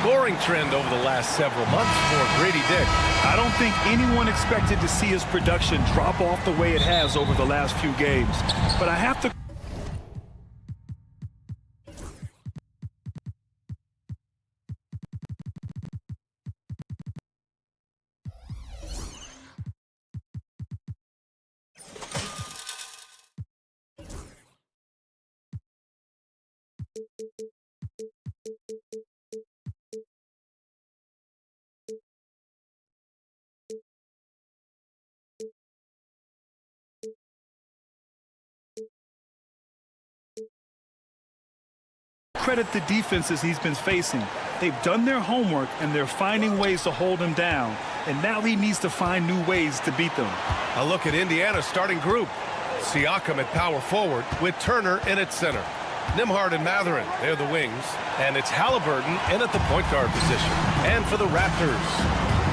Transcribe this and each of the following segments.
scoring trend over the last several months for Grady Dick. I don't think anyone expected to see his production drop off the way it has over the last few games. But I have to credit the defenses he's been facing. They've done their homework, and they're finding ways to hold him down. And now he needs to find new ways to beat them. A look at Indiana's starting group. Siakam at power forward with Turner in at center. Nembhard and Mathurin, they're the wings. And it's Halliburton in at the point guard position. And for the Raptors,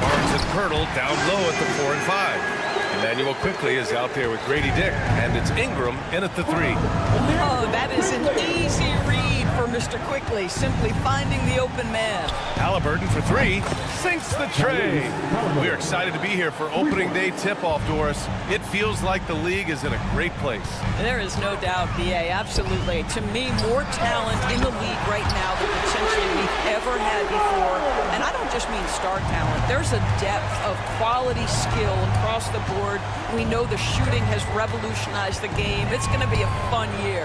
Barnes and Pirtle down low at the 4 and 5. Emmanuel Quickly is out there with Grady Dick. And it's Ingram in at the 3. Oh, that is an easy read for Mr. Quickly, simply finding the open man. Halliburton for 3, sinks the tray. We're excited to be here for opening day tip-off, Doris. It feels like the league is in a great place. There is no doubt, B.A., absolutely. To me, more talent in the league right now than potentially we've ever had before. And I don't just mean star talent. There's a depth of quality skill across the board. We know the shooting has revolutionized the game. It's going to be a fun year.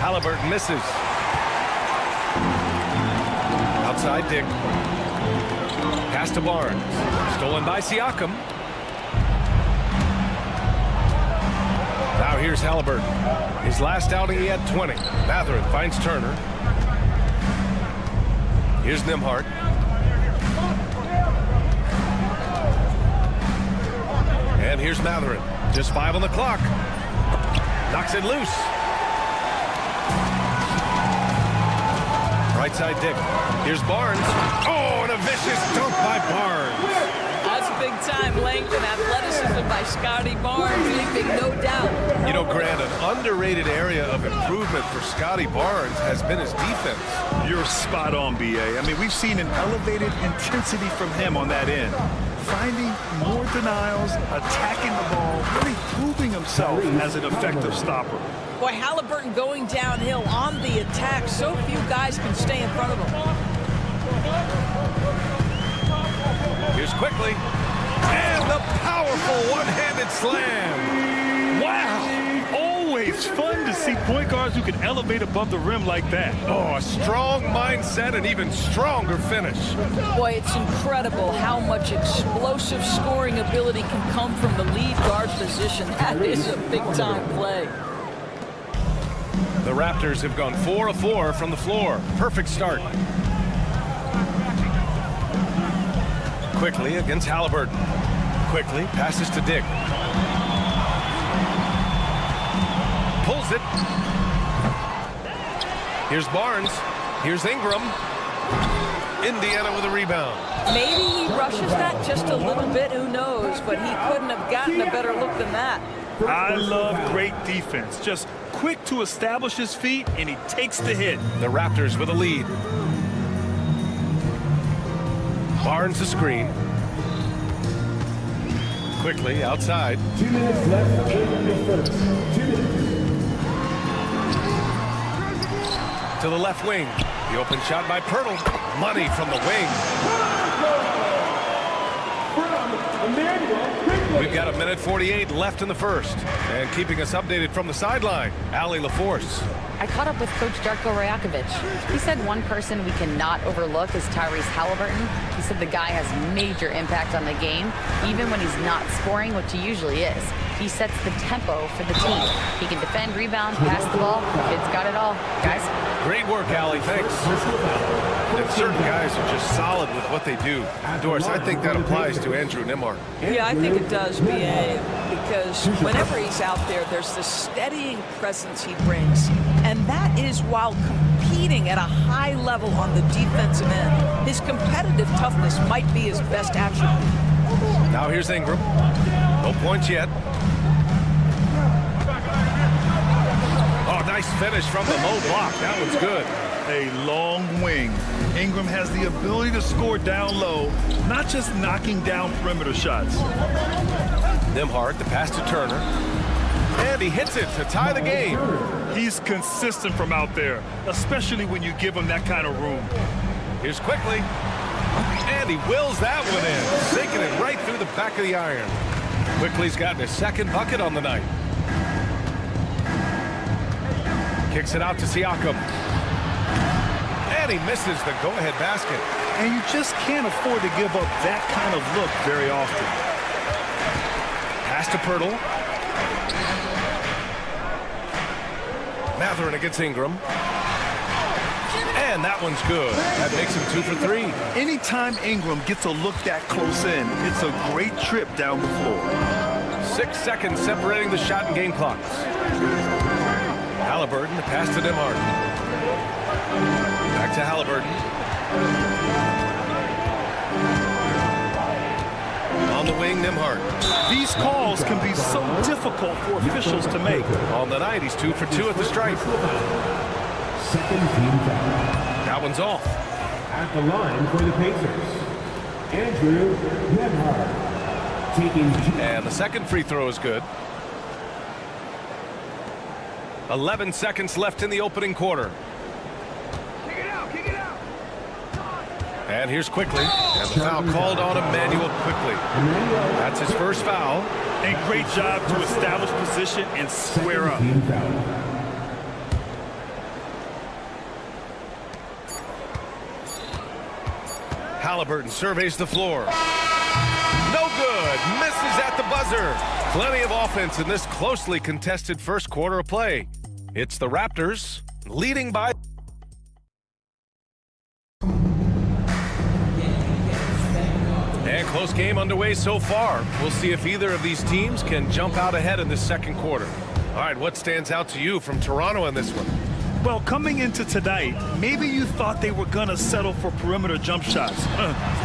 Halliburton misses. Outside Dick. Pass to Barnes. Stolen by Siakam. Now here's Halliburton. His last outing he had 20. Mathurin finds Turner. Here's Nembhard. And here's Mathurin. Just 5 on the clock. Knocks it loose. Right side Dick. Here's Barnes. Oh, and a vicious dunk by Barnes. That's big-time length and athleticism by Scotty Barnes, leaving no doubt. You know, Grant, an underrated area of improvement for Scotty Barnes has been his defense. You're spot on, B.A. I mean, we've seen an elevated intensity from him on that end. Finding more denials, attacking the ball, really proving himself as an effective stopper. Boy, Halliburton going downhill on the attack. So few guys can stay in front of him. Here's Quickly. And the powerful one-handed slam. Wow! Always fun to see point guards who can elevate above the rim like that. Oh, a strong mindset and even stronger finish. Boy, it's incredible how much explosive scoring ability can come from the lead guard position. That is a big-time play. The Raptors have gone 4 of 4 from the floor. Perfect start. Quickly against Halliburton. Quickly passes to Dick. Pulls it. Here's Barnes. Here's Ingram. Indiana with a rebound. Maybe he rushes that just a little bit, who knows, but he couldn't have gotten a better look than that. I love great defense. Just quick to establish his feet, and he takes the hit. The Raptors with a lead. Barnes the screen. Quickly outside. 2 minutes left in the first. 2 minutes. To the left wing. The open shot by Pirtle. Money from the wing. We've got 1:48 left in the first. And keeping us updated from the sideline, Allie LaForce. I caught up with Coach Darko Rajakovic. He said one person we cannot overlook is Tyrese Halliburton. He said the guy has major impact on the game, even when he's not scoring, which he usually is. He sets the tempo for the team. He can defend, rebound, pass the ball. The kid's got it all. Guys? Great work, Allie. Thanks. And certain guys are just solid with what they do. Doris, I think that applies to Andrew Nembhard. Yeah, I think it does, B.A., because whenever he's out there, there's this steadying presence he brings. And that is while competing at a high level on the defensive end. His competitive toughness might be his best attribute. Now here's Ingram. No points yet. Oh, nice finish from the low block. That one's good. A long wing. Ingram has the ability to score down low, not just knocking down perimeter shots. Nembhard, the pass to Turner. And he hits it to tie the game. He's consistent from out there, especially when you give him that kind of room. Here's Quickly. And he wills that one in, sinking it right through the back of the iron. Quickly's gotten his second bucket on the night. Kicks it out to Siakam. And he misses the go-ahead basket. And you just can't afford to give up that kind of look very often. Pass to Pirtle. Mathurin against Ingram. And that one's good. That makes him 2 for 3. Anytime Ingram gets a look that close in, it's a great trip down the floor. 6 seconds separating the shot and game clocks. Halliburton, the pass to Nembhard. Back to Halliburton. On the wing, Nembhard. These calls can be so difficult for officials to make. On the night, he's 2 for 2 at the stripe. Second team foul. That one's off. At the line for the Pacers, Andrew Nembhard. Taking And the second free throw is good. 11 seconds left in the opening quarter. And here's Quickly. And the foul called on Emmanuel Quickly. That's his first foul. And great job to establish position and square up. team foul. Halliburton surveys the floor. No good. Misses at the buzzer. Plenty of offense in this closely contested first quarter of play. It's the Raptors leading by. And close game underway so far. We'll see if either of these teams can jump out ahead in the second quarter. All right, what stands out to you from Toronto in this one? Well, coming into tonight, maybe you thought they were going to settle for perimeter jump shots.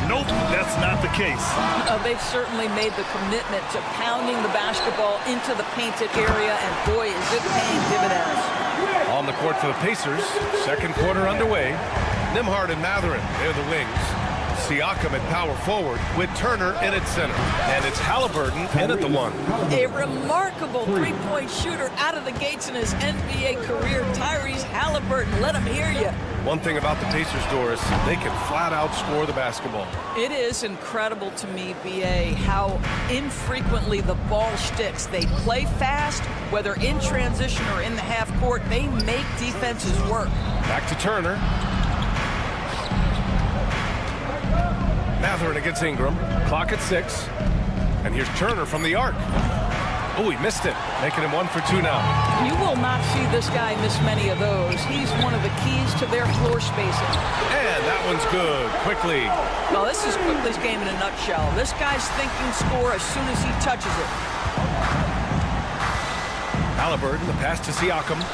Nope, that's not the case. They've certainly made the commitment to pounding the basketball into the painted area, and boy, is it paying dividends. On the court for the Pacers, second quarter underway. Nembhard and Mathurin, they're the wings. Siakam at power forward with Turner in at center. And it's Halliburton in at the one. A remarkable three-point shooter out of the gates in his NBA career, Tyrese Halliburton. Let him hear you. One thing about the Pacers, Doris, they can flat out score the basketball. It is incredible to me, BA, how infrequently the ball sticks. They play fast, whether in transition or in the half court. They make defenses work. Back to Turner. Mathurin against Ingram. Clock at 6. And here's Turner from the arc. Oh, he missed it, making him 1 for 2 now. You will not see this guy miss many of those. He's one of the keys to their floor spacing. And that one's good. Quickly. Well, this is Quickly's game in a nutshell. This guy's thinking score as soon as he touches it. Halliburton, the pass to Siakam.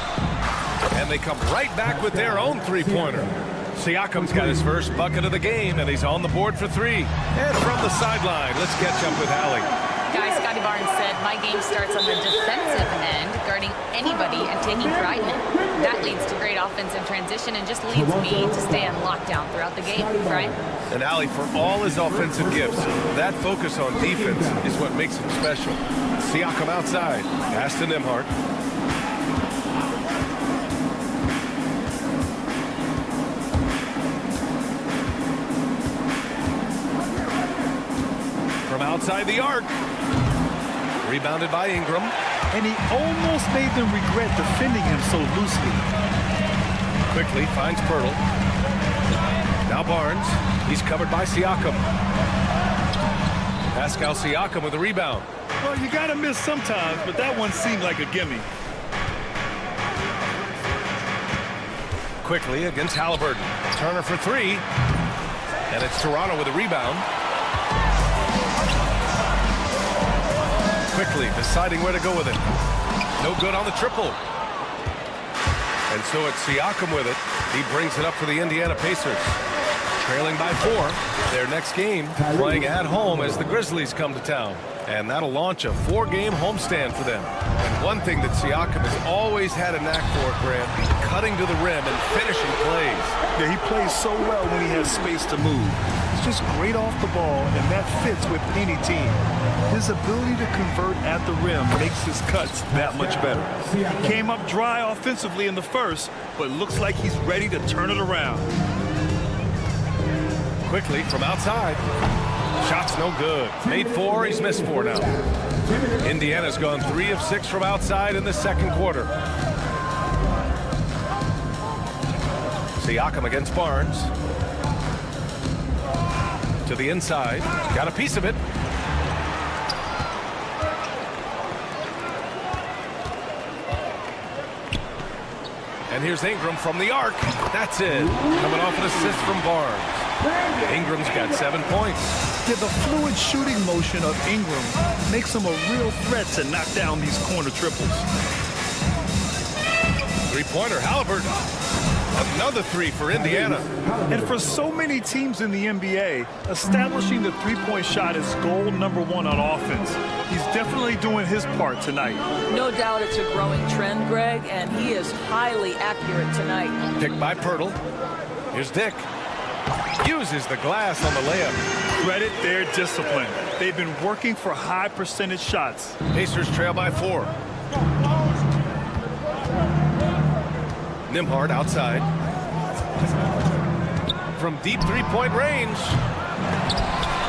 And they come right back with their own three-pointer. Siakam's got his first bucket of the game, and he's on the board for 3. And from the sideline, let's catch up with Hallie. Guys, Scotty Barnes said, my game starts on the defensive end, guarding anybody and taking pride in it. That leads to great offensive transition and just leads me to stay on lockdown throughout the game, right? And Allie, for all his offensive gifts, that focus on defense is what makes him special. Siakam outside, pass to Nembhard. From outside the arc. Rebounded by Ingram. And he almost made them regret defending him so loosely. Quickly finds Pirtle. Now Barnes. He's covered by Siakam. Pascal Siakam with a rebound. Well, you got to miss sometimes, but that one seemed like a gimme. Quickly against Halliburton. Turner for 3. And it's Toronto with a rebound. Quickly deciding where to go with it. No good on the triple. And so it's Siakam with it. He brings it up for the Indiana Pacers. trailing by 4. Their next game playing at home as the Grizzlies come to town. And that'll launch a 4-game homestand for them. And one thing that Siakam has always had a knack for, Grant, cutting to the rim and finishing plays. Yeah, he plays so well when he has space to move. He's just great off the ball, and that fits with any team. His ability to convert at the rim makes his cuts that much better. He came up dry offensively in the first, but looks like he's ready to turn it around. Quickly from outside. Shot's no good. Made 4, he's missed 4 now. Indiana's gone 3 of 6 from outside in the second quarter. Siakam against Barnes. To the inside. Got a piece of it. And here's Ingram from the arc. That's it. Coming off an assist from Barnes. Ingram's got 7 points. Yeah, the fluid shooting motion of Ingram makes him a real threat to knock down these corner triples. Three-pointer, Halliburton. Another 3 for Indiana. And for so many teams in the NBA, establishing the three-point shot is goal number 1 on offense. He's definitely doing his part tonight. No doubt it's a growing trend, Greg, and he is highly accurate tonight. Picked by Pirtle. Here's Dick. Uses the glass on the layup. Credit their discipline. They've been working for high percentage shots. Pacers trail by 4. Nembhard outside. From deep three-point range.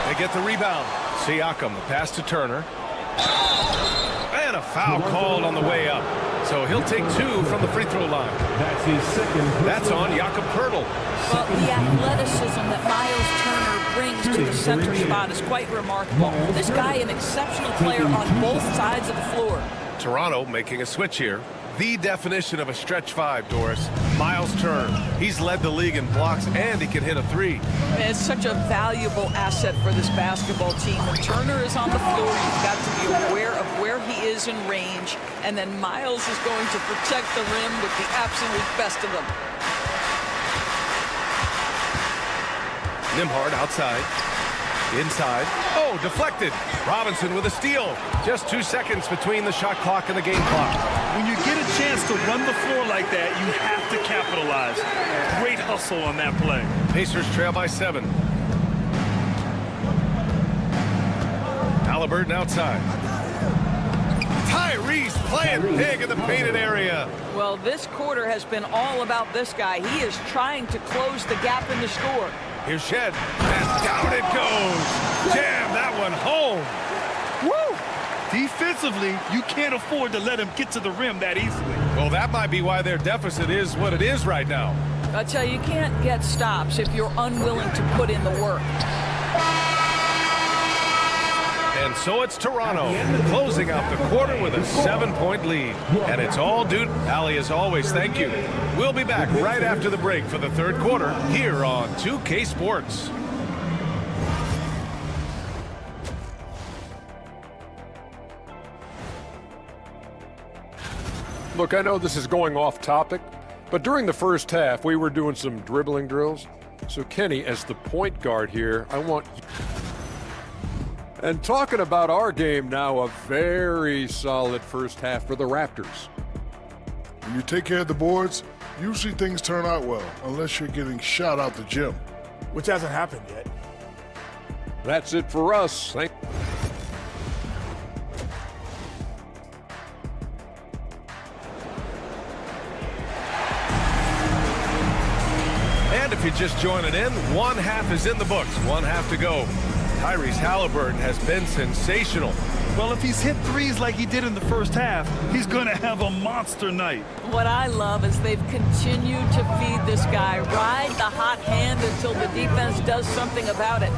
They get the rebound. Siakam, the pass to Turner. And a foul called on the way up. So he'll take 2 from the free throw line. That's his second. That's on Jakob Pirtle. Well, the athleticism that Miles Turner brings to the center spot is quite remarkable. This guy, an exceptional player on both sides of the floor. Toronto making a switch here. The definition of a stretch 5, Doris. Miles Turner. He's led the league in blocks, and he can hit a 3. And it's such a valuable asset for this basketball team. When Turner is on the floor, you've got to be aware of where he is in range, and then Miles is going to protect the rim with the absolute best of them. Nembhard outside. Inside. Oh, deflected. Robinson with a steal. Just 2 seconds between the shot clock and the game clock. When you get a chance to run the floor like that, you have to capitalize. Great hustle on that play. Pacers trail by 7. Halliburton outside. Tyrese playing big in the painted area. Well, this quarter has been all about this guy. He is trying to close the gap in the score. Here's Shed. And down it goes. Jam that one home. Woo! Defensively, you can't afford to let him get to the rim that easily. Well, that might be why their deficit is what it is right now. I tell you, you can't get stops if you're unwilling to put in the work. And so it's Toronto closing out the quarter with a 7-point lead. And it's all due to Allie, as always. Thank you. We'll be back right after the break for the third quarter here on 2K Sports. Look, I know this is going off topic, but during the first half, we were doing some dribbling drills. So, Kenny, as the point guard here, I want you... And talking about our game now, a very solid first half for the Raptors. When you take care of the boards, usually things turn out well, unless you're getting shot out the gym. Which hasn't happened yet. That's it for us. And if you're just joining in, one half is in the books, one half to go. Tyrese Halliburton has been sensational. Well, if he's hit threes like he did in the first half, he's going to have a monster night. What I love is they've continued to feed this guy. Ride the hot hand until the defense does something about it.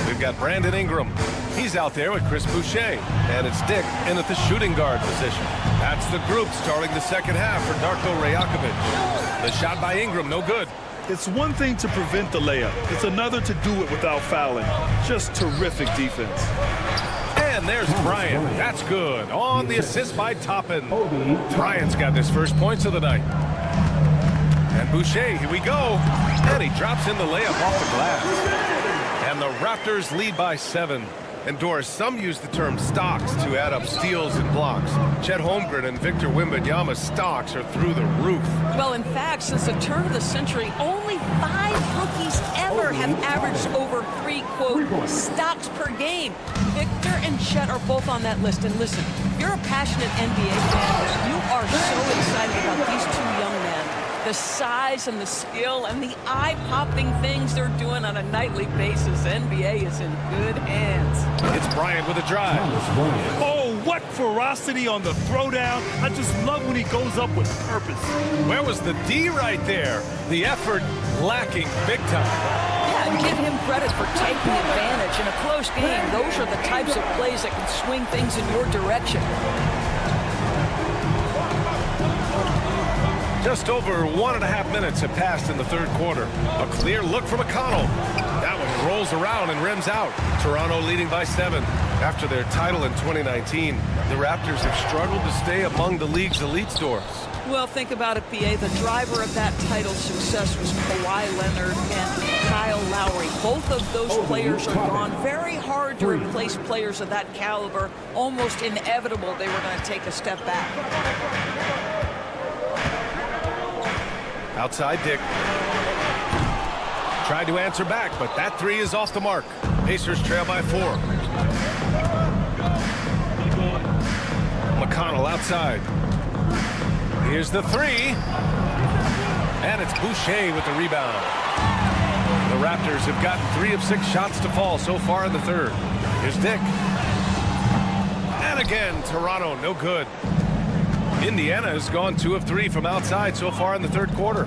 We've got Brandon Ingram. He's out there with Chris Boucher. And it's Dick in at the shooting guard position. That's the group starting the second half for Darko Rajakovic. The shot by Ingram, no good. It's one thing to prevent the layup. It's another to do it without fouling. Just terrific defense. And there's Bryant. That's good. On the assist by Toppin. Bryant's got his first points of the night. And Boucher, here we go. And he drops in the layup off the glass. And the Raptors lead by 7. And Doris, some use the term stocks to add up steals and blocks. Chet Holmgren and Victor Wembanyama's stocks are through the roof. Well, in fact, since the turn of the century, only 5 rookies ever have averaged over 3, quote, stocks per game. Victor and Chet are both on that list. And listen, if you're a passionate NBA fan, you are so excited about these 2 young men. The size and the skill and the eye-popping things they're doing on a nightly basis. NBA is in good hands. It's Bryant with a drive. Oh, what ferocity on the throwdown. I just love when he goes up with purpose. Where was the D right there? The effort lacking big time. Yeah, and give him credit for taking advantage. In a close game, those are the types of plays that can swing things in your direction. Just over 1.5 minutes have passed in the third quarter. A clear look from McConnell. That one rolls around and rims out. Toronto leading by 7. After their title in 2019, the Raptors have struggled to stay among the league's elite stores. Well, think about it, BA. The driver of that title success was Kawhi Leonard and Kyle Lowry. Both of those players are gone. Very hard to replace players of that caliber. Almost inevitable they were going to take a step back. Outside Dick. Tried to answer back, but that 3 is off the mark. Pacers trail by 4. McConnell outside. Here's the 3. And it's Boucher with the rebound. The Raptors have gotten 3 of 6 shots to fall so far in the third. Here's Dick. And again, Toronto, no good. Indiana has gone 2 of 3 from outside so far in the third quarter.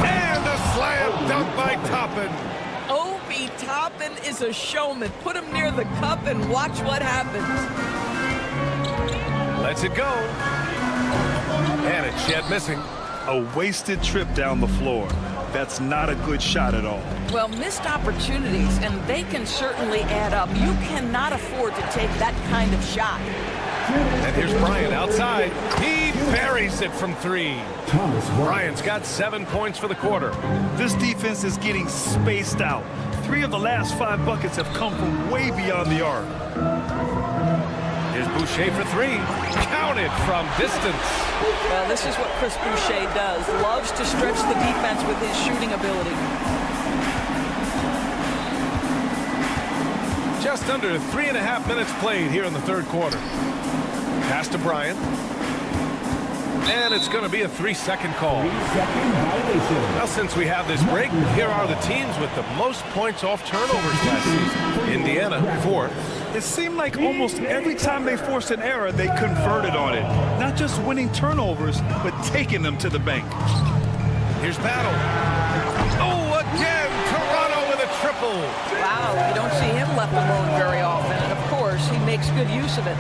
And a slam dunk by Toppin. Obi Toppin is a showman. Put him near the cup and watch what happens. Lets it go. And it's Chet missing. A wasted trip down the floor. That's not a good shot at all. Well, missed opportunities, and they can certainly add up. You cannot afford to take that kind of shot. And here's Bryant outside. He buries it from 3. Bryant's got 7 points for the quarter. This defense is getting spaced out. 3 of the last 5 buckets have come from way beyond the arc. Here's Boucher for 3. Counted from distance. Well, this is what Chris Boucher does. Loves to stretch the defense with his shooting ability. Just under 3.5 minutes played here in the third quarter. Pass to Bryant. And it's going to be a 3-second call. Well, since we have this break, here are the teams with the most points off turnovers last season. Indiana, 4th. It seemed like almost every time they forced an error, they converted on it. Not just winning turnovers, but taking them to the bank. Here's Battle. Oh, again, Toronto with a triple. Wow, you don't see him left alone very often. And, of course, he makes good use of it.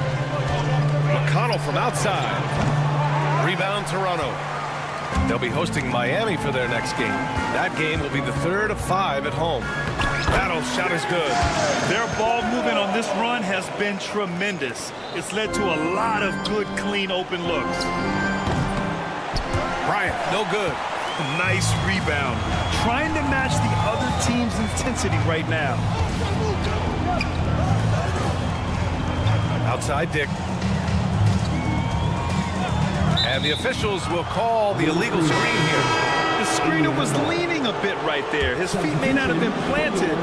McConnell from outside. Rebound, Toronto. They'll be hosting Miami for their next game. That game will be the 3rd of 5 at home. Battle shot is good. Their ball movement on this run has been tremendous. It's led to a lot of good, clean, open looks. Bryant, no good. Nice rebound. Trying to match the other team's intensity right now. Outside Dick. And the officials will call the illegal screen here. The screener was leaning a bit right there. His feet may not have been planted.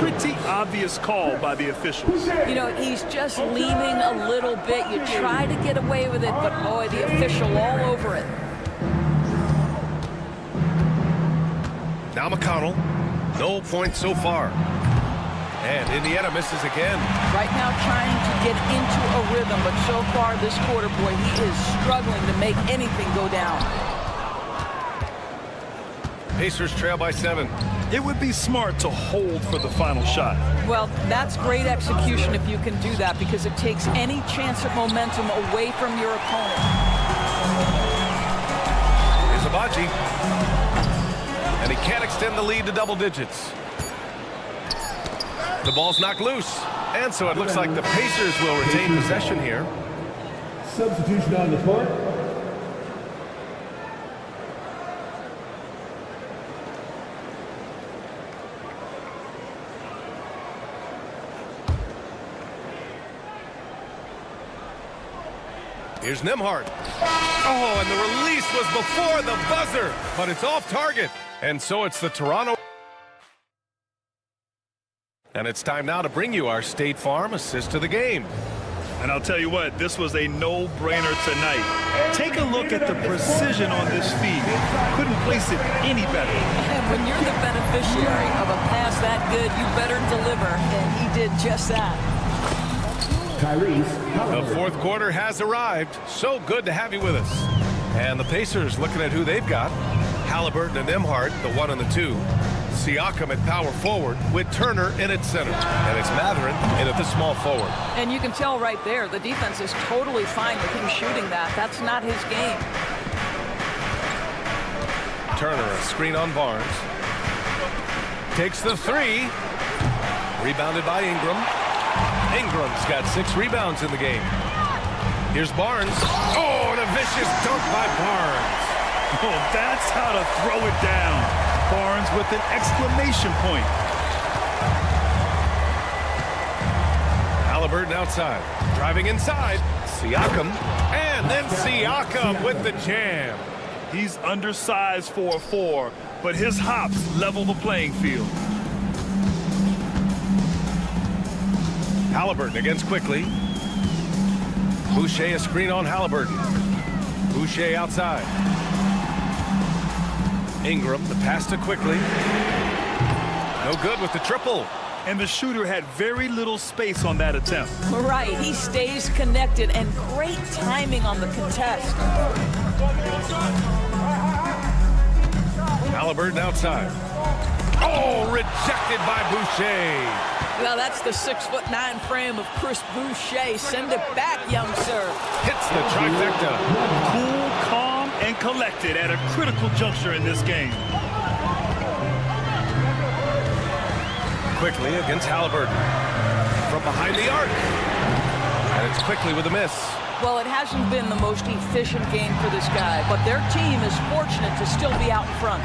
Pretty obvious call by the officials. You know, he's just leaning a little bit. You try to get away with it, but boy, the official all over it. Now McConnell. No points so far. And Indiana misses again. Right now trying to get into a rhythm, but so far this quarter, boy, he is struggling to make anything go down. Pacers trail by 7. It would be smart to hold for the final shot. Well, that's great execution if you can do that, because it takes any chance of momentum away from your opponent. Here's Abaji. And he can't extend the lead to double digits. The ball's knocked loose. And so it looks like the Pacers will retain possession here. Substitution on the court. Here's Nembhard. Oh, and the release was before the buzzer, but it's off target. And so it's the Toronto. And it's time now to bring you our State Farm assist to the game. And I'll tell you what, this was a no-brainer tonight. Take a look at the precision on this feed. Couldn't place it any better. And when you're the beneficiary of a pass that good, you better deliver, and he did just that. The fourth quarter has arrived. So good to have you with us. And the Pacers looking at who they've got. Haliburton and Nembhard, the 1 and the 2. Siakam at power forward with Turner in at center. And it's Mathurin in at the small forward. And you can tell right there, the defense is totally fine with him shooting that. That's not his game. Turner, a screen on Barnes. Takes the 3. Rebounded by Ingram. Ingram's got 6 rebounds in the game. Here's Barnes. Oh, and a vicious dunk by Barnes. Oh, that's how to throw it down. Barnes with an exclamation point. Haliburton outside. Driving inside. Siakam. And then Siakam with the jam. He's undersized for a 4, but his hops level the playing field. Haliburton against Quickly. Boucher a screen on Haliburton. Boucher outside. Ingram, the pass to Quickly. No good with the triple. And the shooter had very little space on that attempt. Right, he stays connected, and great timing on the contest. Haliburton outside. Oh, rejected by Boucher. Well, that's the 6'9" frame of Chris Boucher. Send it back, young sir. Hits the trifecta. Cool, calm, and collected at a critical juncture in this game. Quickly against Haliburton. From behind the arc. And it's Quickly with a miss. Well, it hasn't been the most efficient game for this guy, but their team is fortunate to still be out in front.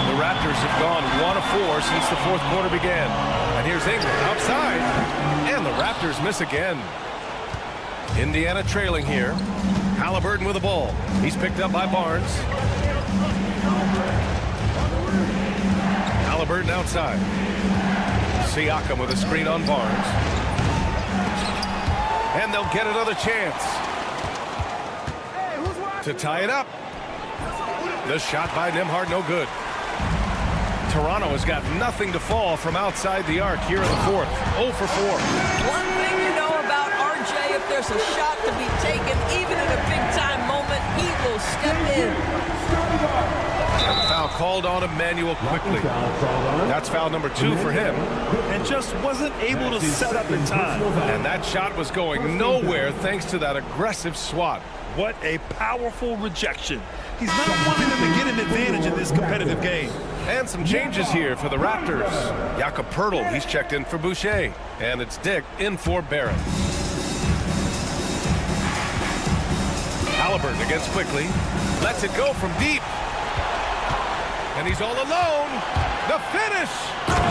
The Raptors have gone 1 of 4 since the fourth quarter began. And here's Ingram outside. And the Raptors miss again. Indiana trailing here. Haliburton with the ball. He's picked up by Barnes. Haliburton outside. Siakam with a screen on Barnes. And they'll get another chance to tie it up. The shot by Nembhard, no good. Toronto has got nothing to fall from outside the arc here in the fourth. 0 for 4. One thing you know about RJ, if there's a shot to be taken, even in a big-time moment, he will step in. And foul called on Emmanuel Quickly. That's foul number 2 for him. And just wasn't able to set up in time. And that shot was going nowhere thanks to that aggressive swat. What a powerful rejection. He's not wanting them to get an advantage in this competitive game. And some changes here for the Raptors. Jakob Poeltl, he's checked in for Boucher. And it's Dick in for Barrett. Haliburton against Quickly. Lets it go from deep. And he's all alone. The finish.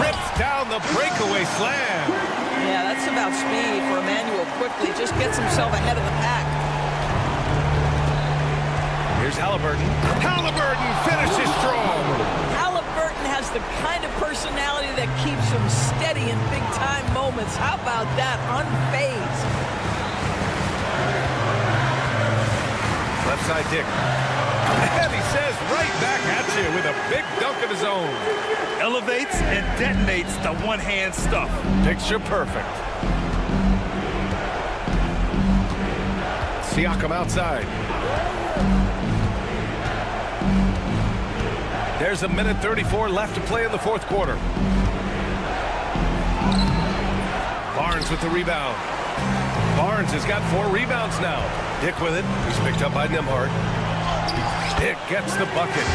Rips down the breakaway slam. Yeah, that's about speed for Emmanuel Quickly. Just gets himself ahead of the pack. Here's Haliburton. Haliburton finishes strong. Haliburton has the kind of personality that keeps him steady in big-time moments. How about that? Unfazed. Left side Dick. And he says right back at you with a big dunk of his own. Elevates and detonates the one-hand stuff. Picture perfect. Siakam outside. There's a minute 34 left to play in the fourth quarter. Barnes with the rebound. Barnes has got 4 rebounds now. Dick with it. He's picked up by Nembhard. Dick gets the bucket.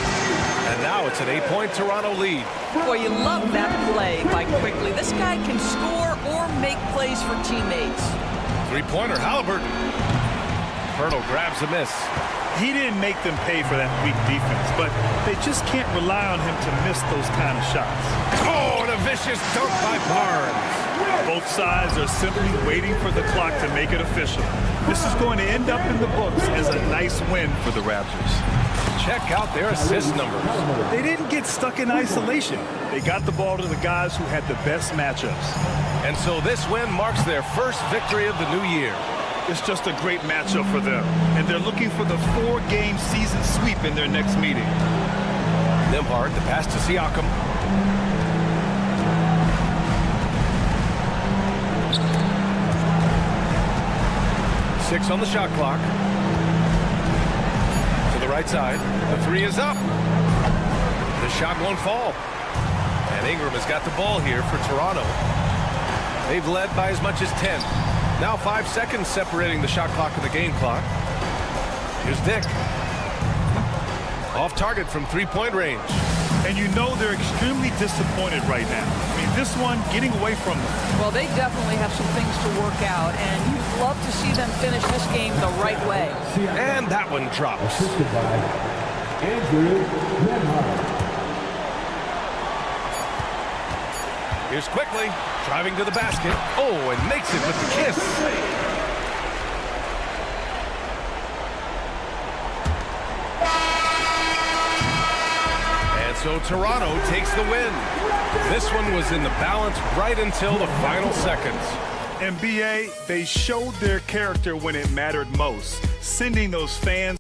And now it's an 8-point Toronto lead. Boy, you love that play by Quickly. This guy can score or make plays for teammates. 3-pointer, Haliburton. Poeltl grabs a miss. He didn't make them pay for that weak defense, but they just can't rely on him to miss those kind of shots. Oh, and a vicious dunk by Barnes. Both sides are simply waiting for the clock to make it official. This is going to end up in the books as a nice win for the Raptors. Check out their assist numbers. They didn't get stuck in isolation. They got the ball to the guys who had the best matchups. And so this win marks their first victory of the new year. It's just a great matchup for them, and they're looking for the 4-game season sweep in their next meeting. Nembhard, the pass to Siakam. Six on the shot clock. To the right side. The three is up. The shot won't fall. And Ingram has got the ball here for Toronto. They've led by as much as 10. Now 5 seconds separating the shot clock and the game clock. Here's Dick. Off target from three-point range. And you know they're extremely disappointed right now. I mean, this one getting away from them. Well, they definitely have some things to work out, and you'd love to see them finish this game the right way. And that one drops. Assisted by Andrew Nembhard. Here's quickly, driving to the basket. Oh, and makes it with the kiss. And so Toronto takes the win. This one was in the balance right until the final seconds. NBA, they showed their character when it mattered most, sending those fans.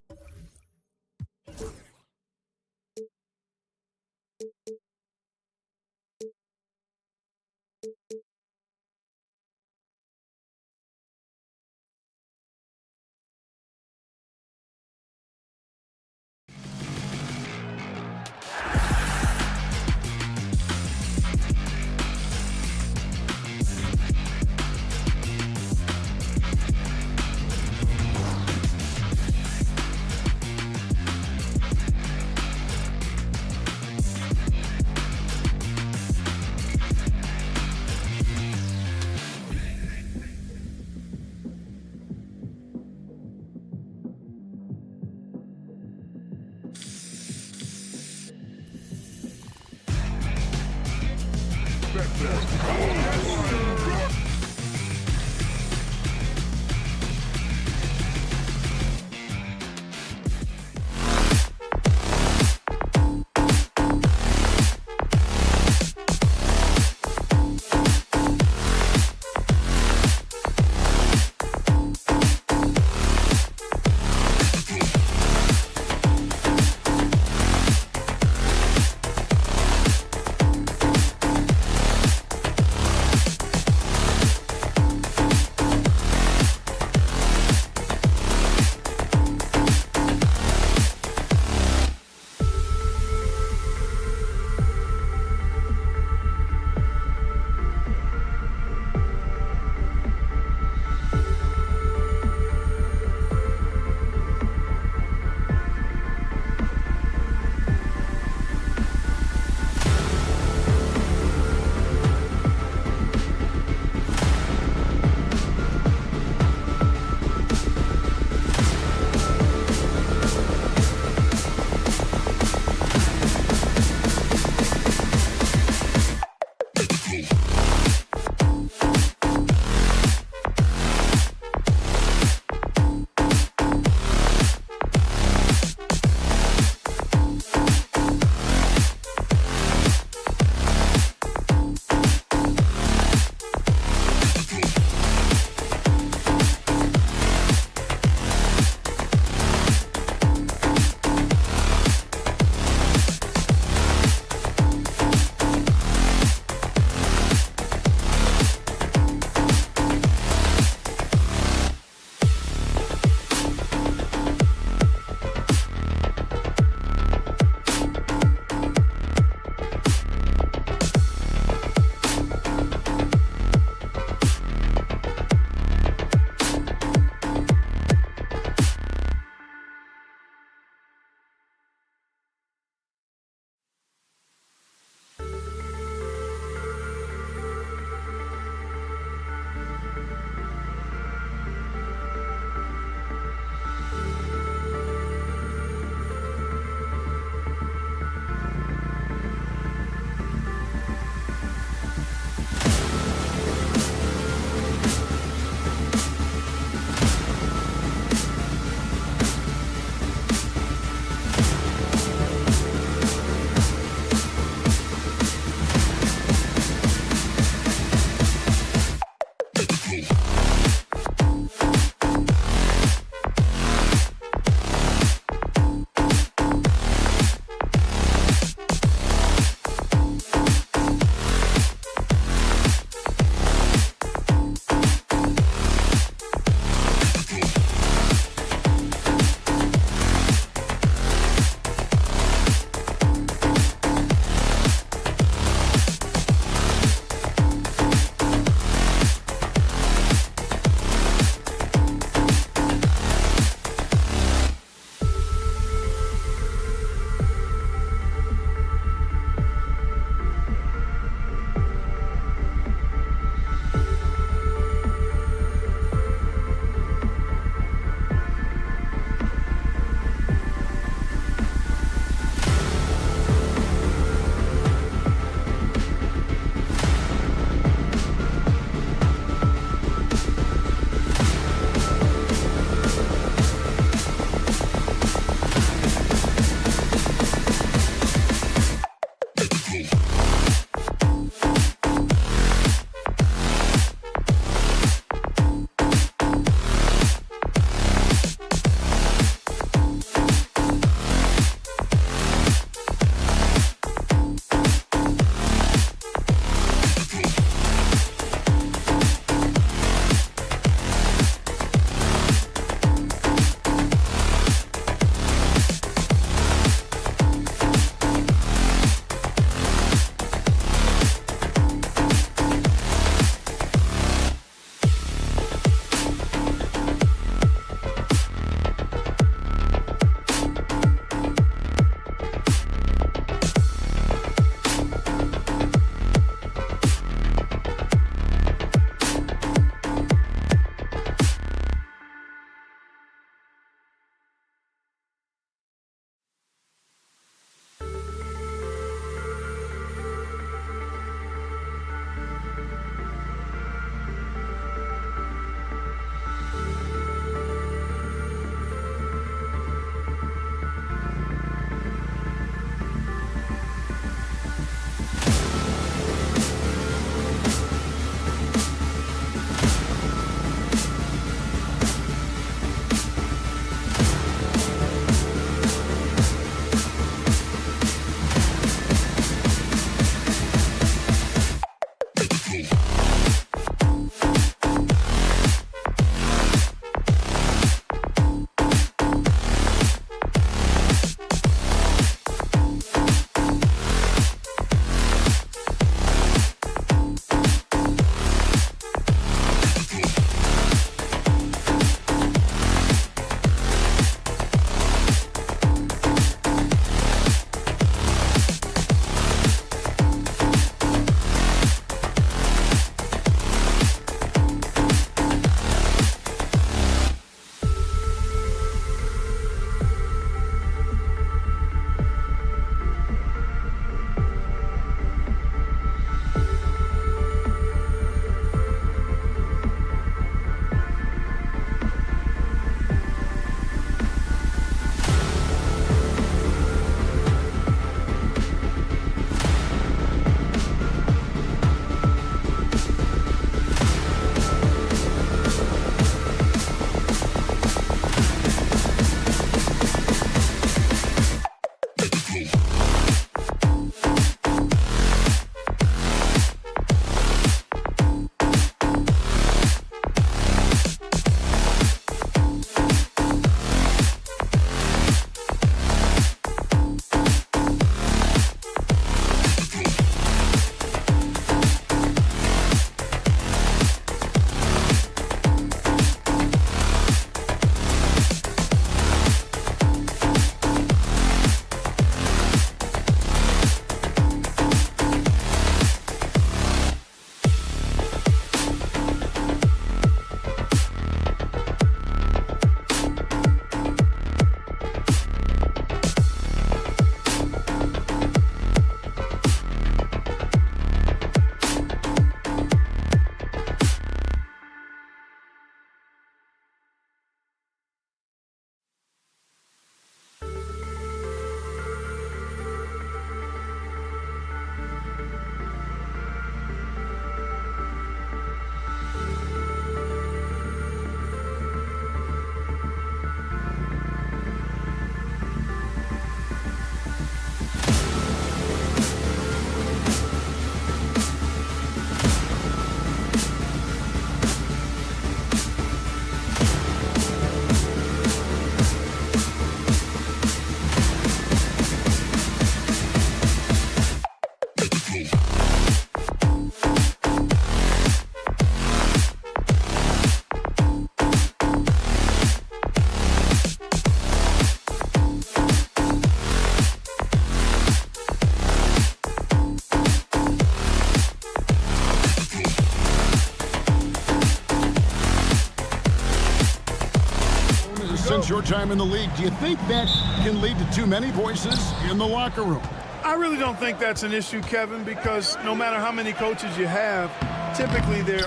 since your time in the league. Do you think that can lead to too many voices in the locker room? I really don't think that's an issue, Kevin, because no matter how many coaches you have, typically they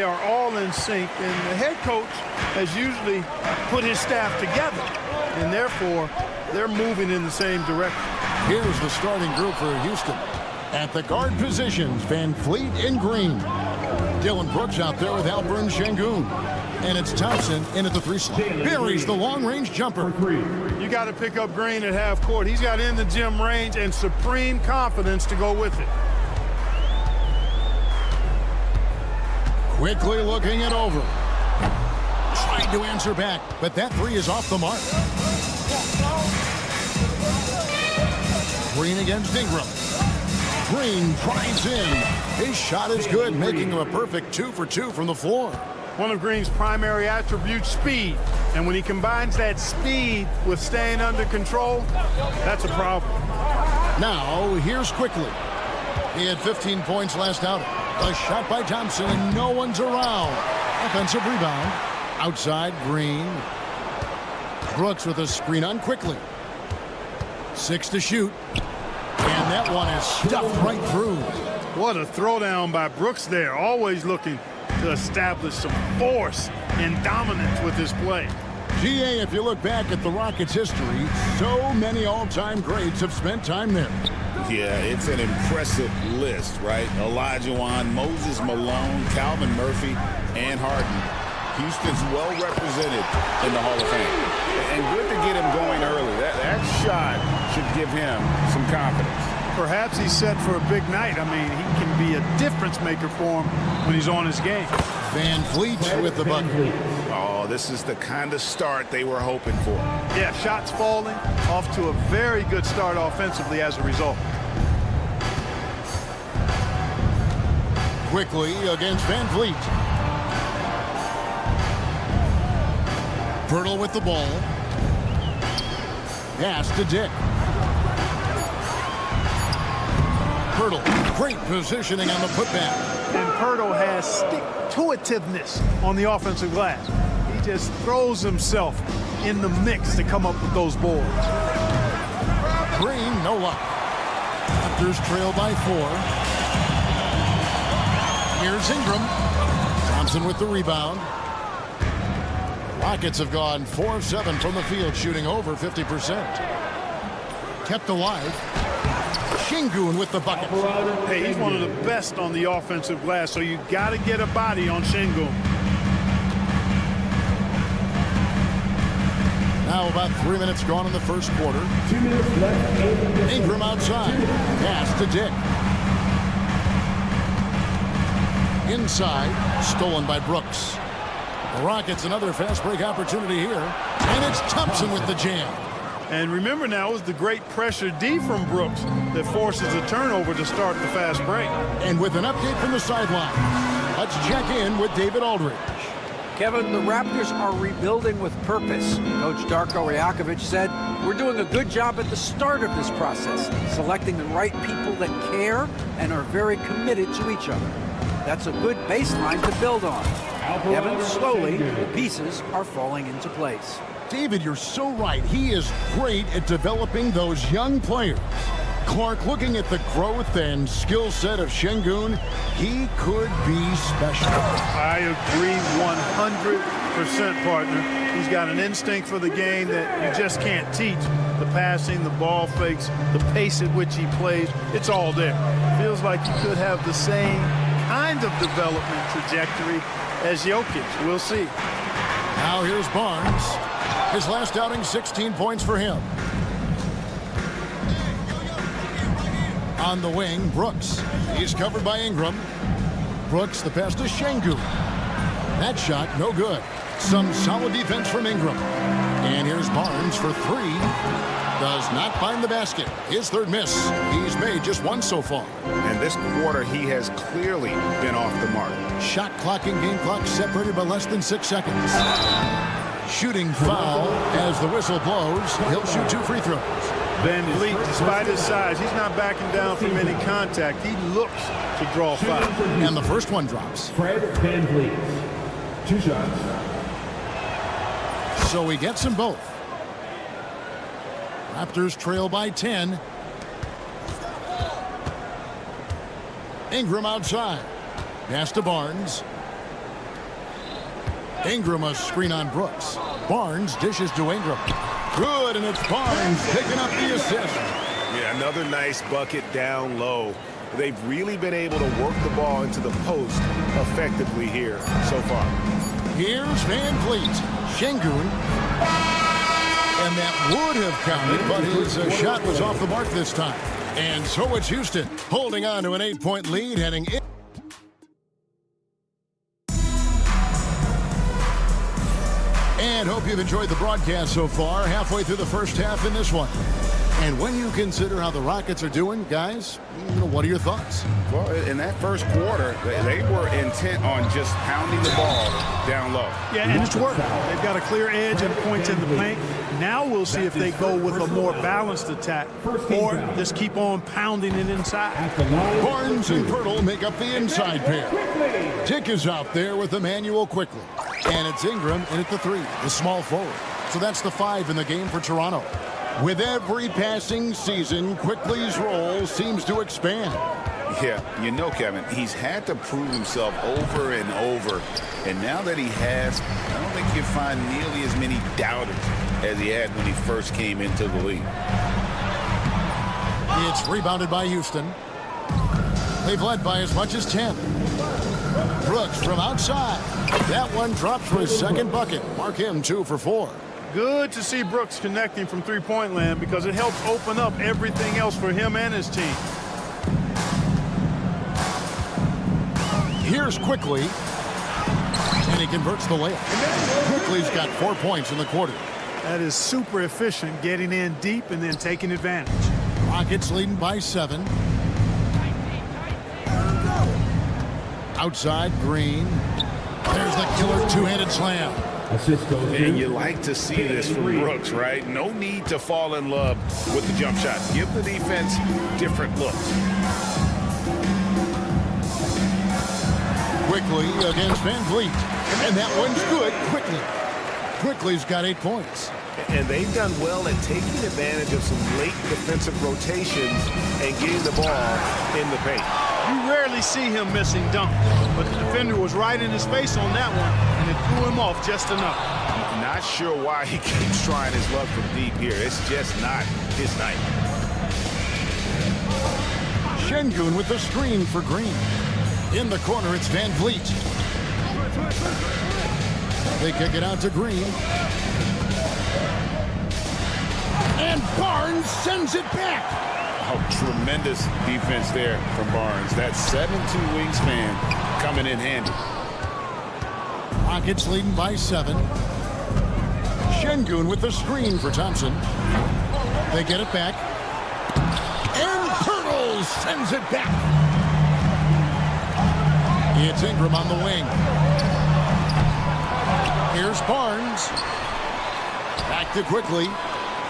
are all in sync, and the head coach has usually put his staff together, and therefore they're moving in the same direction. Here's the starting group for Houston. At the guard positions, Van Fleet and Green. Dylan Brooks out there with Alperen Şengün. And it's Thompson in at the 3 slot. Buries the long-range jumper. You got to pick up Green at half court. He's got in the gym range and supreme confidence to go with it. Quickly looking it over. Tried to answer back, but that 3 is off the mark. Green against Ingram. Green drives in. His shot is good, making him a perfect 2 for 2 from the floor. One of Green's primary attributes, speed. And when he combines that speed with staying under control, that's a problem. Now, here's Quickly. He had 15 points last outing. A shot by Thompson, and no one's around. Offensive rebound. Outside, Green. Brooks with a screen on Quickly. 6 to shoot. And that one is stuffed right through. What a throwdown by Brooks there. Always looking to establish some force and dominance with his play. GA, if you look back at the Rockets' history, so many all-time greats have spent time there. Yeah, it's an impressive list, right? Olajuwon, Moses Malone, Calvin Murphy, and Harden. Houston's well represented in the Hall of Fame. And good to get him going early. That shot should give him some confidence. Perhaps he's set for a big night. I mean, he can be a difference maker for him when he's on his game. Van Fleet with the bucket. Oh, this is the kind of start they were hoping for. Yeah, shots falling, off to a very good start offensively as a result. Quickly against Van Fleet. Pirtle with the ball. Pass to Dick. Pirtle, great positioning on the putback. And Pirtle has stick-to-itiveness on the offensive glass. He just throws himself in the mix to come up with those boards. Green, no luck. Raptors trail by 4. Here's Ingram. Thompson with the rebound. Rockets have gone 4 of 7 from the field, shooting over 50%. Kept alive. Şengün with the bucket. Hey, he's one of the best on the offensive glass, so you got to get a body on Şengün. Now about 3 minutes gone in the first quarter. 2 minutes left. Ingram outside. Pass to Dick. Inside. Stolen by Brooks. The Rockets another fast break opportunity here. And it's Thompson with the jam. And remember now, it was the great pressure D from Brooks that forces a turnover to start the fast break. And with an update from the sideline, let's check in with David Aldridge. Kevin, the Raptors are rebuilding with purpose. Coach Darko Rajakovic said, "We're doing a good job at the start of this process, selecting the right people that care and are very committed to each other. That's a good baseline to build on." Kevin, slowly, the pieces are falling into place. David, you're so right. He is great at developing those young players. Clark, looking at the growth and skill set of Şengün, he could be special. I agree 100%, partner. He's got an instinct for the game that you just can't teach. The passing, the ball fakes, the pace at which he plays, it's all there. Feels like he could have the same kind of development trajectory as Jokic. We'll see. Now here's Barnes. His last outing, 16 points for him. On the wing, Brooks. He's covered by Ingram. Brooks, the pass to Şengün. That shot, no good. Some solid defense from Ingram. And here's Barnes for 3. Does not find the basket. His third miss. He's made just 1 so far. And this quarter, he has clearly been off the mark. Shot clock and game clock separated by less than 6 seconds. Shooting foul as the whistle blows. He'll shoot 2 free throws. Van Fleet, despite his size, he's not backing down from any contact. He looks to draw foul. And the first one drops. Fred Van Fleet. 2 shots. So he gets them both. Raptors trail by 10. Ingram outside. Pass to Barnes. Ingram a screen on Brooks. Barnes dishes to Ingram. Good, and it's Barnes picking up the assist. Yeah, another nice bucket down low. They've really been able to work the ball into the post effectively here so far. Here's Van Vliet. Şengün. And that would have counted, but his shot was off the mark this time. And so it's Houston holding on to an 8-point lead heading in. And hope you've enjoyed the broadcast so far, halfway through the first half in this one. And when you consider how the Rockets are doing, guys, what are your thoughts? Well, in that first quarter, they were intent on just pounding the ball down low. Yeah, and it's working. They've got a clear edge and points in the paint. Now we'll see if they go with a more balanced attack or just keep on pounding it inside. Barnes and Pirtle make up the inside pair. Tick is out there with Emmanuel quickly. And it's Ingram in at the 3, the small forward. So that's the 5 in the game for Toronto. With every passing season, Quickly's role seems to expand. Yeah, you know, Kevin, he's had to prove himself over and over. And now that he has, I don't think you'll find nearly as many doubters as he had when he first came into the league. It's rebounded by Houston. They've led by as much as 10. Brooks from outside. That one drops for his second bucket. Mark him 2 for 4. Good to see Brooks connecting from three-point land because it helps open up everything else for him and his team. Here's Quickly. And he converts the layup. Quickly's got 4 points in the quarter. That is super efficient, getting in deep and then taking advantage. Rockets leading by 7. Outside, Green. There's the killer two-handed slam. And you like to see this from Brooks, right? No need to fall in love with the jump shot. Give the defense different looks. Quickly against Van Vliet. And that one's good. Quickly's got 8 points. And they've done well at taking advantage of some late defensive rotations and getting the ball in the paint. You rarely see him missing dunks, but the defender was right in his face on that one, and it threw him off just enough. Not sure why he keeps trying his luck from deep here. It's just not his night. Şengün with the screen for Green. In the corner, it's Van Vliet. They kick it out to Green. And Barnes sends it back. Oh, tremendous defense there from Barnes. That 7'2" wingspan coming in handy. Rockets leading by 7. Şengün with the screen for Thompson. They get it back. And Pirtle sends it back. It's Ingram on the wing. Here's Barnes. Back to Quickly.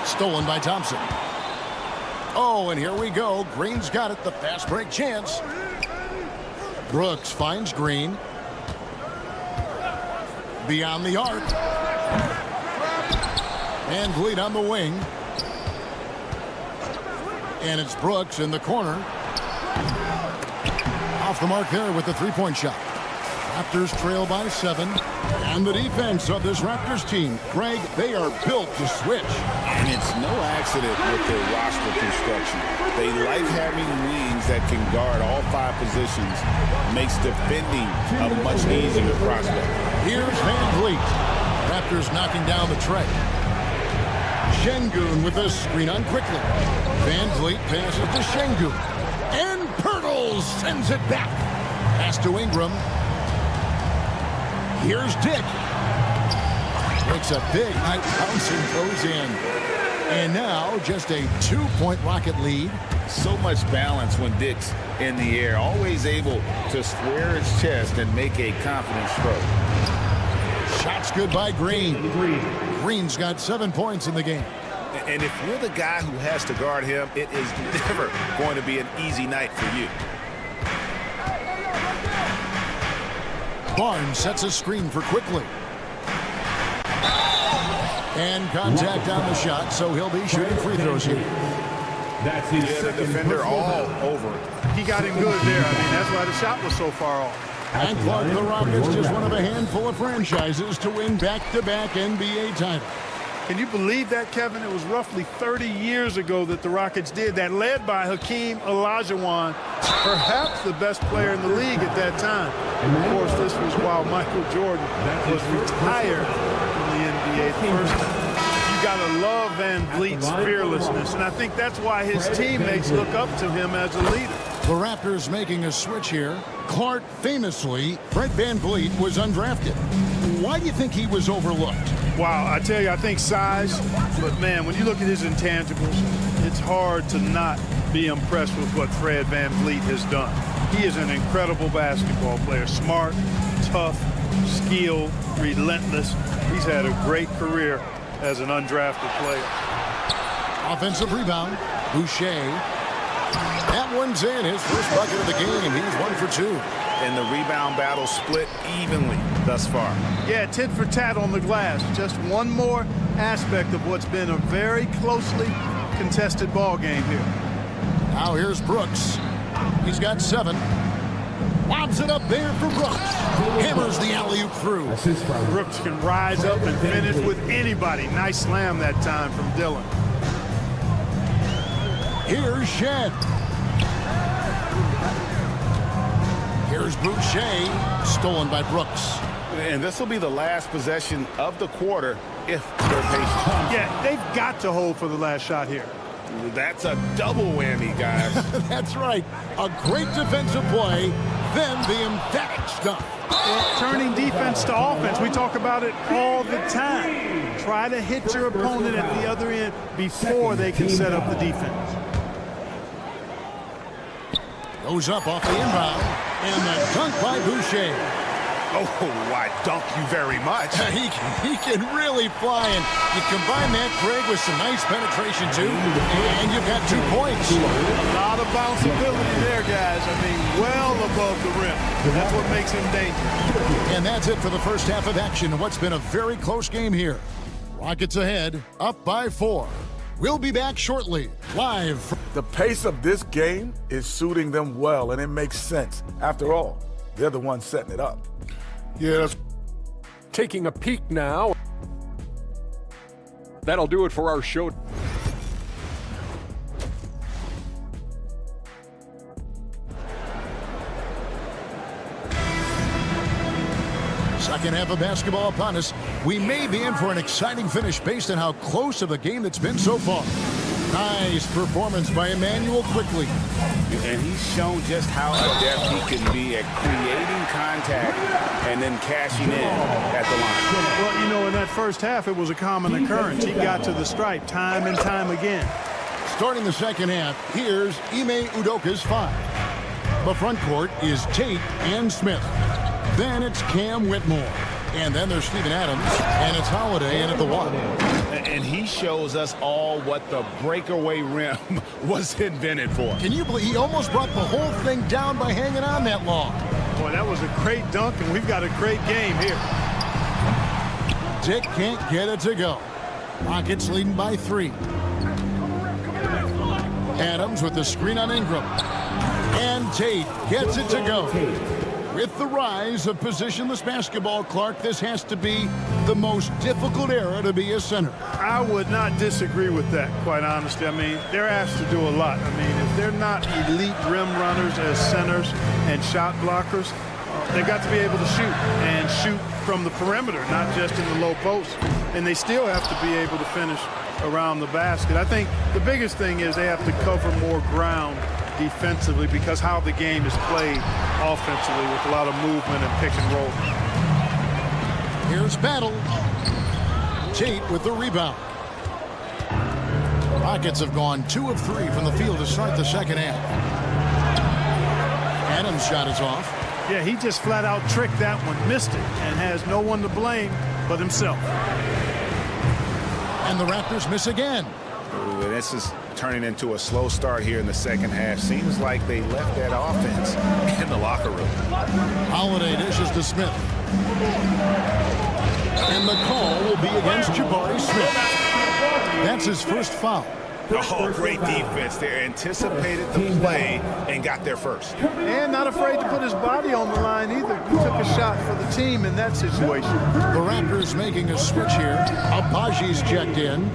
Stolen by Thompson. Oh, and here we go. Green's got it. The fast break chance. Brooks finds Green. Beyond the arc. And Vliet on the wing. And it's Brooks in the corner. Off the mark there with the three-point shot. Raptors trail by 7. And the defense of this Raptors team, Greg, they are built to switch. And it's no accident with their roster construction. They like having wings that can guard all 5 positions. Makes defending a much easier prospect. Here's Van Vliet. Raptors knocking down the tray. Şengün with a screen on Quickly. Van Vliet passes to Şengün. And Pirtle sends it back. Pass to Ingram. Here's Dick. Makes a big high bounce and goes in. And now just a 2-point Rocket lead. So much balance when Dick's in the air. Always able to square his chest and make a confident stroke. Shots good by Green. Green's got 7 points in the game. And if you're the guy who has to guard him, it is never going to be an easy night for you. Barnes sets a screen for Quickly. And contact on the shot, so he'll be shooting free throws here. That's his the defender all over it. He got him good there. I mean, that's why the shot was so far off. And Clark, the Rockets, just one of a handful of franchises to win back-to-back NBA titles. Can you believe that, Kevin? It was roughly 30 years ago that the Rockets did that, led by Hakeem Olajuwon, perhaps the best player in the league at that time. Of course, this was while Michael Jordan was retired from the NBA. First, you got to love Van Vliet's fearlessness, and I think that's why his teammates look up to him as a leader. The Raptors making a switch here. Clark famously, Fred Van Vliet was undrafted. Why do you think he was overlooked? Wow, I tell you, I think size, but man, when you look at his intangibles, it's hard to not be impressed with what Fred Van Vliet has done. He is an incredible basketball player, smart, tough, skilled, relentless. He's had a great career as an undrafted player. Offensive rebound, Boucher. That one's in, his first bucket of the game. He's 1 for 2. And the rebound battle split evenly thus far. Yeah, tit for tat on the glass. Just one more aspect of what's been a very closely contested ball game here. Now here's Brooks. He's got 7. Lobs it up there for Brooks. Hammers the alley-oop through. Brooks can rise up and finish with anybody. Nice slam that time from Dillon. Here's Shed. Here's Boucher, stolen by Brooks. And this will be the last possession of the quarter if they're patient. Yeah, they've got to hold for the last shot here. That's a double whammy, guys. That's right. A great defensive play, then the emphatic stuff. Well, turning defense to offense, we talk about it all the time. Try to hit your opponent at the other end before they can set up the defense. Goes up off the inbound, and the dunk by Boucher. Oh, I dunk you very much. He can really fly, and you combine that, Greg, with some nice penetration, too, and you've got 2 points. A lot of bounceability there, guys. I mean, well above the rim. That's what makes him dangerous. And that's it for the first half of action in what's been a very close game here. Rockets ahead, up by 4. We'll be back shortly, live from... The pace of this game is suiting them well, and it makes sense. After all, they're the ones setting it up. Yeah, that's... Taking a peek now. That'll do it for our show. Second half of basketball upon us. We may be in for an exciting finish based on how close of a game that's been so far. Nice performance by Emmanuel quickly. And he's shown just how adept he can be at creating contact and then cashing in at the line. Well, you know, in that first half, it was a common occurrence. He got to the stripe time and time again. Starting the second half, here's Ime Udoka's 5. The front court is Tate and Smith. Then it's Cam Whitmore. And then there's Steven Adams, and it's Holiday in at the 1. And he shows us all what the breakaway rim was invented for. Can you believe he almost brought the whole thing down by hanging on that long? Boy, that was a great dunk, and we've got a great game here. Dick can't get it to go. Rockets leading by 3. Adams with the screen on Ingram. And Tate gets it to go. With the rise of positionless basketball, Clark, this has to be the most difficult era to be a center. I would not disagree with that, quite honestly. I mean, they're asked to do a lot. I mean, if they're not elite rim runners as centers and shot blockers, they've got to be able to shoot from the perimeter, not just in the low post. And they still have to be able to finish around the basket. I think the biggest thing is they have to cover more ground defensively because how the game is played offensively with a lot of movement and pick and roll. Here's Battle. Tate with the rebound. Rockets have gone 2 of 3 from the field to start the second half. Adams' shot is off. Yeah, he just flat out tricked that one, missed it, and has no one to blame but himself. And the Raptors miss again. Ooh, this is turning into a slow start here in the second half. Seems like they left that offense in the locker room. Holiday dishes to Smith. And the call will be against Jabari Smith. That's his first foul. Oh, great defense there. Anticipated the play and got there first. And not afraid to put his body on the line either. He took a shot for the team in that situation. The Raptors making a switch here. Abaji's checked in.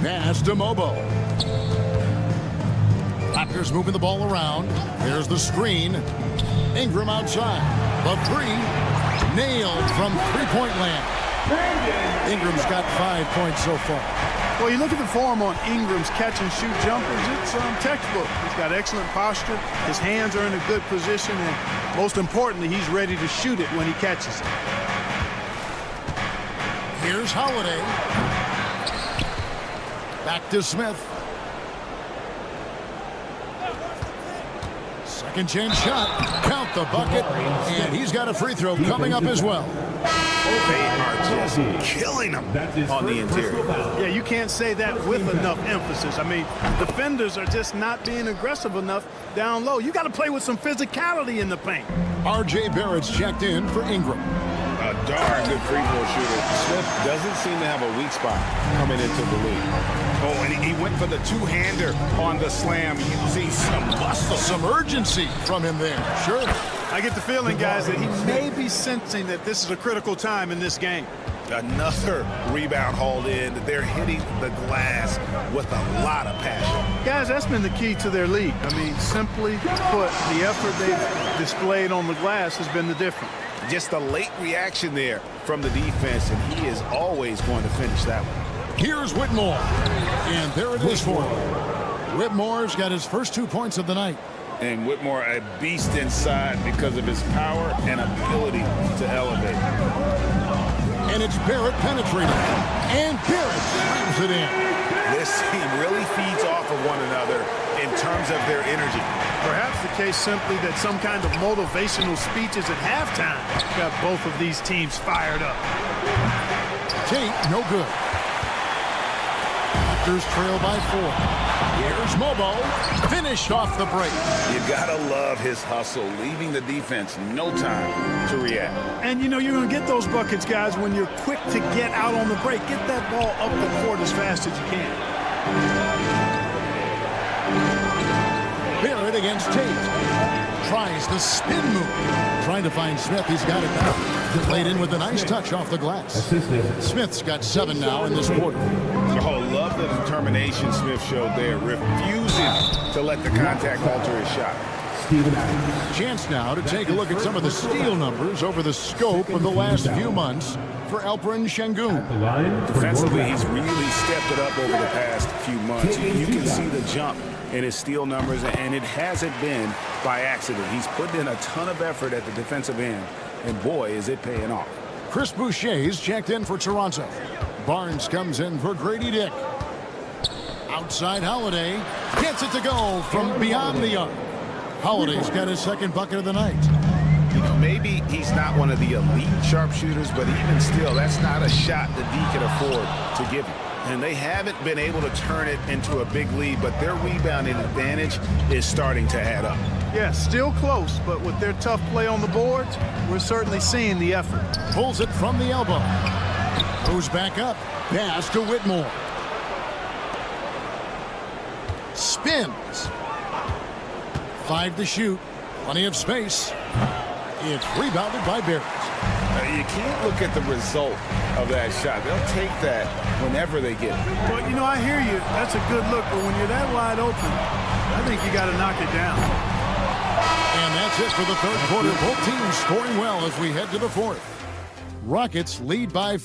Pass to Mobo. Raptors moving the ball around. There's the screen. Ingram outside. The three. Nailed from three-point land. Ingram's got 5 points so far. Well, you look at the form on Ingram's catch-and-shoot jumpers, it's textbook. He's got excellent posture. His hands are in a good position, and most importantly, he's ready to shoot it when he catches it. Here's Holiday. Back to Smith. Second chance shot. Count the bucket. And he's got a free throw coming up as well. They are just killing them on the interior. Yeah, you can't say that with enough emphasis. I mean, defenders are just not being aggressive enough down low. You got to play with some physicality in the paint. R.J. Barrett's checked in for Ingram. A darn good free throw shooter. Smith doesn't seem to have a weak spot coming into the league. Oh, and he went for the two-hander on the slam using some muscle. Some urgency from him there. Sure. I get the feeling, guys, that he may be sensing that this is a critical time in this game. Another rebound hauled in. They're hitting the glass with a lot of passion. Guys, that's been the key to their lead. I mean, simply put, the effort they've displayed on the glass has been the difference. Just a late reaction there from the defense, and he is always going to finish that one. Here's Whitmore. And there it is for him. Whitmore's got his first 2 points of the night. And Whitmore a beast inside because of his power and ability to elevate. And it's Barrett penetrating. And Barrett slams it in. This team really feeds off of one another in terms of their energy. Perhaps the case simply that some kind of motivational speeches at halftime got both of these teams fired up. Tate, no good. Raptors trail by 4. Here's Mobo, finished off the break. You gotta love his hustle, leaving the defense no time to react. And you know you're gonna get those buckets, guys, when you're quick to get out on the break. Get that ball up the court as fast as you can. Barrett against Tate. Tries the spin move. Trying to find Smith. He's got it now. Played in with a nice touch off the glass. Smith's got 7 now in this quarter. Oh, love the determination Smith showed there, refusing to let the contact alter his shot. Chance now to take a look at some of the steal numbers over the scope of the last few months for Alperen Şengün. Defensively, he's really stepped it up over the past few months. You can see the jump in his steal numbers, and it hasn't been by accident. He's put in a ton of effort at the defensive end, and boy, is it paying off. Chris Boucher's checked in for Toronto. Barnes comes in for Grady Dick. Outside Holiday. Gets it to go from beyond the arc. Holiday's got his second bucket of the night. You know, maybe he's not one of the elite sharpshooters, but even still, that's not a shot that D can afford to give him. And they haven't been able to turn it into a big lead, but their rebounding advantage is starting to add up. Yeah, still close, but with their tough play on the boards, we're certainly seeing the effort. Pulls it from the elbow. Goes back up. Pass to Whitmore. Spins. 5 to shoot. Plenty of space. It's rebounded by Barrett. You can't look at the result of that shot. They'll take that whenever they get it. Well, you know, I hear you. That's a good look, but when you're that wide open, I think you got to knock it down. And that's it for the third quarter. Both teams scoring well as we head to the fourth. Rockets lead by...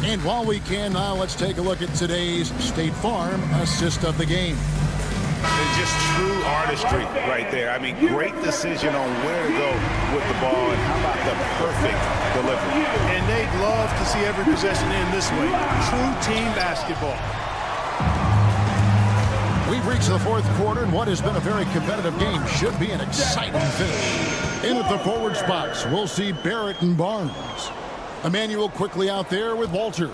And while we can, now let's take a look at today's State Farm assist of the game. It's just true artistry right there. I mean, great decision on where to go with the ball, and how about the perfect delivery. And they'd love to see every possession end this way. True team basketball. We've reached the fourth quarter, and what has been a very competitive game should be an exciting finish. In at the forward spots, we'll see Barrett and Barnes. Emmanuel quickly out there with Walter.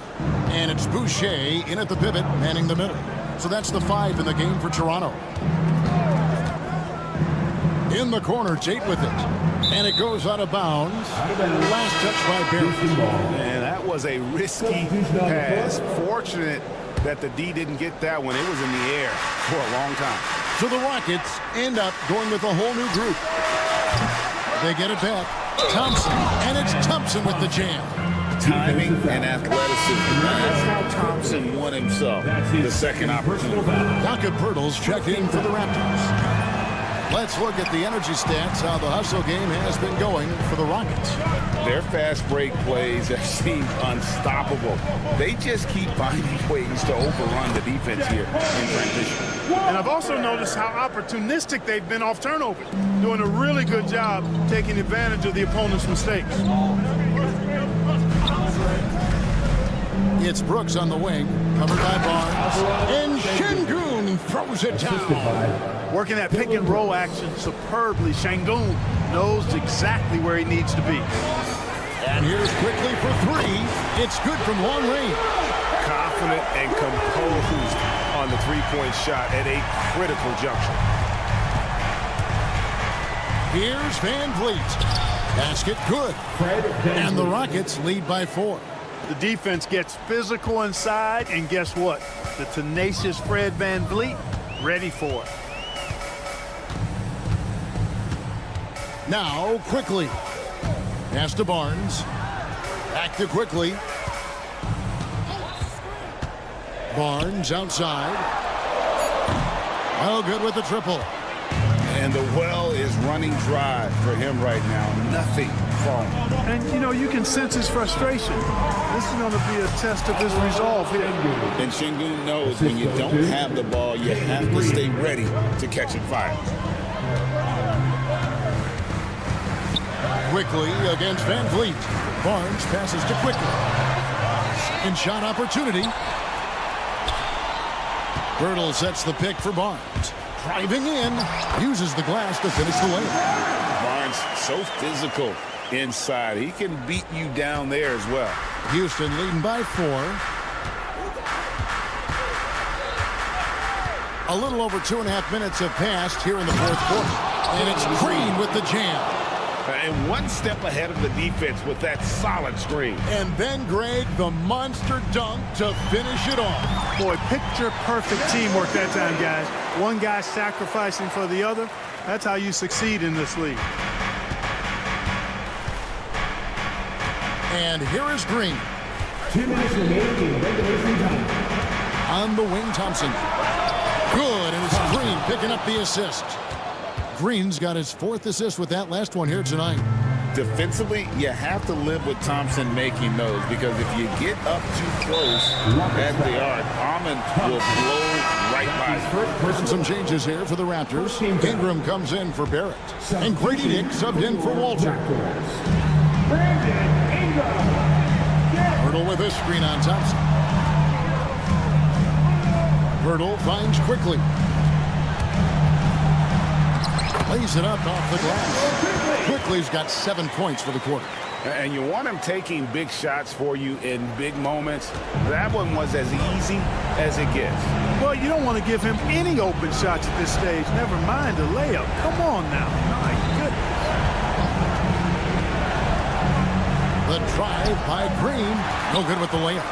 And it's Boucher in at the pivot, manning the middle. So that's the 5 in the game for Toronto. In the corner, Tate with it. And it goes out of bounds. Last touch by Barrett. And that was a risky pass. Fortunate that the D didn't get that one. It was in the air for a long time. So the Rockets end up going with a whole new group. They get it back. Thompson, and it's Thompson with the jam. Timing and athleticism. That's how Thompson won himself the second opportunity. Jakob Poeltl's checked in for the Raptors. Let's look at the energy stats, how the hustle game has been going for the Rockets. Their fast break plays have seemed unstoppable. They just keep finding ways to overrun the defense here in transition. And I've also noticed how opportunistic they've been off turnovers, doing a really good job taking advantage of the opponent's mistakes. It's Brooks on the wing, covered by Barnes, and Şengün throws it down. Working that pick and roll action superbly. Şengün knows exactly where he needs to be. And here's quickly for three. It's good from long range. Confident and composed on the three-point shot at a critical juncture. Here's Van Vliet. Basket good. And the Rockets lead by 4. The defense gets physical inside, and guess what? The tenacious Fred Van Vliet ready for it. Now, quickly. Pass to Barnes. Back to quickly. Barnes outside. Oh, good with the triple. And the well is running dry for him right now. Nothing falling. And, you know, you can sense his frustration. This is going to be a test of his resolve here. And Şengün knows when you don't have the ball, you have to stay ready to catch it fire. Quickly against Van Vliet. Barnes passes to quickly. Second shot opportunity. Poeltl sets the pick for Barnes. Driving in, uses the glass to finish the lane. Barnes so physical inside. He can beat you down there as well. Houston leading by 4. A little over 2.5 minutes have passed here in the fourth quarter. And it's Green with the jam. And one step ahead of the defense with that solid screen. And then Greg, the monster dunk to finish it off. Boy, picture-perfect teamwork that time, guys. One guy sacrificing for the other. That's how you succeed in this league. And here is Green. 2 minutes remaining in regulation time. On the wing, Thompson. Good, and it's Green picking up the assist. Green's got his 4th assist with that last one here tonight. Defensively, you have to live with Thompson making those, because if you get up too close as they are, Almond will blow right by you. Some changes here for the Raptors. Ingram comes in for Barrett. And Grady Dick subbed in for Walter. Poeltl with a screen on Thompson. Poeltl finds quickly. Lays it up off the glass. Quickly's got 7 points for the quarter. And you want him taking big shots for you in big moments. That one was as easy as it gets. Well, you don't want to give him any open shots at this stage. Never mind a layup. Come on now. My goodness. The drive by Green. No good with the layup.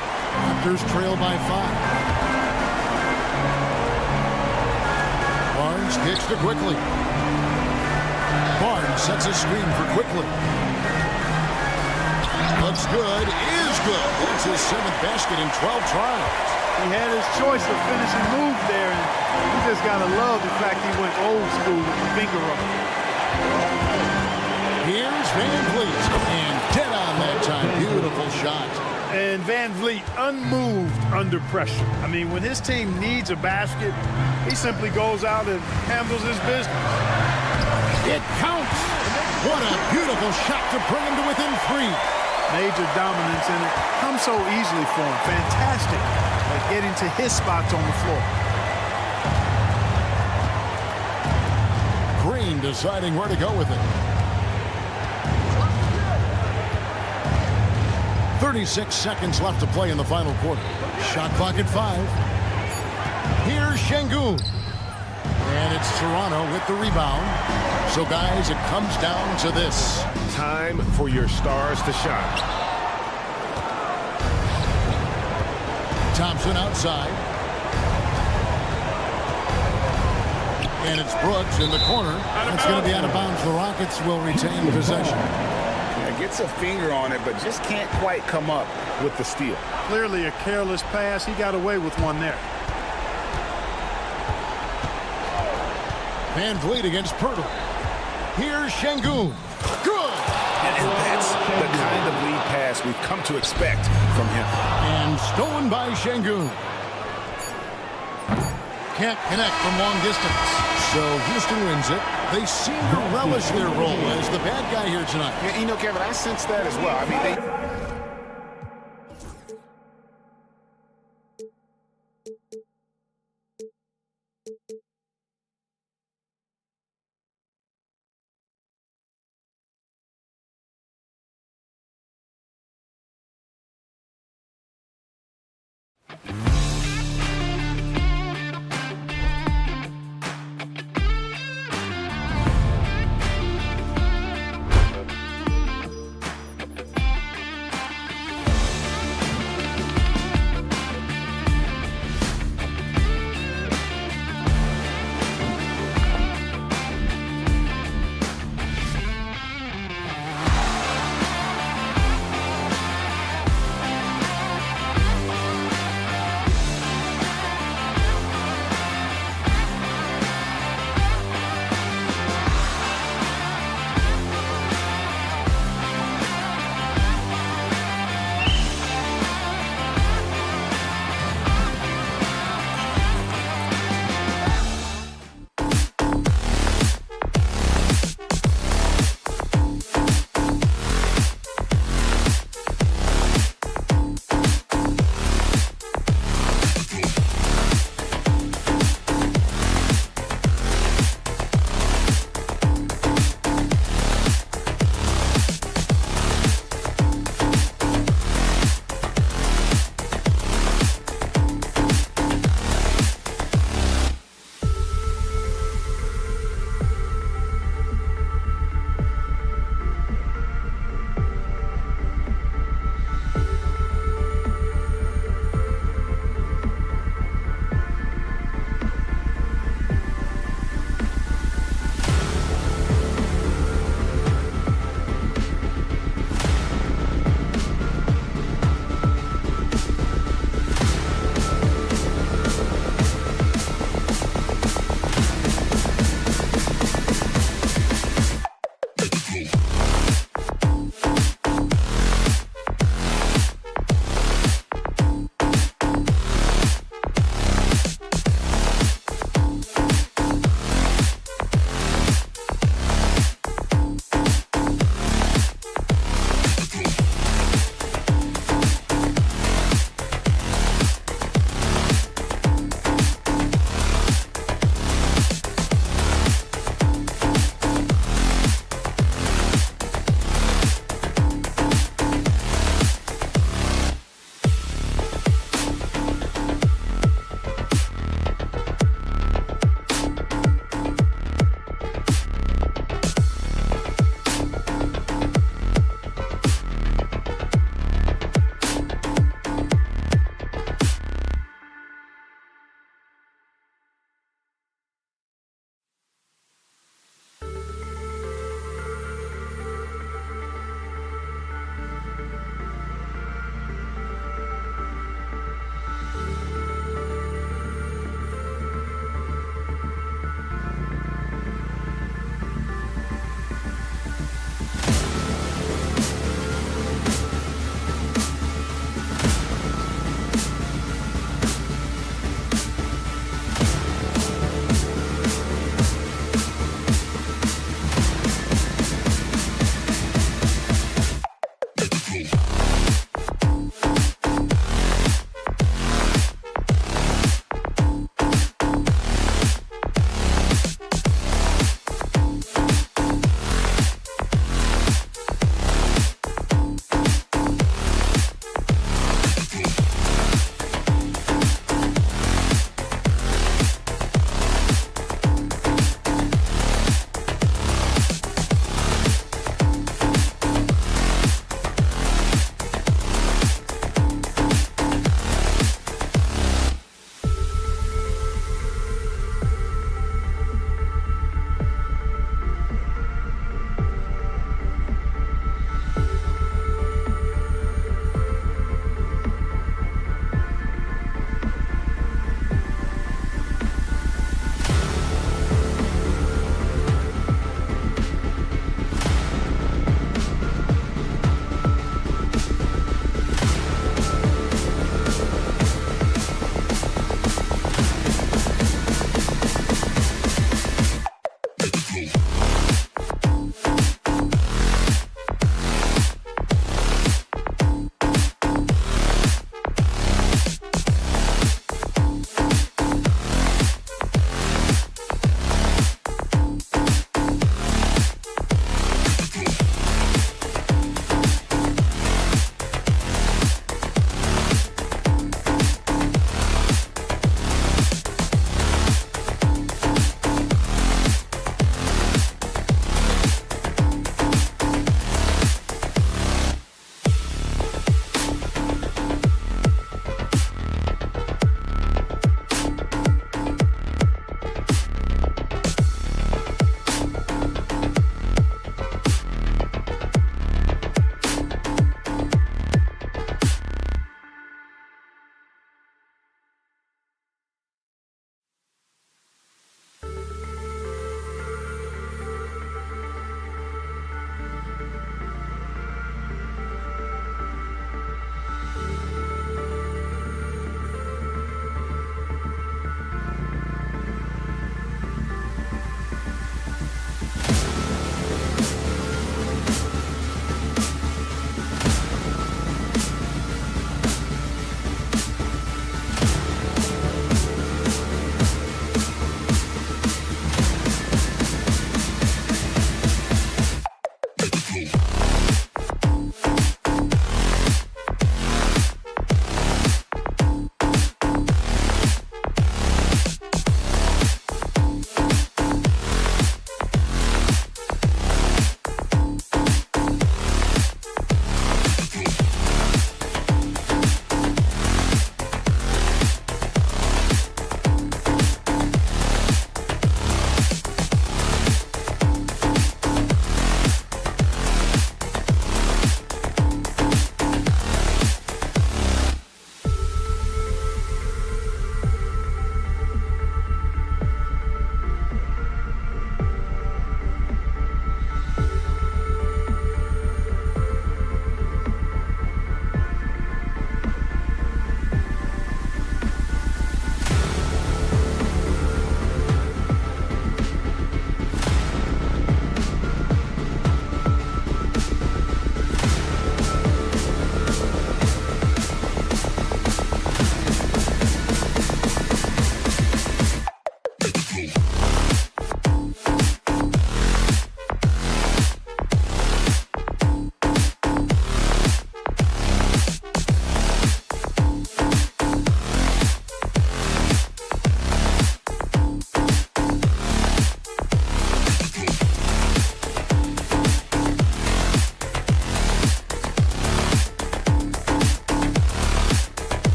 Raptors trail by 5. Barnes kicks to Quickly. Barnes sets a screen for Quickly. Looks good, is good. That's his 7th basket in 12 tries. He had his choice of finishing move there, and you just got to love the fact he went old school with the finger roll. Here's Van Vliet, and dead on that time. Beautiful shot. And Van Vliet unmoved under pressure. I mean, when his team needs a basket, he simply goes out and handles his business. It counts. What a beautiful shot to bring him to within 3. Major dominance, and it comes so easily for him. Fantastic at getting to his spots on the floor. Green deciding where to go with it. 36 seconds left to play in the final quarter. Shot clock at 5. Here's Şengün. And it's Toronto with the rebound. So, guys, it comes down to this. Time for your stars to shine. Thompson outside. And it's Brooks in the corner. It's going to be out of bounds. The Rockets will retain possession. Yeah, gets a finger on it, but just can't quite come up with the steal. Clearly a careless pass. He got away with one there. Van Vliet against Pirtle. Here's Şengün. Good. And that's the kind of lead pass we've come to expect from him. And stolen by Şengün. Can't connect from long distance. So Houston wins it. They seem to relish their role as the bad guy here tonight. Yeah, you know, Kevin, I sense that as well. I mean, they...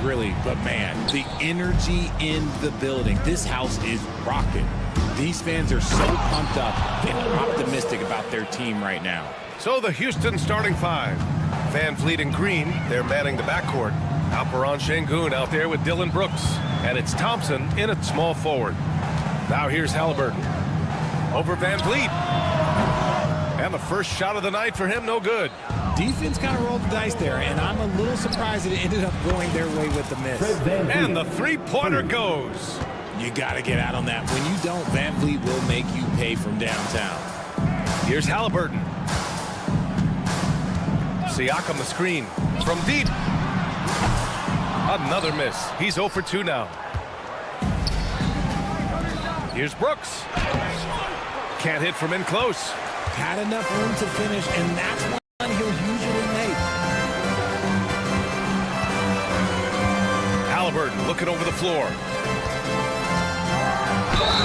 Really, but man, the energy in the building. This house is rocking. These fans are so pumped up and optimistic about their team right now. So the Houston starting five. Van Vliet and Green, they're manning the backcourt. Alperon Şengün out there with Dylan Brooks. And it's Thompson in at small forward. Now here's Halliburton. Over Van Vliet. And the first shot of the night for him, no good. Defense kind of rolled the dice there, and I'm a little surprised that it ended up going their way with the miss. And the three-pointer goes. You got to get out on that. When you don't, Van Vliet will make you pay from downtown. Here's Halliburton. Siakam the screen from deep. Another miss. He's 0 for 2 now. Here's Brooks. Can't hit from in close. Had enough room to finish, and that's one he'll usually make. Halliburton looking over the floor.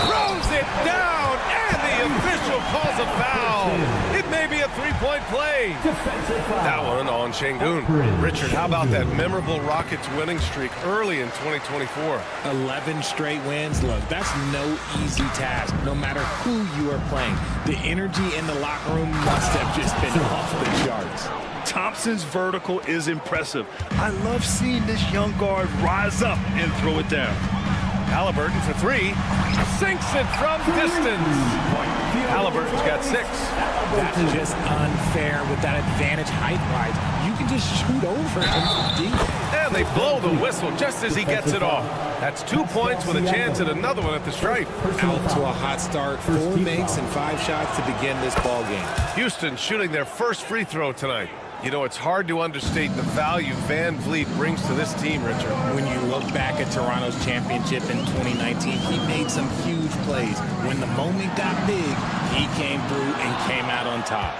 Throws it down, and the official calls a foul. It may be a three-point play. That one on Şengün. Richard, how about that memorable Rockets winning streak early in 2024? 11 straight wins. Look, that's no easy task, no matter who you are playing. The energy in the locker room must have just been off the charts. Thompson's vertical is impressive. I love seeing this young guard rise up and throw it down. Halliburton for three. Sinks it from distance. Halliburton's got 6. That's just unfair with that advantage height-wise. You can just shoot over him from deep. And they blow the whistle just as he gets it off. That's 2 points with a chance at another one at the stripe. Out to a hot start. 4 makes and 5 shots to begin this ball game. Houston shooting their first free throw tonight. You know, it's hard to understate the value Van Vliet brings to this team, Richard. When you look back at Toronto's championship in 2019, he made some huge plays. When the moment got big, he came through and came out on top.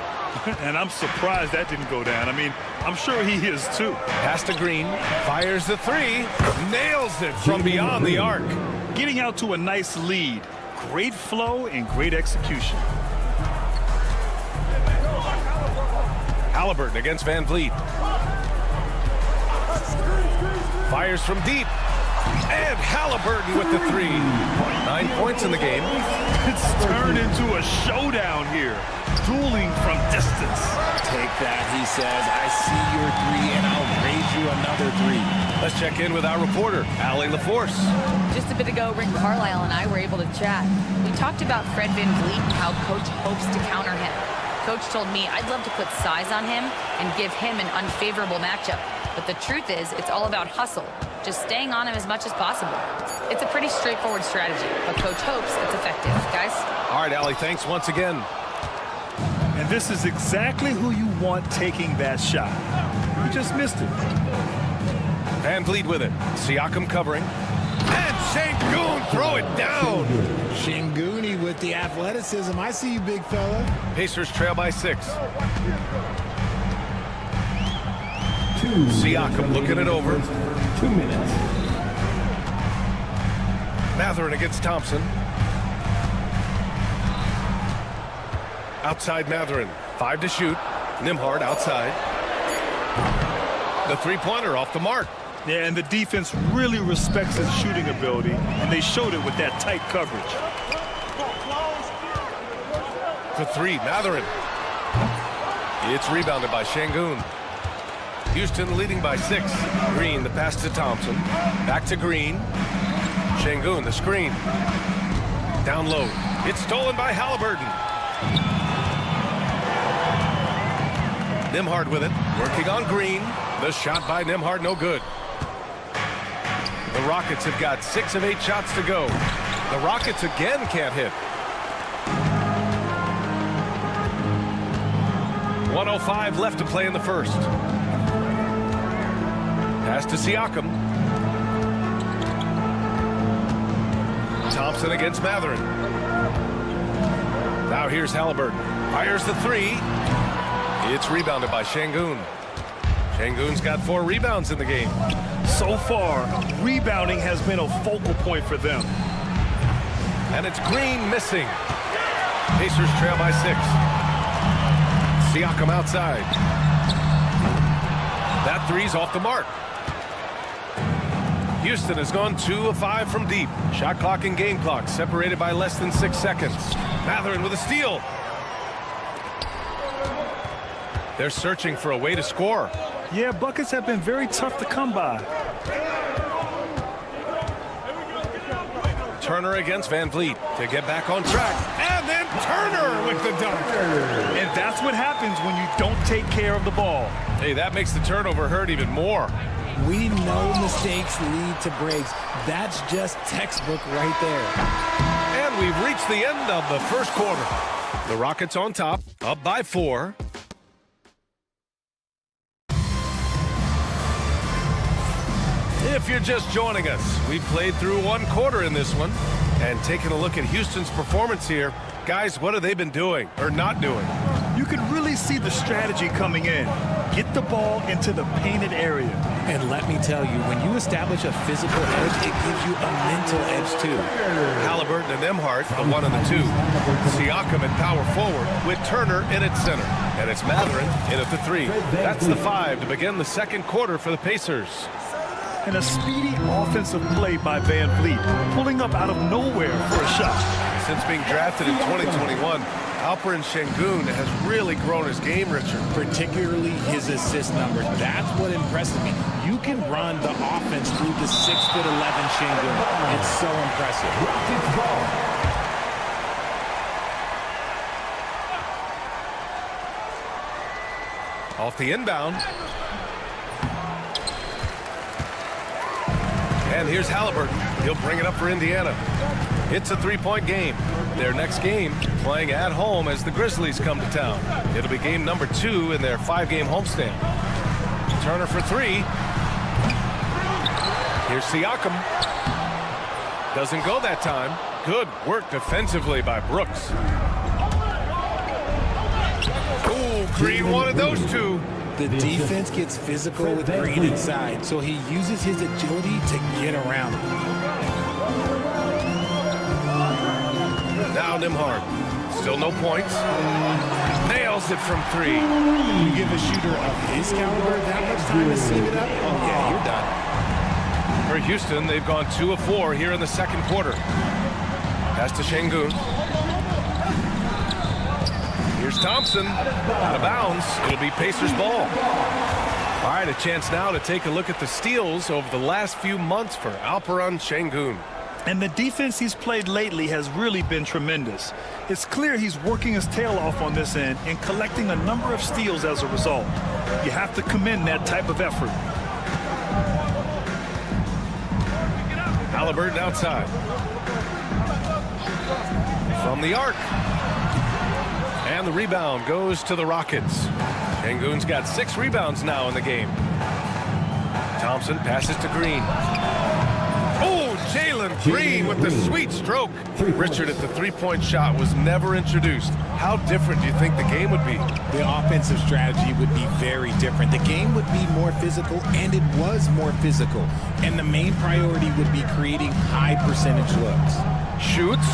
And I'm surprised that didn't go down. I mean, I'm sure he is too. Pass to Green, fires the 3, nails it from beyond the arc. getting out to a nice lead. Great flow and great execution. Halliburton against Van Vliet. Fires from deep. And Halliburton with the 3. 9 points in the game. It's turned into a showdown here. Dueling from distance. Take that, he says. I see your 3, and I'll raise you another 3. Let's check in with our reporter, Allie LaForce. Just a bit ago, Rick Carlisle and I were able to chat. We talked about Fred Van Vliet and how Coach hopes to counter him. Coach told me I'd love to put size on him and give him an unfavorable matchup. But the truth is, it's all about hustle. Just staying on him as much as possible. It's a pretty straightforward strategy, but Coach hopes it's effective. Guys? All right, Allie, thanks once again. And this is exactly who you want taking that shot. You just missed it. Van Vliet with it. Siakam covering. And Şengün throw it down. Şengün with the athleticism. I see you, big fella. Pacers trail by 6. Siakam looking it over. 2 minutes. Mathurin against Thompson. Outside Mathurin. 5 to shoot. Nembhard outside. The three-pointer off the mark. Yeah, and the defense really respects his shooting ability, and they showed it with that tight coverage. For 3, Mathurin. It's rebounded by Şengün. Houston leading by 6. Green, the pass to Thompson. Back to Green. Şengün, the screen. Down low. It's stolen by Halliburton. Nembhard with it. Working on Green. The shot by Nembhard, no good. The Rockets have got 6 of 8 shots to go. The Rockets again can't hit. 1:05 left to play in the first. Pass to Siakam. Thompson against Mathurin. Now here's Halliburton. Fires the 3. It's rebounded by Şengün. Şengün's got 4 rebounds in the game. So far, rebounding has been a focal point for them. And it's Green missing. Pacers trail by 6. Siakam outside. That 3's off the mark. Houston has gone 2 of 5 from deep. Shot clock and game clock separated by less than 6 seconds. Mathurin with a steal. They're searching for a way to score. Yeah, buckets have been very tough to come by. Turner against Van Vliet to get back on track. And then Turner with the dunk. And that's what happens when you don't take care of the ball. Hey, that makes the turnover hurt even more. We know mistakes lead to breaks. That's just textbook right there. And we've reached the end of the first quarter. The Rockets on top, up by 4. If you're just joining us, we've played through 1 quarter in this one. And taking a look at Houston's performance here, guys, what have they been doing or not doing? You can really see the strategy coming in. Get the ball into the painted area. And let me tell you, when you establish a physical edge, it gives you a mental edge too. Halliburton and Nembhard, the 1 and the 2. Siakam at power forward with Turner in at center. And it's Mathurin in at the 3. That's the 5 to begin the second quarter for the Pacers. And a speedy offensive play by Van Vliet, pulling up out of nowhere for a shot. Since being drafted in 2021, Alperen Şengün has really grown his game, Richard. Particularly his assist numbers. That's what impresses me. You can run the offense through the 6'11" Şengün. It's so impressive. Off the inbound. And here's Halliburton. He'll bring it up for Indiana. It's a 3-point game. Their next game playing at home as the Grizzlies come to town. It'll be game number 2 in their 5-game homestand. Turner for 3. Here's Siakam. Doesn't go that time. Good work defensively by Brooks. Ooh, Green wanted those 2. The defense gets physical with Green inside, so he uses his agility to get around him. Now Nembhard. Still no points. Nails it from 3. You give a shooter of his caliber that much time to save it up? Oh, yeah, you're done. For Houston, they've gone 2 of 4 here in the second quarter. Pass to Şengün. Here's Thompson. Out of bounds. It'll be Pacers ball. All right, a chance now to take a look at the steals over the last few months for Alperen Şengün. And the defense he's played lately has really been tremendous. It's clear he's working his tail off on this end and collecting a number of steals as a result. You have to commend that type of effort. Haliburton outside. From the arc. And the rebound goes to the Rockets. Şengün's got 6 rebounds now in the game. Thompson passes to Green. Oh, Jalen Green with the sweet stroke. Richard at the three-point shot was never introduced. How different do you think the game would be? The offensive strategy would be very different. The game would be more physical, and it was more physical. And the main priority would be creating high percentage looks. Shoots.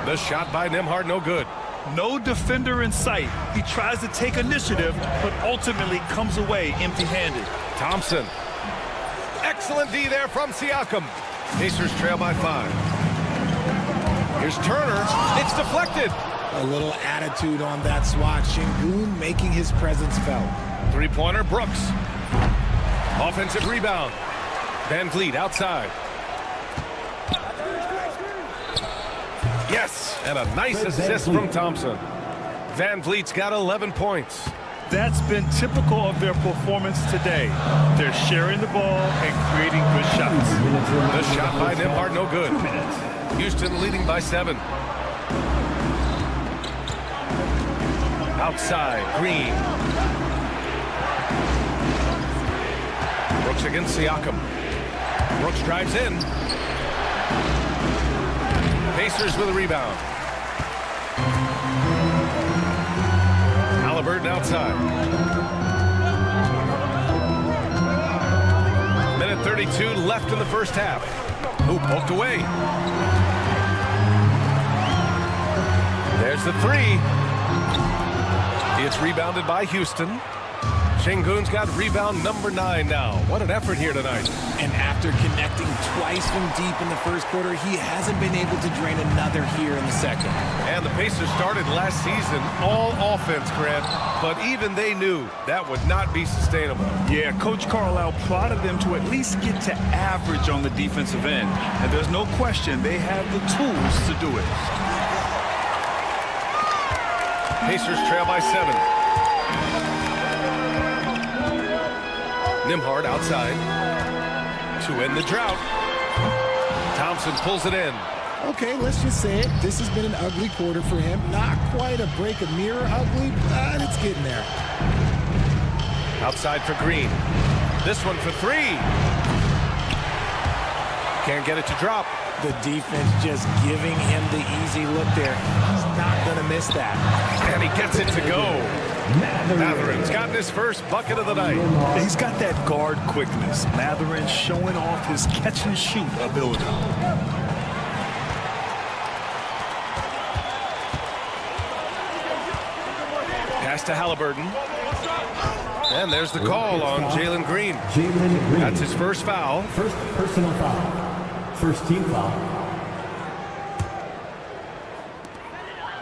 The shot by Nembhard, no good. No defender in sight. He tries to take initiative, but ultimately comes away empty-handed. Thompson. Excellent D there from Siakam. Pacers trail by 5. Here's Turner. It's deflected. A little attitude on that swat. Şengün making his presence felt. Three-pointer, Brooks. Offensive rebound. Van Vliet outside. Yes, and a nice assist from Thompson. Van Vliet's got 11 points. That's been typical of their performance today. They're sharing the ball and creating good shots. The shot by Nembhard, no good. Houston leading by 7. Outside, Green. Brooks against Siakam. Brooks drives in. Pacers with a rebound. Haliburton outside. Minute 32 left in the first half. Ooh, poked away. There's the 3. It's rebounded by Houston. Şengün's got rebound number 9 now. What an effort here tonight. And after connecting twice from deep in the first quarter, he hasn't been able to drain another here in the second. And the Pacers started last season all offense, Grant, but even they knew that would not be sustainable. Yeah, Coach Carlisle prodded them to at least get to average on the defensive end. And there's no question they have the tools to do it. Pacers trail by 7. Nembhard outside to end the drought. Thompson pulls it in. Okay, let's just say it. This has been an ugly quarter for him. Not quite a break of mirror ugly, but it's getting there. Outside for Green. This one for 3. Can't get it to drop. The defense just giving him the easy look there. He's not going to miss that. And he gets it to go. Mathurin's gotten his first bucket of the night. He's got that guard quickness. Mathurin showing off his catch-and-shoot ability. Pass to Haliburton. And there's the call on Jalen Green. That's his first foul. First personal foul. First team foul.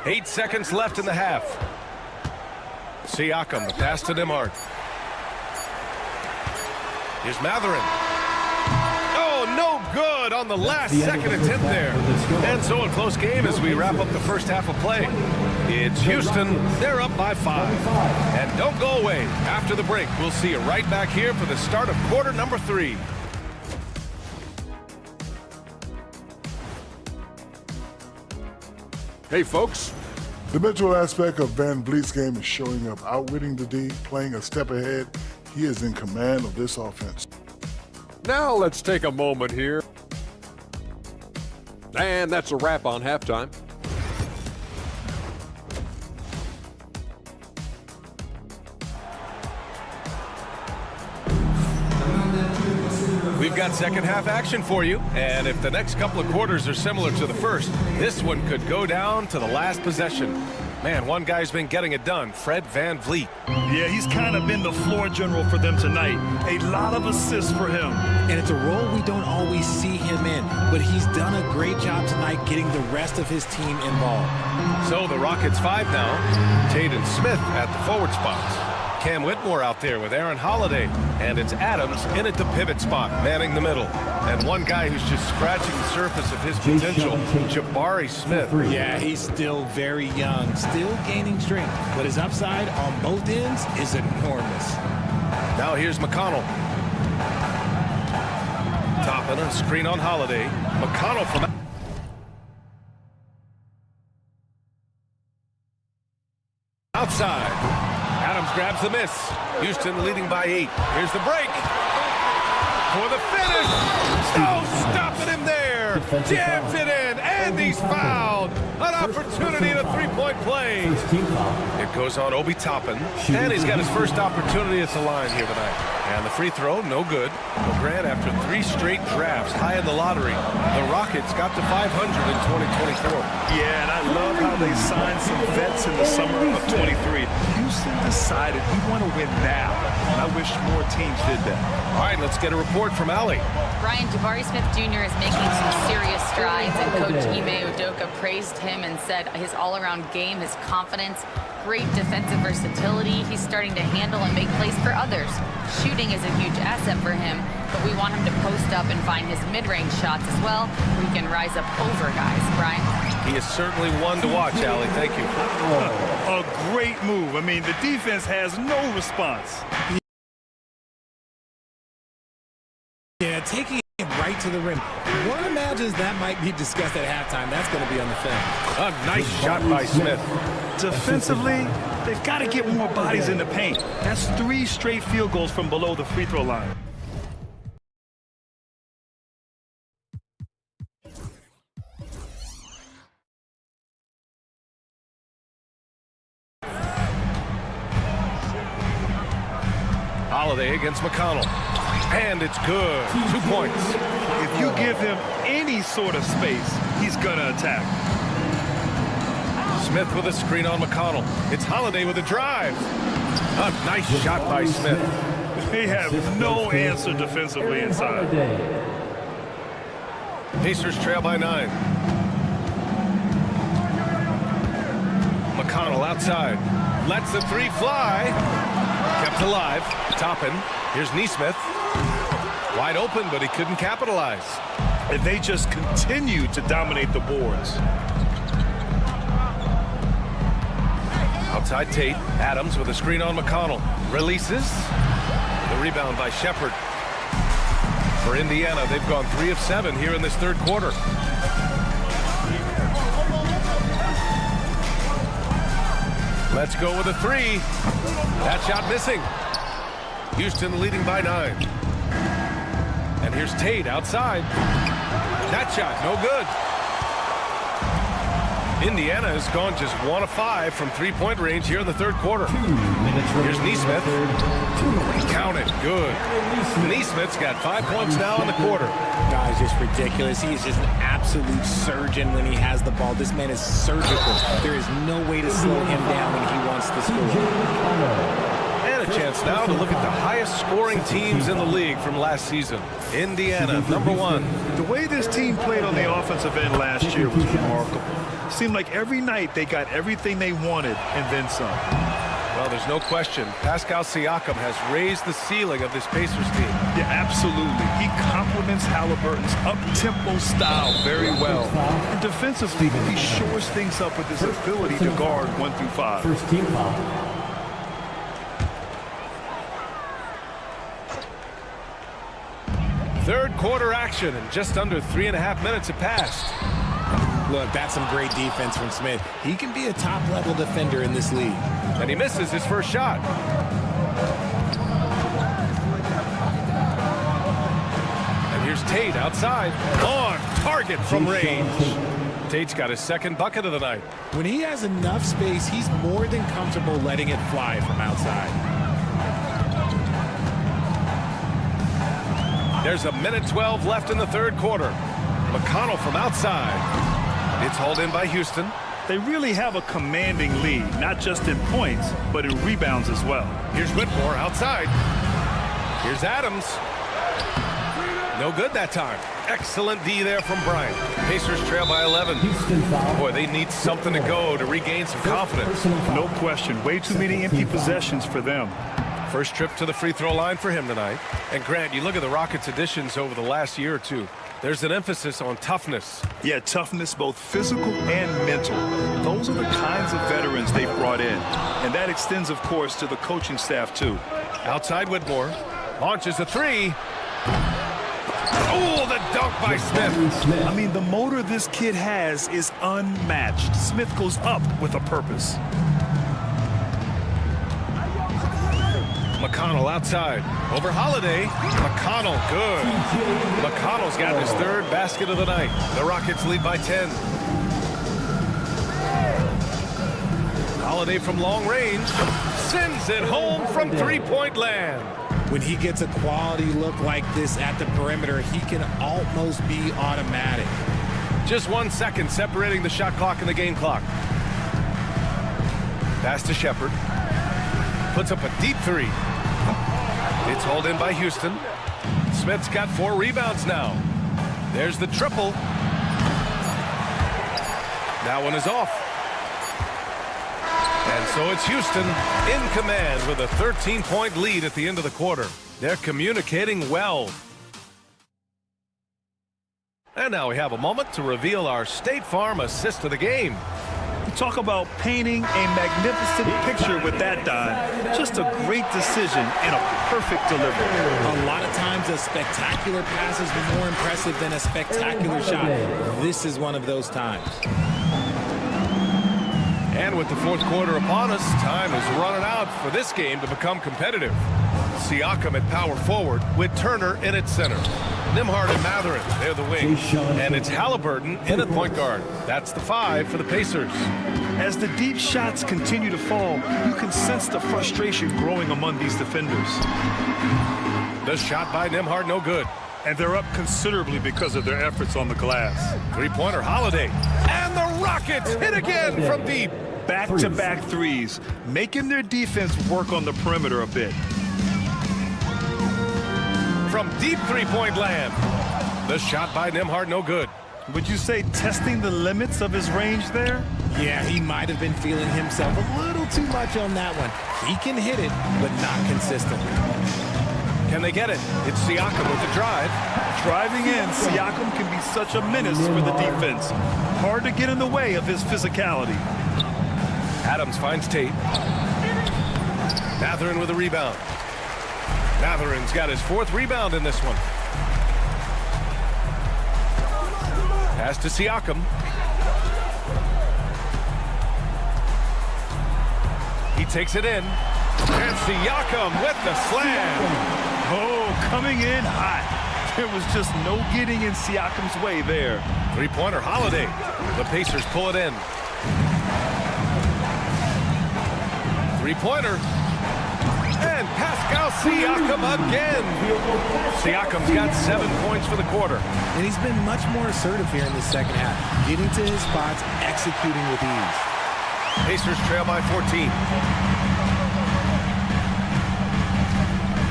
8 seconds left in the half. Siakam, the pass to Nembhard. Here's Mathurin. Oh, no good on the last second attempt there. And so a close game as we wrap up the first half of play. It's Houston. They're up by 5. And don't go away. After the break, we'll see you right back here for the start of quarter number 3. Hey, folks. The mental aspect of Van Vliet's game is showing up, outwitting the D, playing a step ahead. He is in command of this offense. Now let's take a moment here. And that's a wrap on halftime. We've got got second half action for you. And if the next couple of quarters are similar to the first, this one could go down to the last possession. Man, one guy's been getting it done, Fred VanVleet. Yeah, he's kind of been the floor general for them tonight. A lot of assists for him. And it's a role we don't always see him in, but he's done a great job tonight getting the rest of his team involved. So the Rockets 5 now. Tate and Smith at the forward spots. Cam Whitmore out there with Aaron Holiday. And it's Adams in at the pivot spot, manning the middle. And one guy who's just scratching the surface of his potential, Jabari Smith. Yeah, he's still very young, still gaining strength, but his upside on both ends is enormous. Now here's McConnell. Toppin, a screen on Holiday. McConnell from outside. Adams grabs the miss. Houston leading by 8. Here's the break. For the finish. Oh, stopping him there. Jams it in, and he's fouled. An opportunity at a three-point play. It goes on Obi Toppin, and he's got his first opportunity at the line here tonight. And the free throw, no good. LeGrand, after 3 straight drafts high in the lottery, the Rockets got to 500 in 2024. Yeah, and I love how they signed some vets in the summer of 23. Houston decided we want to win now, and I wish more teams did that. All right, let's get a report from Allie. Brian, Jabari Smith Jr. is making some serious strides, and Coach Ime Udoka praised him and said his all-around game, his confidence, great defensive versatility. He's starting to handle and make plays for others. Shooting is a huge asset for him, but we want him to post up and find his mid-range shots as well, where he can rise up over guys. Brian? He is certainly one to watch, Allie. Thank you. A great move. I mean, the defense has no response. Yeah, taking it right to the rim. One imagines that might be discussed at halftime. That's going to be on the film. A nice shot by Smith. Defensively, they've got to get more bodies in the paint. That's 3 straight field goals from below the free throw line. Holiday against McConnell. And it's good. 2 points. If you give him any sort of space, he's going to attack. Smith with a screen on McConnell. It's Holiday with a drive. A nice shot by Smith. They have no answer defensively inside. Pacers trail by 9. McConnell outside. Lets the 3 fly. Kept alive. Toppin. Here's Nesmith. Wide open, but he couldn't capitalize. And they just continue to dominate the boards. Outside Tate. Adams with a screen on McConnell. Releases. The rebound by Shepard. For Indiana, they've gone 3 of 7 here in this third quarter. Let's go with a 3. That shot missing. Houston leading by 9. And here's Tate outside. That shot, no good. Indiana has gone just 1 of 5 from 3-point range here in the third quarter. Here's Nesmith. Count it, good. Nesmith's got 5 points now in the quarter. Guy's just ridiculous. He is just an absolute surgeon when he has the ball. This man is surgical. There is no way to slow him down when he wants to score. And a chance now to look at the highest scoring teams in the league from last season. Indiana, number 1. The way this team played on the offensive end last year was remarkable. Seemed like every night they got everything they wanted and then some. Well, there's no question. Pascal Siakam has raised the ceiling of this Pacers team. Yeah, absolutely. He complements Halliburton's up-tempo style very well. And defensively, he shores things up with his ability to guard 1 through 5. First team foul. Third quarter action, and just under 3.5 minutes have passed. Look, that's some great defense from Smith. He can be a top-level defender in this league. And he misses his first shot. And here's Tate outside. On target from range. Tate's got his second bucket of the night. When he has enough space, he's more than comfortable letting it fly from outside. There's a minute 12 left in the third quarter. McConnell from outside. It's hauled in by Houston. They really have a commanding lead, not just in points, but in rebounds as well. Here's Whitmore outside. Here's Adams. No good that time. Excellent D there from Bryant. Pacers trail by 11. Boy, they need something to go to regain some confidence. No question. Way too many empty possessions for them. First trip to the free throw line for him tonight. And Grant, you look at the Rockets' additions over the last year or two. There's an emphasis on toughness. Yeah, toughness, both physical and mental. Those are the kinds of veterans they've brought in. And that extends, of course, to the coaching staff, too. Outside Whitmore. Launches a three. Oh, the dunk by Smith. I mean, the motor this kid has is unmatched. Smith goes up with a purpose. McConnell outside. Over Holiday. McConnell, good. McConnell's got his third basket of the night. The Rockets lead by 10. Holiday from long range. Sends it home from three-point land. When he gets a quality look like this at the perimeter, he can almost be automatic. Just 1 second separating the shot clock and the game clock. Pass to Shepard. Puts up a deep three. It's hauled in by Houston. Smith's got 4 rebounds now. There's the triple. That one is off. And so it's Houston in command with a 13-point lead at the end of the quarter. They're communicating well. And now we have a moment to reveal our State Farm assist of the game. You talk about painting a magnificent picture with that dime. Just a great decision and a perfect delivery. A lot of times a spectacular pass is more impressive than a spectacular shot. This is one of those times. And with the fourth quarter upon us, time is running out for this game to become competitive. Siakam at power forward with Turner in at center. Nembhard and Mathurin, they're the wings. And it's Halliburton in at point guard. That's the 5 for the Pacers. As the deep shots continue to fall, you can sense the frustration growing among these defenders. The shot by Nembhard, no good. And they're up considerably because of their efforts on the glass. Three-pointer Holiday. And the Rockets hit again from deep. Back-to-back threes, making their defense work on the perimeter a bit. From deep three-point land. The shot by Nembhard, no good. Would you say testing the limits of his range there? Yeah, he might have been feeling himself a little too much on that one. He can hit it, but not consistently. Can they get it? It's Siakam with the drive. Driving in, Siakam can be such a menace for the defense. Hard to get in the way of his physicality. Adams finds Tate. Mathurin with a rebound. Mathurin's got his 4th rebound in this one. Pass to Siakam. He takes it in. And Siakam with the slam. Oh, coming in hot. There was just no getting in Siakam's way there. Three-pointer Holiday. The Pacers pull it in. Three-pointer. And Pascal Siakam again. Siakam's got 7 points for the quarter. And he's been much more assertive here in the second half, getting to his spots, executing with ease. Pacers trail by 14.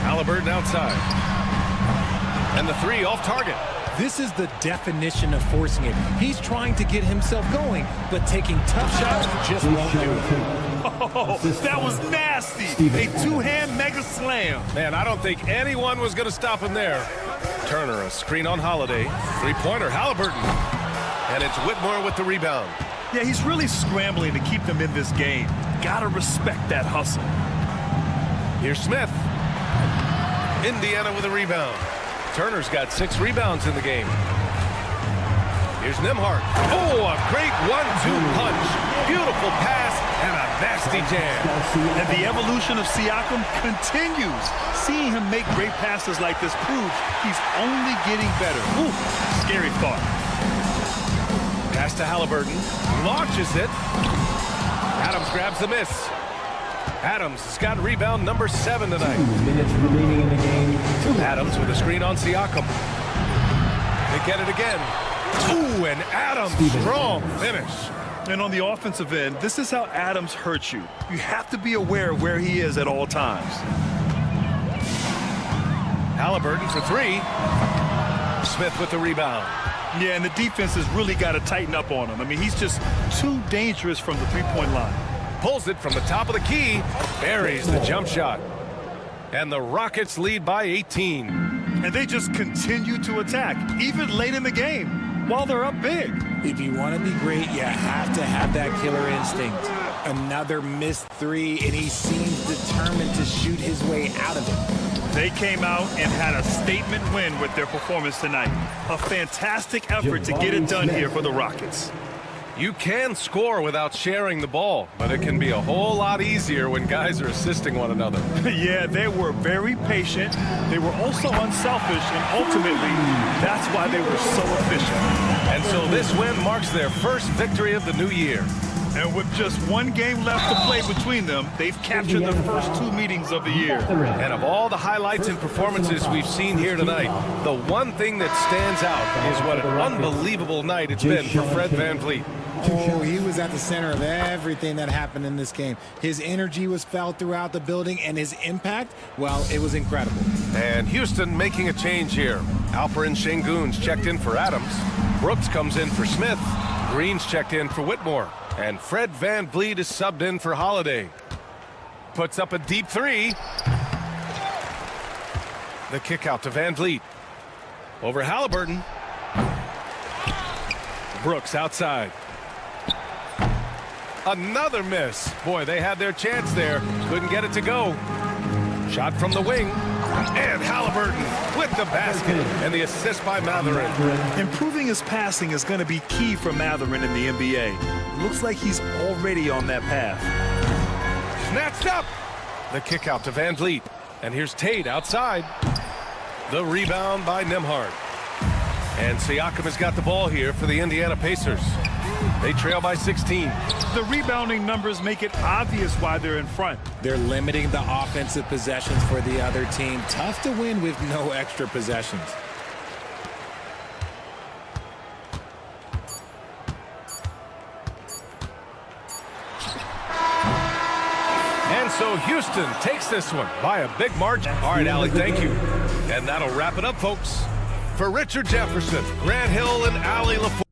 Halliburton outside. And the 3 off target. This is the definition of forcing it. He's trying to get himself going, but taking tough shots just won't do it. Oh, that was nasty. A two-hand mega slam. Man, I don't think anyone was going to stop him there. Turner, a screen on Holiday. Three-pointer, Halliburton. And it's Whitmore with the rebound. Yeah, he's really scrambling to keep them in this game. Gotta respect that hustle. Here's Smith. Indiana with a rebound. Turner's got 6 rebounds in the game. Here's Nembhard. Oh, a great 1-2 punch. Beautiful pass and a nasty jam. And the evolution of Siakam continues. Seeing him make great passes like this proves he's only getting better. Ooh, scary thought. Pass to Halliburton. Launches it. Adams grabs the miss. Adams has got rebound number 7 tonight. 2 minutes remaining in the game. Adams with a screen on Siakam. They get it again. Ooh, and Adams, strong finish. And on the offensive end, this is how Adams hurts you. You have to be aware of where he is at all times. Halliburton for 3. Smith with the rebound. Yeah, and the defense has really got to tighten up on him. I mean, he's just too dangerous from the three-point line. Pulls it from the top of the key. Buries the jump shot. And the Rockets lead by 18. And they just continue to attack, even late in the game, while they're up big. If you want to be great, you have to have that killer instinct. Another missed 3, and he seems determined to shoot his way out of it. They came out and had a statement win with their performance tonight. A fantastic effort to get it done here for the Rockets. You can score without sharing the ball, but it can be a whole lot easier when guys are assisting one another. Yeah, they were very patient. They were also unselfish, and ultimately, that's why they were so efficient. And so this win marks their first victory of the new year. And with just 1 game left to play between them, they've captured the first 2 meetings of the year. And of all the highlights and performances we've seen here tonight, the one thing that stands out is what an unbelievable night it's been for Fred VanVleet. Oh, he was at the center of everything that happened in this game. His energy was felt throughout the building, and his impact, well, it was incredible. And Houston making a change here. Alperen Şengün's checked in for Adams. Brooks comes in for Smith. Green's checked in for Whitmore. And Fred VanVleet is subbed in for Holiday. Puts up a deep 3. The kick out to VanVleet. Over Halliburton. Brooks outside. Another miss. Boy, they had their chance there. Couldn't get it to go. Shot from the wing. And Halliburton with the basket and the assist by Mathurin. Improving his passing is going to be key for Mathurin in the NBA. Looks like he's already on that path. Snatched up. The kick out to VanVleet. And here's Tate outside. The rebound by Nembhard. And Siakam has got the ball here for the Indiana Pacers. They trail by 16. The rebounding numbers make it obvious why they're in front. They're limiting the offensive possessions for the other team. Tough to win with no extra possessions. And so Houston takes this one by a big margin. All right, Allie, thank you. And that'll wrap it up, folks. For Richard Jefferson, Grant Hill, and Allie LaFleur.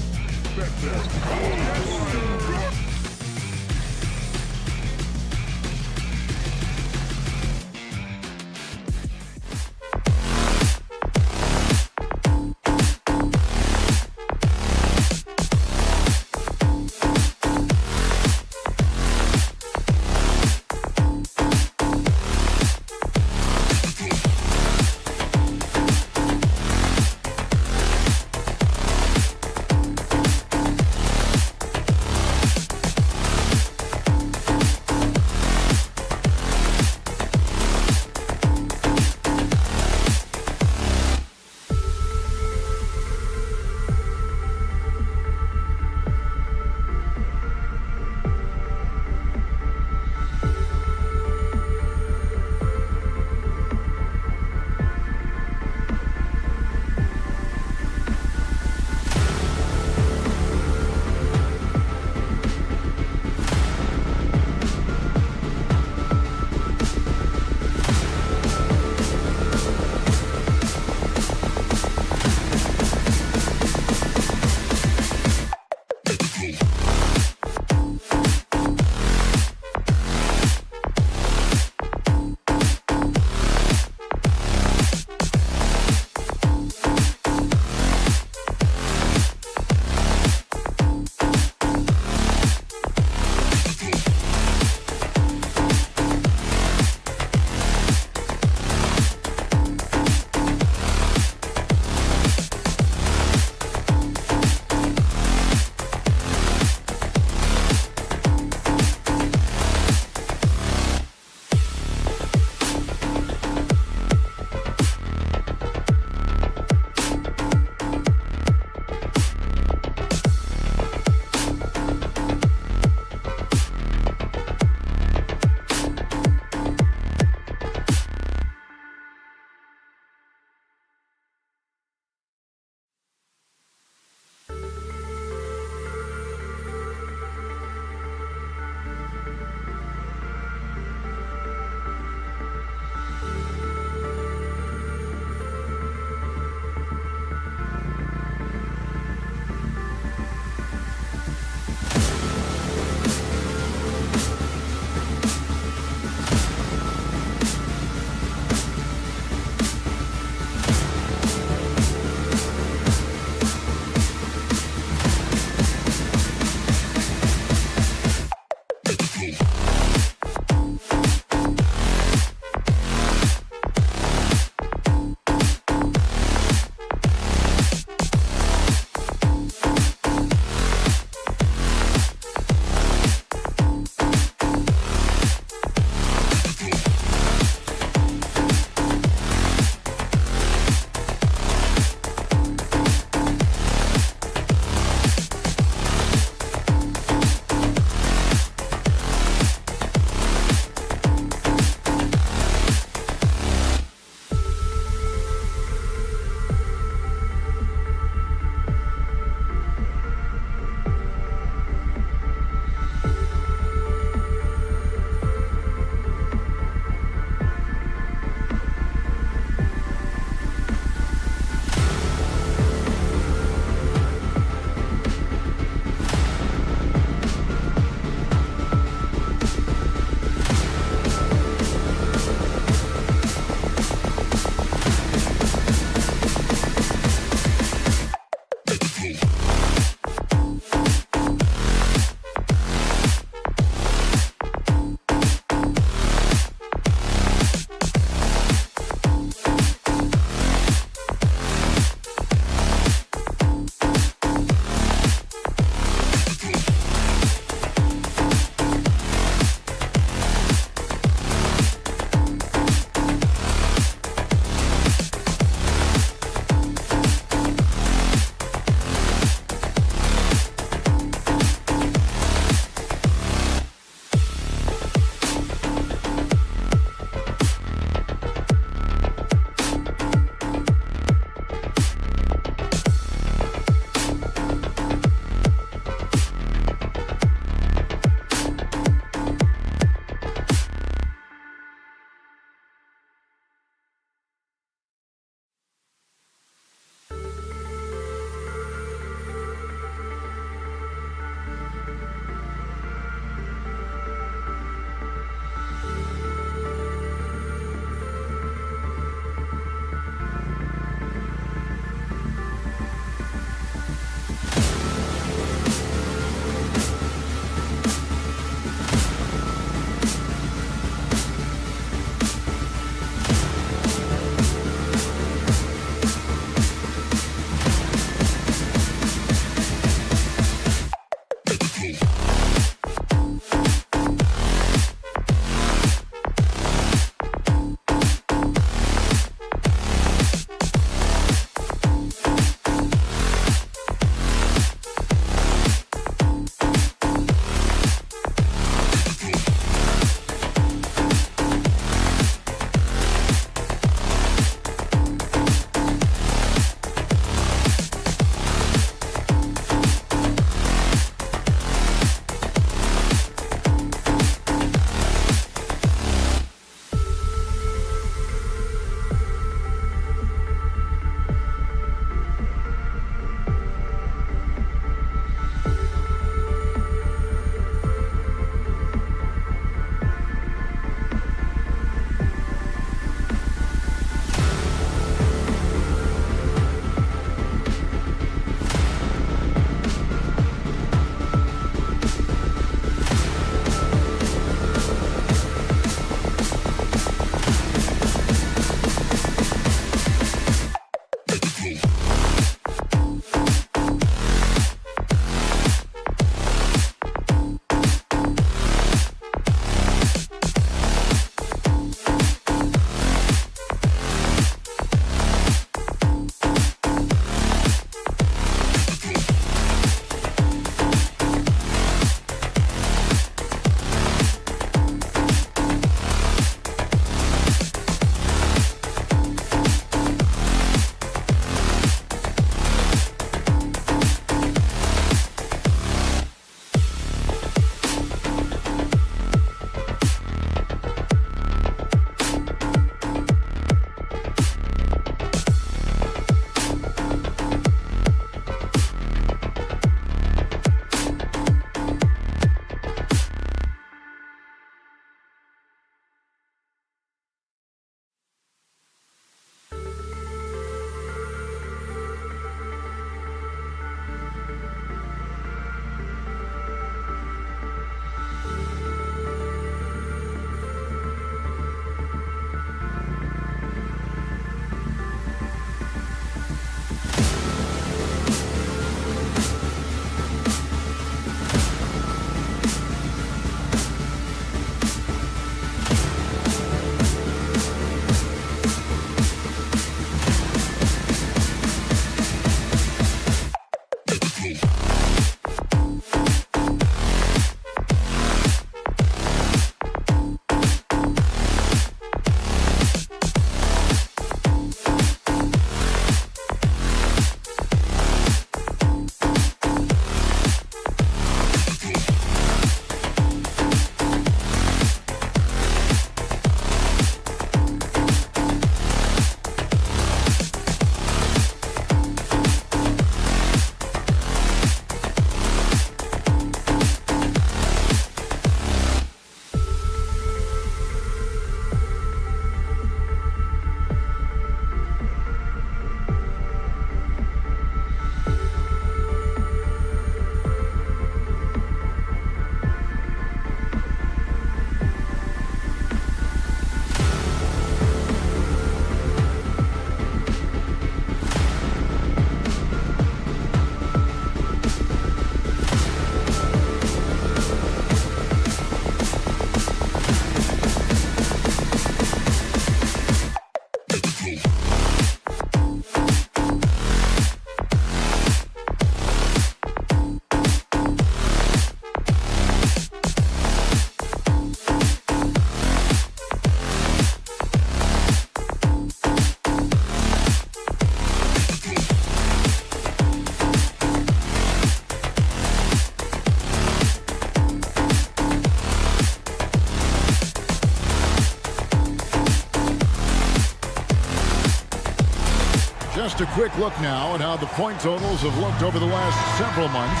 Just a quick look now at how the point totals have looked over the last several months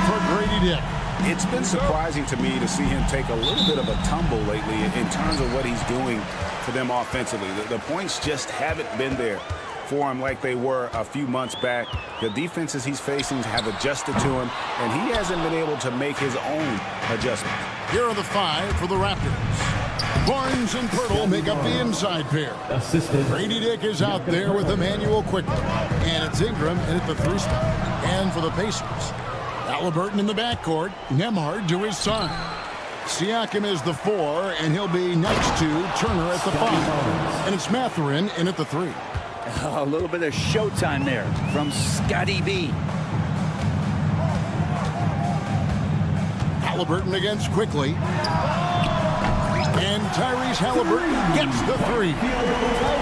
for Grady Dick. It's been surprising to me to see him take a little bit of a tumble lately in terms of what he's doing for them offensively. The points just haven't been there for him like they were a few months back. The defenses he's facing have adjusted to him, and he hasn't been able to make his own adjustments. Here are the 5 for the Raptors. Barnes and Pirtle make up the inside pair. Grady Dick is out there with Emmanuel quickly. And it's Ingram in at the 3 spot. And for the Pacers, Halliburton in the backcourt, Nembhard to his side. Siakam is the 4, and he'll be next to Turner at the 5. And it's Mathurin in at the 3. A little bit of showtime there from Scotty B. Halliburton against quickly. And Tyrese Halliburton gets the 3.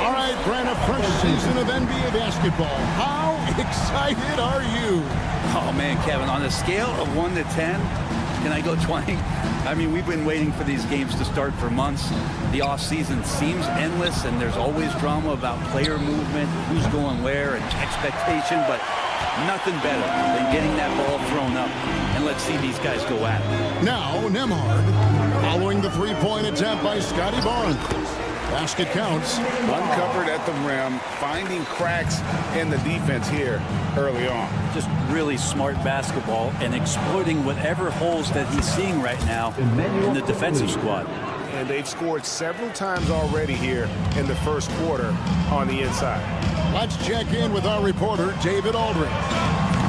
All right, Brent, a fresh season of NBA basketball. How excited are you? Oh, man, Kevin, on a scale of 1 to 10, can I go 20? I mean, we've been waiting for these games to start for months. The offseason seems endless, and there's always drama about player movement, who's going where, and expectation, but nothing better than getting that ball thrown up. And let's see these guys go at it. Now, Nembhard, following the 3-point attempt by Scotty Barnes. Basket counts. Uncovered at the rim, finding cracks in the defense here early on. Just really smart basketball and exploiting whatever holes that he's seeing right now in the defensive squad. And they've scored several times already here in the first quarter on the inside. Let's check in with our reporter, David Aldridge.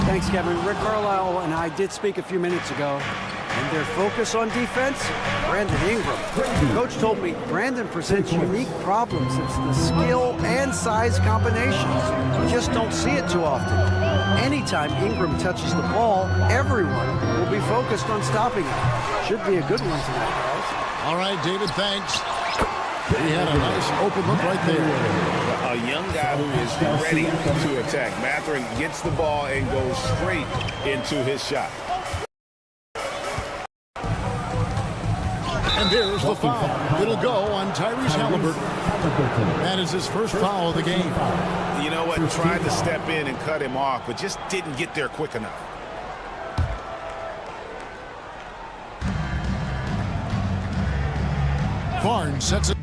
Thanks, Kevin. Rick Carlisle and I did speak a few minutes ago. And their focus on defense, Brandon Ingram. Coach told me Brandon presents unique problems. It's the skill and size combinations. You just don't see it too often. Anytime Ingram touches the ball, everyone will be focused on stopping it. Should be a good one tonight, guys. All right, David, thanks. He had a nice open look right there. A young guy who is ready to attack. Mathurin gets the ball and goes straight into his shot. And there's the foul. It'll go on Tyrese Halliburton. That is his first foul of the game. You know what? Tried to step in and cut him off, but just didn't get there quick enough. Barnes sets it.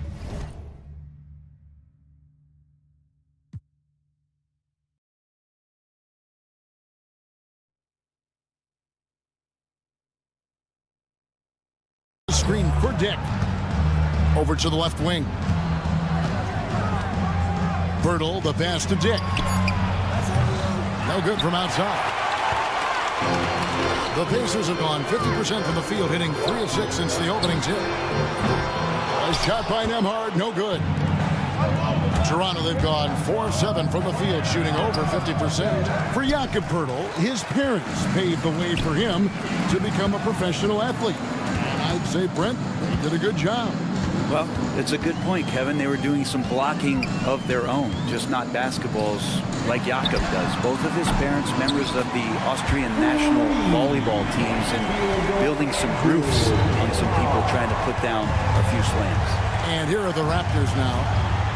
Screen for Dick. Over to the left wing. Pirtle, the pass to Dick. No good from outside. The Pacers have gone 50% from the field, hitting 3 of 6 since the opening tip. A shot by Nembhard, no good. Toronto, they've gone 4 of 7 from the field, shooting over 50%. For Jakob Pirtle, his parents paved the way for him to become a professional athlete. I'd say, Brent, he did a good job. Well, it's a good point, Kevin. They were doing some blocking of their own, just not basketballs like Jakob does. Both of his parents, members of the Austrian national volleyball teams, and building some roofs on some people trying to put down a few slams. And here are the Raptors now,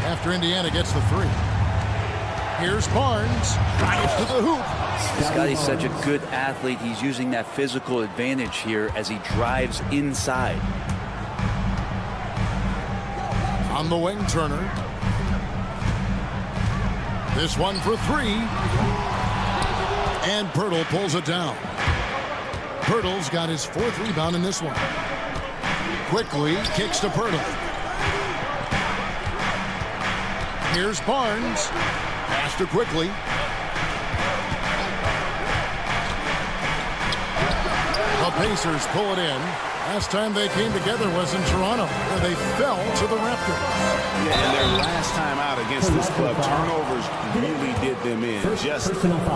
after Indiana gets the 3. Here's Barnes, drives to the hoop. Scotty's such a good athlete. He's using that physical advantage here as he drives inside. On the wing, Turner. This one for 3. And Pirtle pulls it down. Pirtle's got his 4th rebound in this one. Quickly kicks to Pirtle. Here's Barnes. Pass to Quickly. The Pacers pull it in. Last time they came together was in Toronto, where they fell to the Raptors. Yeah, and their last time out against this club, turnovers really did them in. Just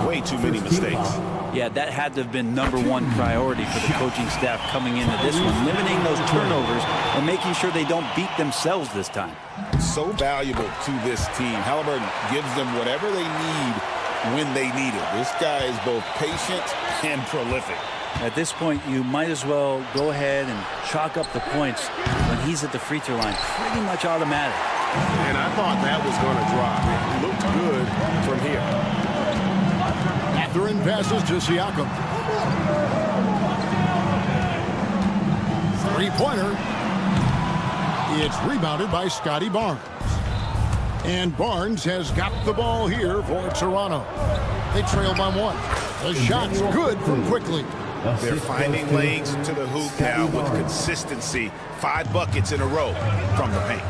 way too many mistakes. Yeah, that had to have been #1 priority for the coaching staff coming into this one, limiting those turnovers and making sure they don't beat themselves this time. So valuable to this team. Halliburton gives them whatever they need when they need it. This guy is both patient and prolific. At this point, you might as well go ahead and chalk up the points when he's at the free throw line. Pretty much automatic. And I thought that was going to drop. It looked good from here. Mathurin passes to Siakam. Three-pointer. It's rebounded by Scotty Barnes. And Barnes has got the ball here for Toronto. They trail by one. The shot's good from quickly. They're finding lanes into the hoop now with consistency. 5 buckets in a row from the paint.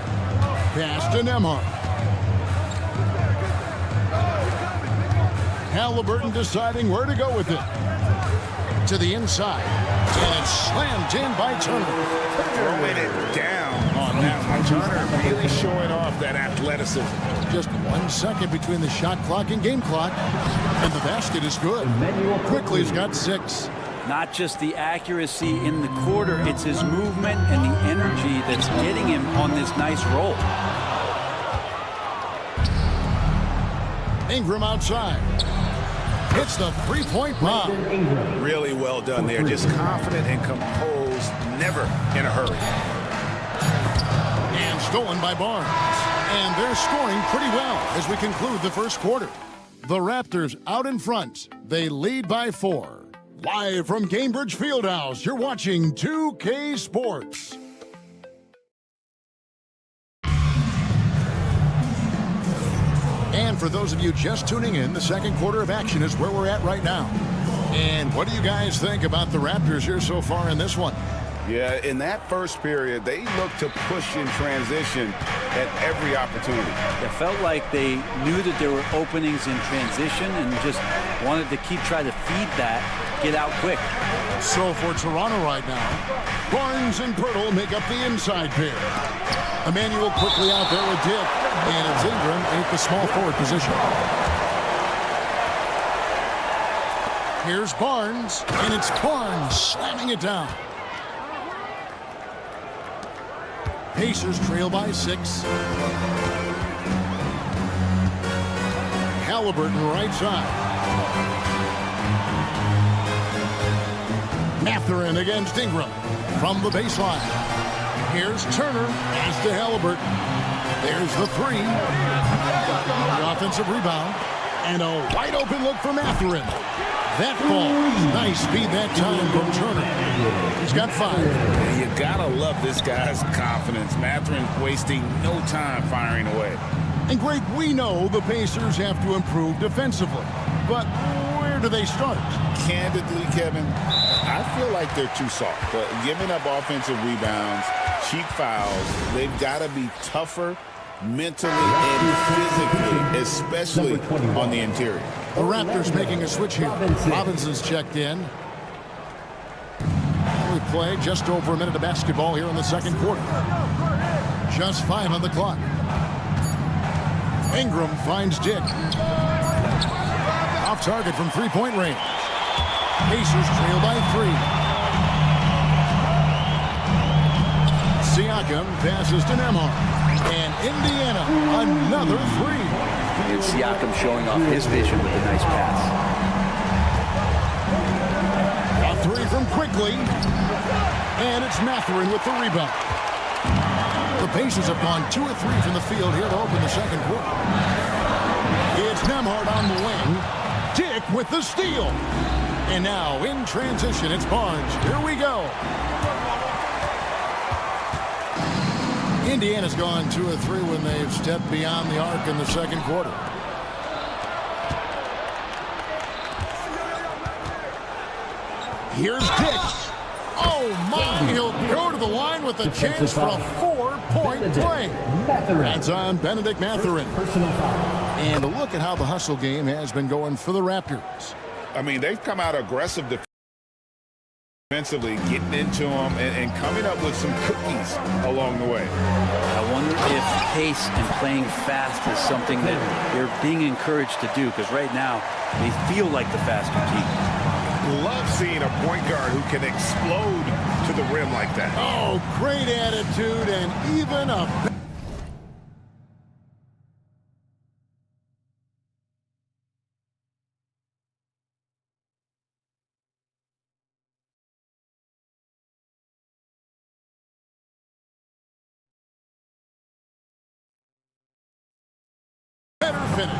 Pass to Nembhard. Halliburton deciding where to go with it. To the inside. And it's slammed in by Turner. Throwing it down on that one. Turner really showing off that athleticism. Just 1 second between the shot clock and game clock. And the basket is good. Quickly's got 6. Not just the accuracy in the quarter, it's his movement and the energy that's getting him on this nice roll. Ingram outside. Hits the three-point bomb. Really well done there. Just confident and composed, never in a hurry. And stolen by Barnes. And they're scoring pretty well as we conclude the first quarter. The Raptors out in front. They lead by 4. Live from Cambridge Fieldhouse, you're watching 2K Sports. And for those of you just tuning in, the second quarter of action is where we're at right now. And what do you guys think about the Raptors here so far in this one? Yeah, in that first period, they looked to push in transition at every opportunity. It felt like they knew that there were openings in transition and just wanted to keep trying to feed that, get out quick. So for Toronto right now, Barnes and Pirtle make up the inside pair. Emmanuel quickly out there with Dick, and it's Ingram at the small forward position. Here's Barnes, and it's Barnes slamming it down. Pacers trail by 6. Halliburton right side. Mathurin against Ingram from the baseline. Here's Turner, pass to Halliburton. There's the 3. The offensive rebound. And a wide open look for Mathurin. That ball, nice speed that time from Turner. He's got 5. You gotta love this guy's confidence. Mathurin wasting no time firing away. And Greg, we know the Pacers have to improve defensively. But where do they start? Candidly, Kevin, I feel like they're too soft. Giving up offensive rebounds, cheap fouls, they've got to be tougher mentally and physically, especially on the interior. The Raptors making a switch here. Robinson's checked in. We play just over a minute of basketball here in the second quarter. Just 5 on the clock. Ingram finds Dick. Off target from three-point range. Pacers trail by 3. Siakam passes to Nembhard. And Indiana, another 3. And Siakam showing off his vision with a nice pass. A 3 from Quickly. And it's Mathurin with the rebound. The Pacers have gone 2 of 3 from the field here to open the second quarter. It's Nembhard on the wing. Dick with the steal. And now in transition, it's Barnes. Here we go. Indiana's gone 2 of 3 when they've stepped beyond the arc in the second quarter. Here's Dick. Oh, my. He'll go to the line with a chance for a 4-point play. That's on Benedict Mathurin. And look at how the hustle game has been going for the Raptors. I mean, they've come out aggressive defensively, getting into them and coming up with some cookies along the way. I wonder if pace and playing fast is something that they're being encouraged to do, because right now they feel like the faster team. Love seeing a point guard who can explode to the rim like that. Oh, great attitude and even a Better finish.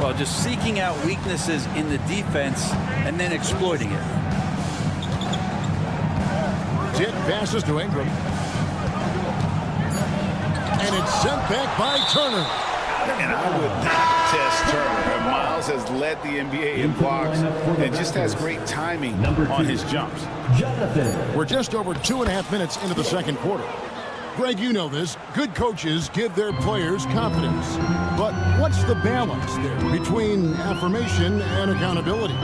Well, just seeking out weaknesses in the defense and then exploiting it. Dick passes to Ingram. And it's sent back by Turner. And I would not test Turner. Miles has led the NBA in blocks and just has great timing on his jumps. We're just over 2.5 minutes into the second quarter. Greg, you know this. Good coaches give their players confidence. But what's the balance there between affirmation and accountability?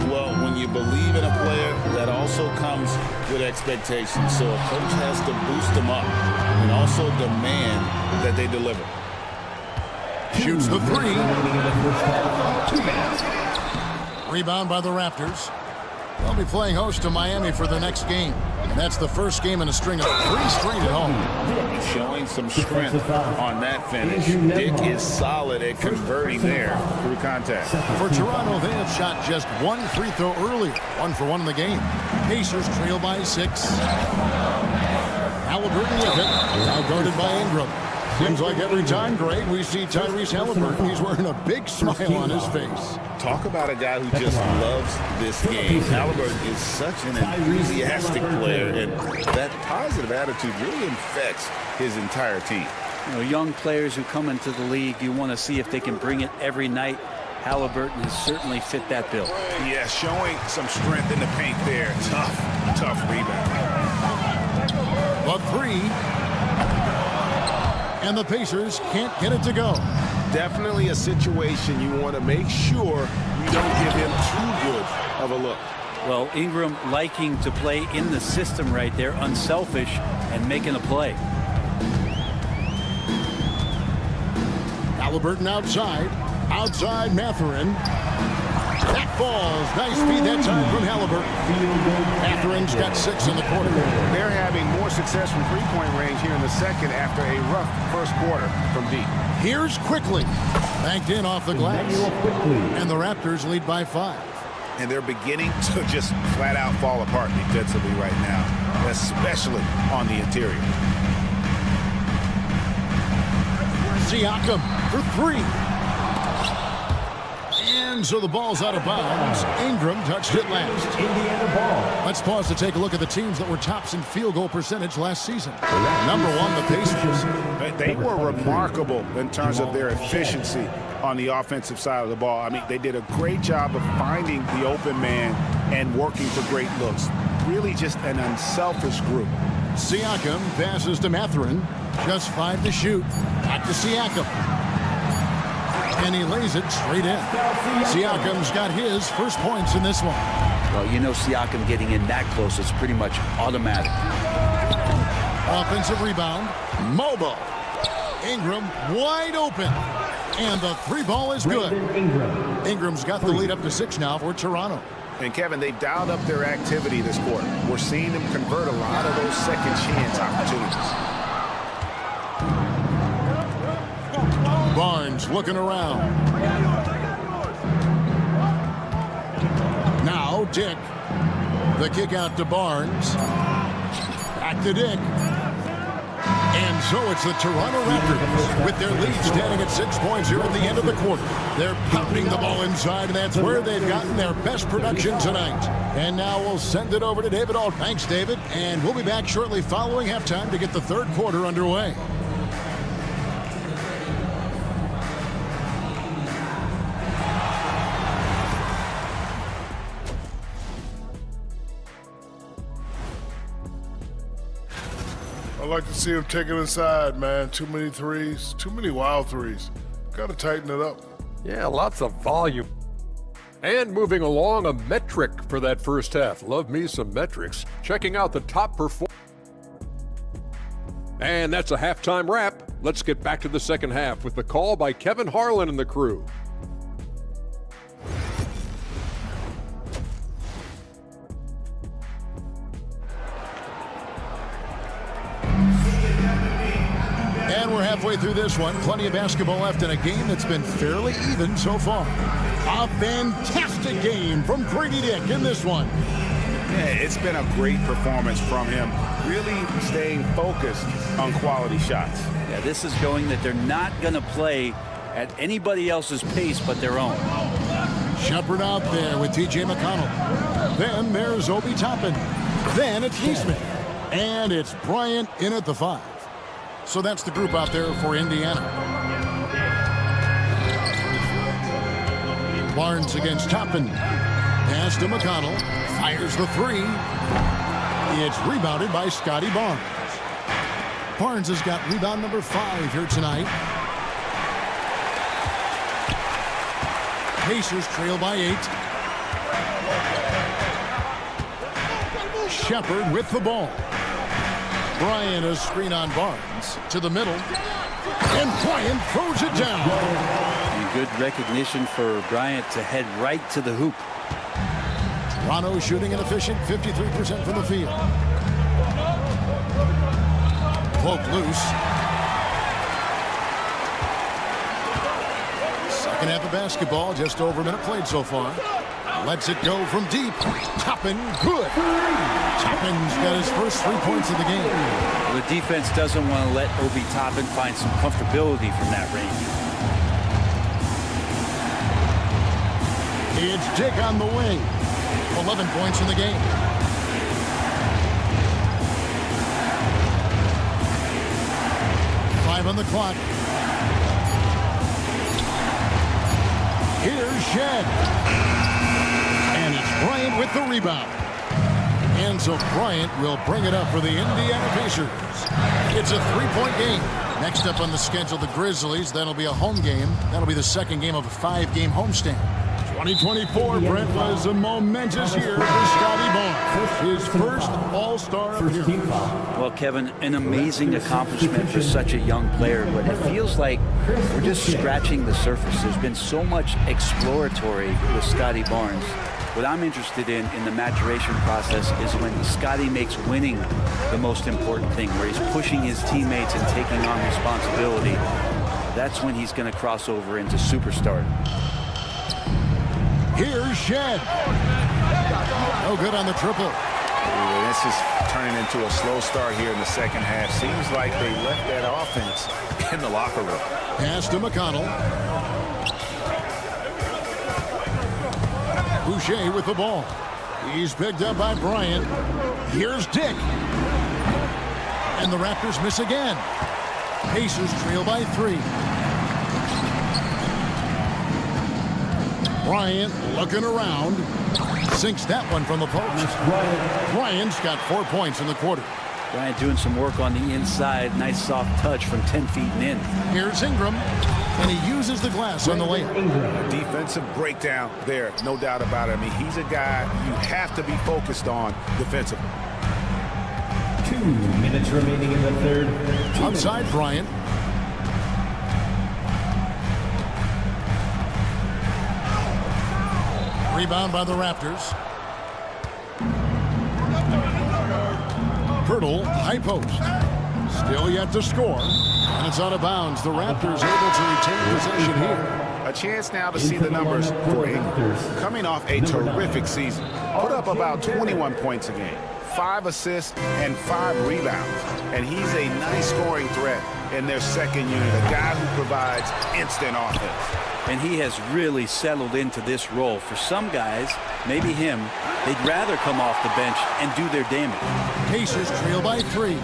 Well, when you believe in a player, that also comes with expectations. So a coach has to boost them up and also demand that they deliver. Shoots the three. Rebound by the Raptors. They'll be playing host to Miami for their next game. And that's the first game in a string of 3 straight at home. Showing some strength on that finish. Dick is solid at converting there through contact. For Toronto, they have shot just 1 free throw earlier. 1 for 1 in the game. Pacers trail by 6. Halliburton with it. Now guarded by Ingram. Seems like every time, Greg, we see Tyrese Halliburton, he's wearing a big smile on his face. Talk about a guy who just loves this game. Halliburton is such an enthusiastic player, and that positive attitude really infects his entire team. You know, young players who come into the league, you want to see if they can bring it every night. Halliburton has certainly fit that bill. Yeah, showing some strength in the paint there. Tough rebound. A 3. And the Pacers can't get it to go. Definitely a situation you want to make sure you don't give him too good of a look. Well, Ingram liking to play in the system right there, unselfish and making a play. Halliburton outside Mathurin. That falls. Nice feed that time from Halliburton. Matherin's got 6 in the quarter. They're having more success from three-point range here in the second after a rough first quarter from deep. Here's Quickly. Banked in off the glass. And the Raptors lead by 5. And they're beginning to just flat out fall apart defensively right now, especially on the interior. Siakam for 3. And so the ball's out of bounds. Ingram touched it last. Indiana ball. Let's pause to take a look at the teams that were tops in field goal percentage last season. Number 1, the Pacers. They were remarkable in terms of their efficiency on the offensive side of the ball. I mean, they did a great job of finding the open man and working for great looks. Really just an unselfish group. Siakam passes to Mathurin. Just 5 to shoot. Back to Siakam. And he lays it straight in. Siakam's got his first points in this one. Well, you know Siakam getting in that close is pretty much automatic. Offensive rebound. Mobile. Ingram wide open. And the 3 ball is good. Ingram's got the lead up to 6 now for Toronto. And Kevin, they've dialed up their activity this quarter. We're seeing them convert a lot of those second chance opportunities. Barnes looking around. Now Dick. The kick out to Barnes. Back to Dick. And so it's the Toronto Raptors with their lead standing at 6 points here at the end of the quarter. They're pounding the ball inside, and that's where they've gotten their best production tonight. And now we'll send it over to David Alt. Thanks, David. And we'll be back shortly following halftime to get the third quarter underway. I like to see him take it inside, man. Too many threes, too many wild threes. Got to tighten it up. Yeah, lots of volume. And moving along, a metric for that first half. Love me some metrics. Checking out the top performers. And that's a halftime wrap. Let's get back to the second half with the call by Kevin Harlan and the crew. And we're halfway through this one. Plenty of basketball left in a game that's been fairly even so far. A fantastic game from Grady Dick in this one. Yeah, it's been a great performance from him. Really staying focused on quality shots. Yeah, this is showing that they're not going to play at anybody else's pace but their own. Shepard out there with T.J. McConnell. Then there's Obi Toppin. Then it's Neesmith. And it's Bryant in at the 5. So that's the group out there for Indiana. Barnes against Toppin. Pass to McConnell. Fires the 3. It's rebounded by Scotty Barnes. Barnes has got rebound number 5 here tonight. Pacers trail by 8. Shepard with the ball. Bryant a screen on Barnes to the middle. And Bryant throws it down. And good recognition for Bryant to head right to the hoop. Toronto shooting an efficient 53% from the field. Poke loose. Second half of basketball, just over a minute played so far. Lets it go from deep. Toppin, good. Toppin's got his first 3 points of the game. Well, the defense doesn't want to let Obi Toppin find some comfortability from that range. It's Dick on the wing. 11 points in the game. Five on the clock. Here's Shed. And it's Bryant with the rebound. And so Bryant will bring it up for the Indiana Pacers. It's a 3-point game. Next up on the schedule, the Grizzlies. That'll be a home game. That'll be the second game of a 5-game homestand. 2024, Brent, was a momentous year for Scotty Barnes. His first All-Star appearance. Well, Kevin, an amazing accomplishment for such a young player, but it feels like we're just scratching the surface. There's been so much exploratory with Scotty Barnes. What I'm interested in the maturation process is when Scotty makes winning the most important thing, where he's pushing his teammates and taking on responsibility. That's when he's going to cross over into superstar. Here's Shed. No good on the triple. This is turning into a slow start here in the second half. Seems like they left that offense in the locker room. Pass to McConnell. Boucher with the ball. He's picked up by Bryant. Here's Dick. And the Raptors miss again. Pacers trail by 3. Bryant looking around. Sinks that one from the post. Bryant's got 4 points in the quarter. Bryant doing some work on the inside. Nice soft touch from 10 feet and in. Here's Ingram. And he uses the glass on the layup. A defensive breakdown there, no doubt about it. I mean, he's a guy you have to be focused on defensively. 2 minutes remaining in the third. Outside Bryant. Rebound by the Raptors. Pirtle, high post. Still yet to score. And it's out of bounds. The Raptors able to retain possession here. A chance now to see the numbers for Ingram. Coming off a terrific season. Put up about 21 points a game. 5 assists and 5 rebounds. And he's a nice scoring threat in their second unit. A guy who provides instant offense. And he has really settled into this role. For some guys, maybe him, they'd rather come off the bench and do their damage. Pacers trail by 3.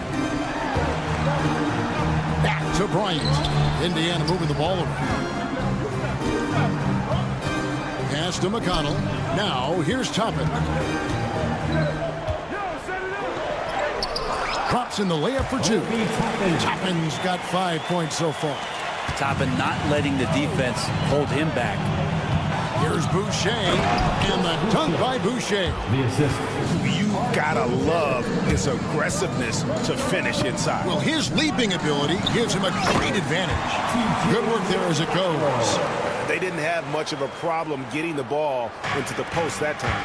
Back to Bryant. Indiana moving the ball around. Pass to McConnell. Now here's Toppin. Drops in the layup for 2. Toppin's got 5 points so far. Toppin not letting the defense hold him back. Here's Boucher, and the dunk by Boucher. The assist. You gotta love his aggressiveness to finish inside. Well, his leaping ability gives him a great advantage. Good work there as it goes. They didn't have much of a problem getting the ball into the post that time.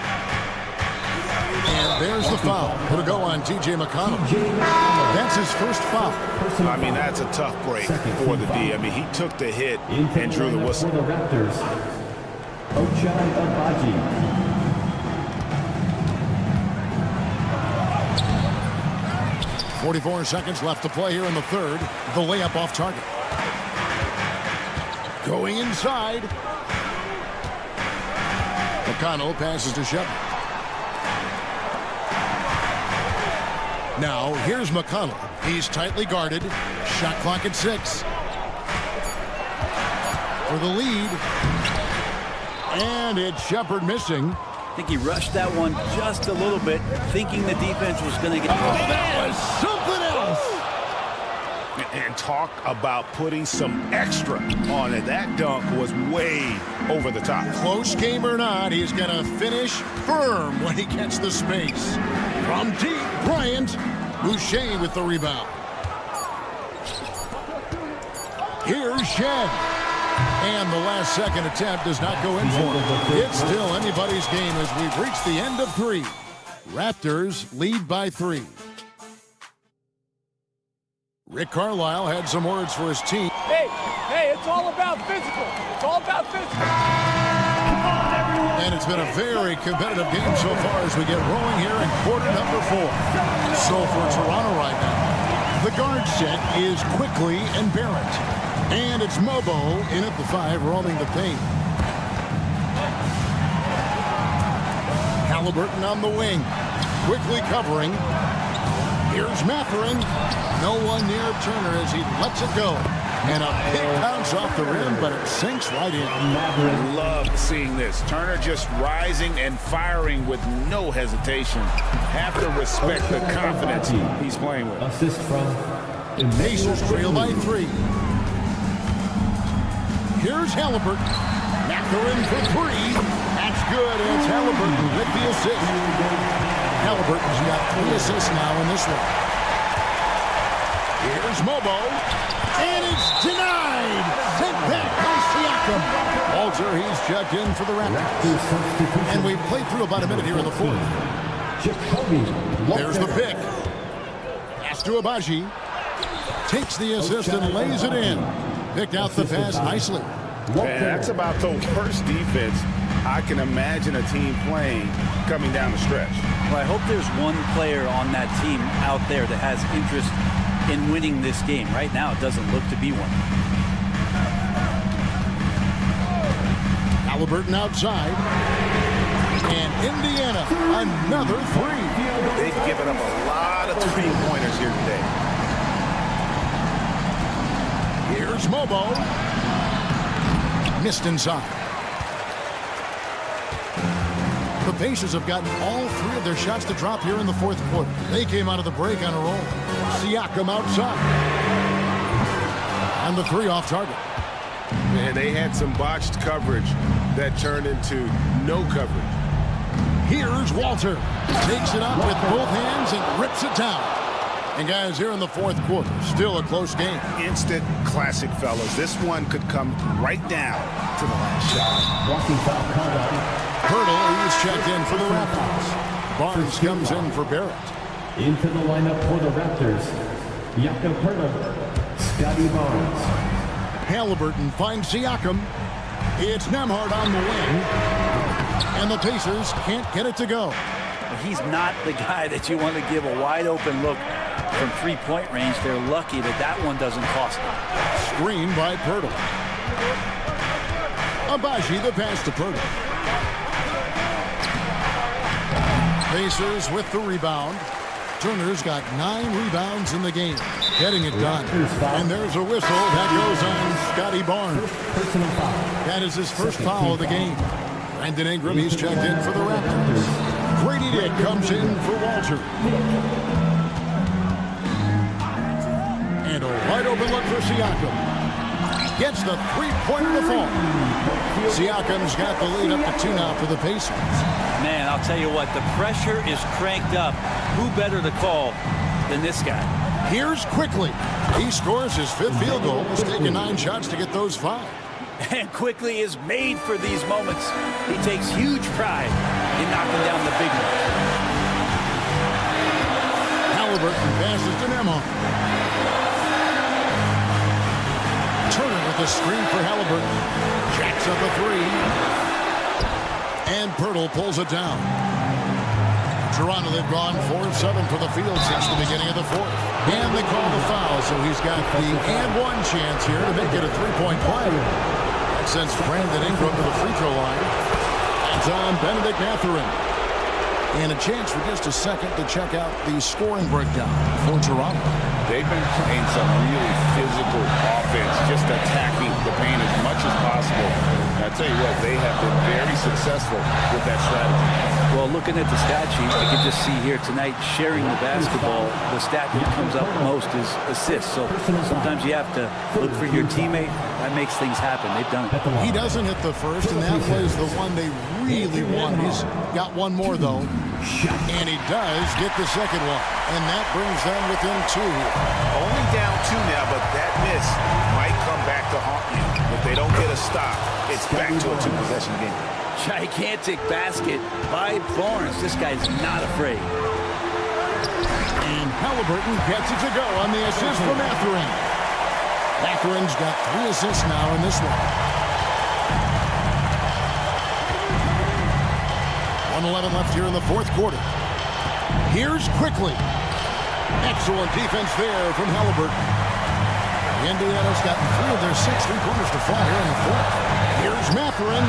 And there's the foul. It'll go on T.J. McConnell. That's his first foul. I mean, that's a tough break for the D. I mean, he took the hit and drew the whistle. For the Raptors, Ochai Agbaji. 44 seconds left to play here in the third. The layup off target. Going inside. McConnell passes to Shepard. Now, here's McConnell. He's tightly guarded. Shot clock at 6. For the lead. And it's Shepard missing. I think he rushed that one just a little bit, thinking the defense was going to get... Oh, that was something else! And talk about putting some extra on it. That dunk was way over the top. Close game or not, he's going to finish firm when he gets the space. From deep, Bryant. Boucher with the rebound. Here's Shed. And the last second attempt does not go in for him. It's still anybody's game as we've reached the end of 3. Raptors lead by 3. Rick Carlisle had some words for his team. Hey, it's all about physical. It's all about physical. And it's been a very competitive game so far as we get rolling here in quarter number 4. So for Toronto right now, the guard set is Quickly and Barrett. And it's Mobo in at the 5, rolling the paint. Halliburton on the wing. Quickly covering. Here's Mathurin. No one near Turner as he lets it go. And a big bounce off the rim, but it sinks right in. Love seeing this. Turner just rising and firing with no hesitation. Have to respect the confidence he's playing with. Assist from Pacers trail by 3. Here's Halliburton. Mathurin for 3. That's good. And it's Halliburton with the assist. Halliburton's got 3 assists now in this one. Here's Mobo. And it's denied. Sent back by Siakam. Walter, he's checked in for the Raptors. And we've played through about a minute here in the 4th. There's the pick. Pass to Abaji. Takes the assist and lays it in. Picked out the pass nicely. And that's about the worst defense I can imagine a team playing coming down the stretch. Well, I hope there's one player on that team out there that has interest in winning this game. Right now, it doesn't look to be one. Halliburton outside. And Indiana, another 3. They've given up a lot of 3-pointers here today. Here's Mobo. Missed inside. The Pacers have gotten all 3 of their shots to drop here in the 4th quarter. They came out of the break on a roll. Siakam outside. And the 3 off target. Man, they had some botched coverage that turned into no coverage. Here's Walter. Takes it up with both hands and rips it down. And guys, here in the 4th quarter, still a close game. Instant classic, fellas. This one could come right down to the last shot. Walking foul conduct. Hurdle is checked in for the Raptors. Barnes comes in for Barrett. Into the lineup for the Raptors, Jakob Hurdle, Scotty Barnes. Halliburton finds Siakam. It's Nembhard on the wing. And the Pacers can't get it to go. He's not the guy that you want to give a wide open look from 3-point range. They're lucky that that one doesn't cost them. Screen by Pirtle. Abaji the pass to Pirtle. Pacers with the rebound. Turner's got 9 rebounds in the game. Getting it done. And there's a whistle that goes on Scotty Barnes. That is his first foul of the game. Brandon Ingram, he's checked in for the Raptors. Grady Dick comes in for Walter. And a wide open look for Siakam. Gets the 3-pointer to fall. Siakam's got the lead up to 2 now for the Pacers. Man, I'll tell you what, the pressure is cranked up. Who better to call than this guy? Here's Quickly. He scores his 5th field goal. He's taken 9 shots to get those 5. And Quickly is made for these moments. He takes huge pride in knocking down the big one. Halliburton passes to Nembhard. Turner with the screen for Halliburton. Jacks up a 3. And Pirtle pulls it down. Toronto, they've gone 4 of 7 for the field since the beginning of the 4th. And they call the foul, so he's got the and 1 chance here to make it a 3-point play. sends Brandon Ingram to the free throw line. That's on Benedict Mathurin. And a chance for just a second to check out the scoring breakdown for Toronto. They've been playing some really physical offense, just attacking the paint as much as possible. And I tell you what, they have been very successful with that strategy. Well, looking at the stat sheet, I can just see here tonight sharing the basketball. The stat that comes up most is assists. So sometimes you have to look for your teammate. That makes things happen. They've done it. He doesn't hit the first, and that was the one they really wanted. He's got one more, though. And he does get the second one. And that brings them within 2 here. Only down 2 now, but that miss might come back to haunt you. If they don't get a stop, it's back to a 2-possession game. Gigantic basket by Barnes. This guy's not afraid. And Halliburton gets it to go on the assist from Mathurin. Mathurin's got 3 assists now in this one. 1:11 left here in the fourth quarter. Here's Quickly. Excellent defense there from Halliburton. Indiana's gotten 3 of their 6 3-pointers to fall here in the fourth. Here's Mathurin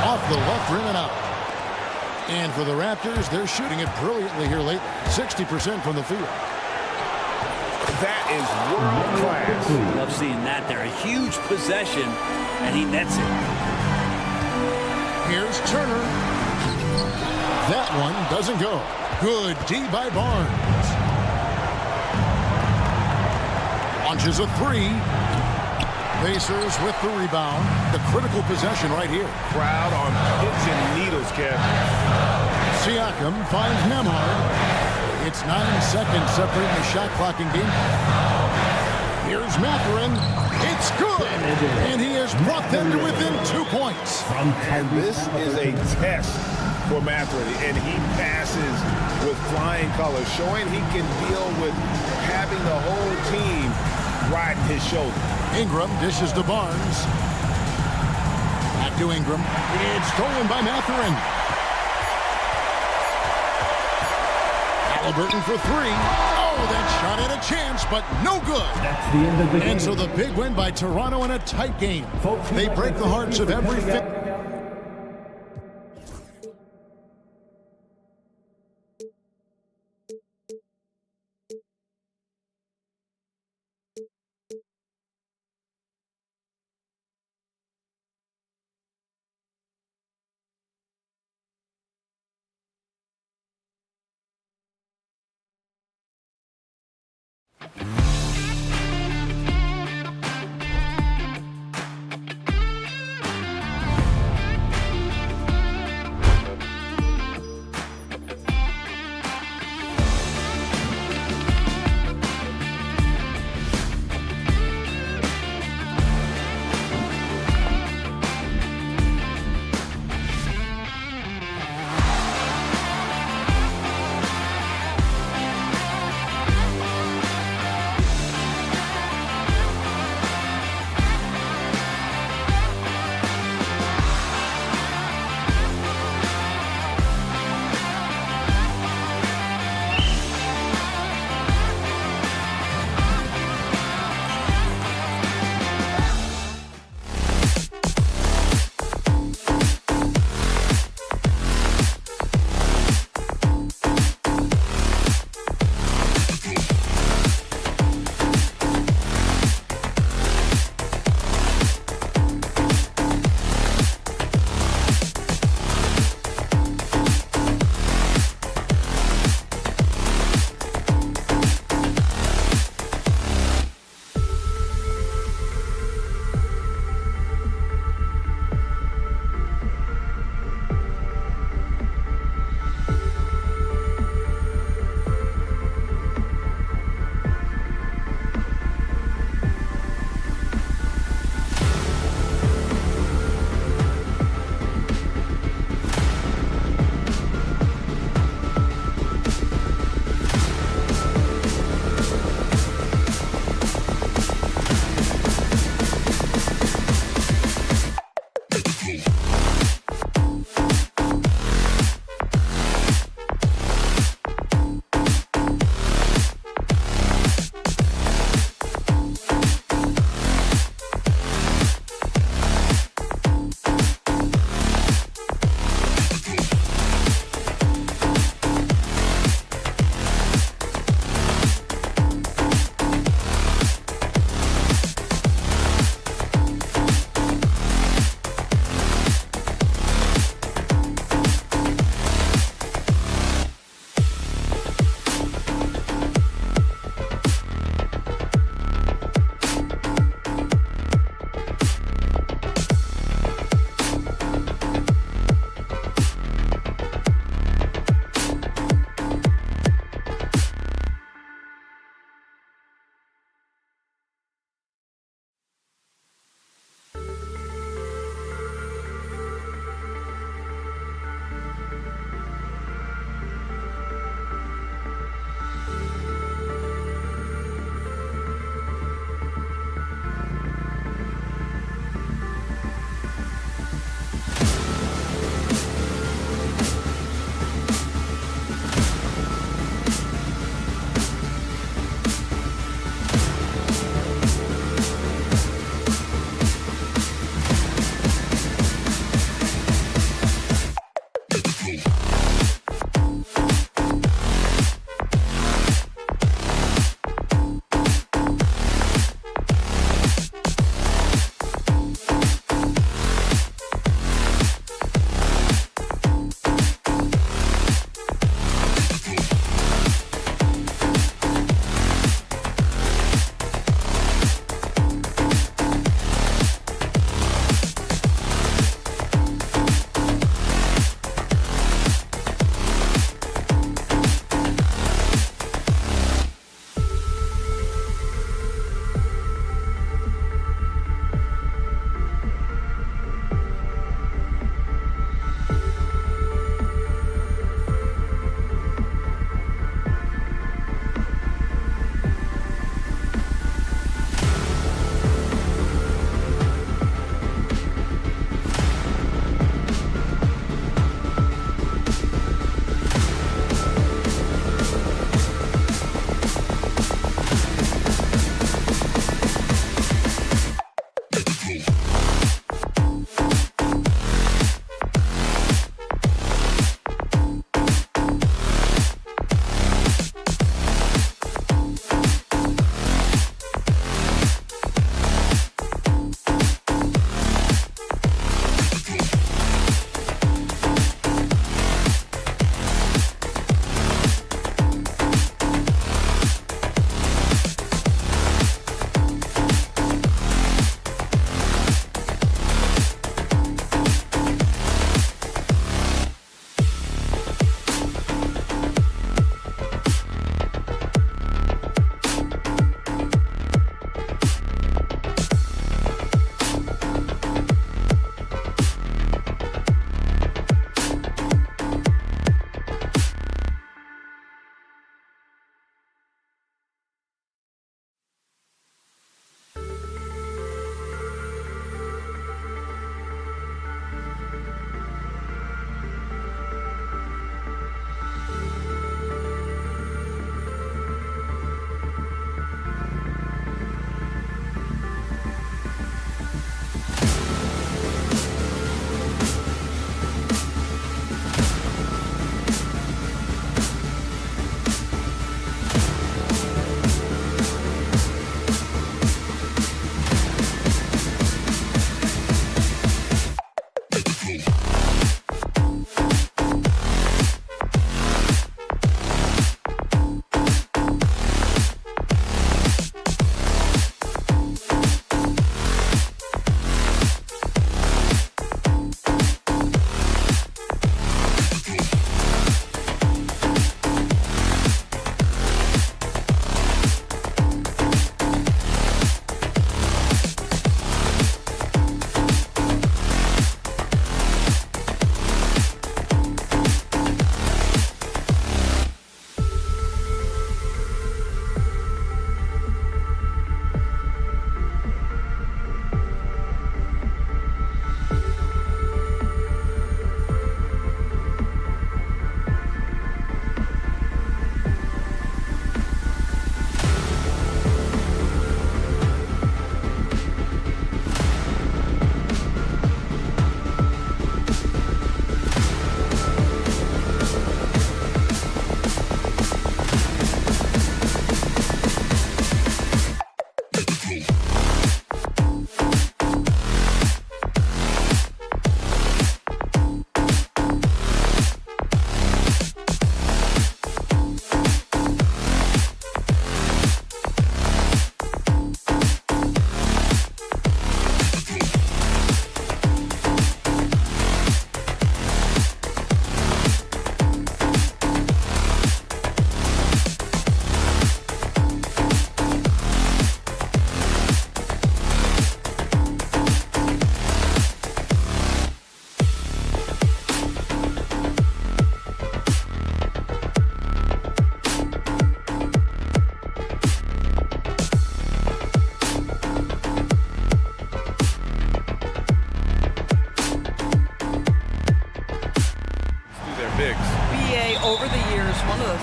off the left rim and out. And for the Raptors, they're shooting it brilliantly here lately. 60% from the field. That is world class. Love seeing that there. A huge possession, and he nets it. Here's Turner. That one doesn't go. Good D by Barnes. Launches a 3. Pacers with the rebound. The critical possession right here. Crowd on pins and needles, Kev. Siakam finds Nembhard. It's 9 seconds separating the shot clock and game. Here's Mathurin. It's good. And he has brought them to within 2 points. And this is a test for Mathurin. And he passes with flying colors, showing he can deal with having the whole team riding his shoulder. Ingram dishes to Barnes. Back to Ingram. It's stolen by Mathurin. Halliburton for 3. Oh, that shot had a chance, but no good. That's the end of the game. And so the big win by Toronto in a tight game. They break the hearts of every fan.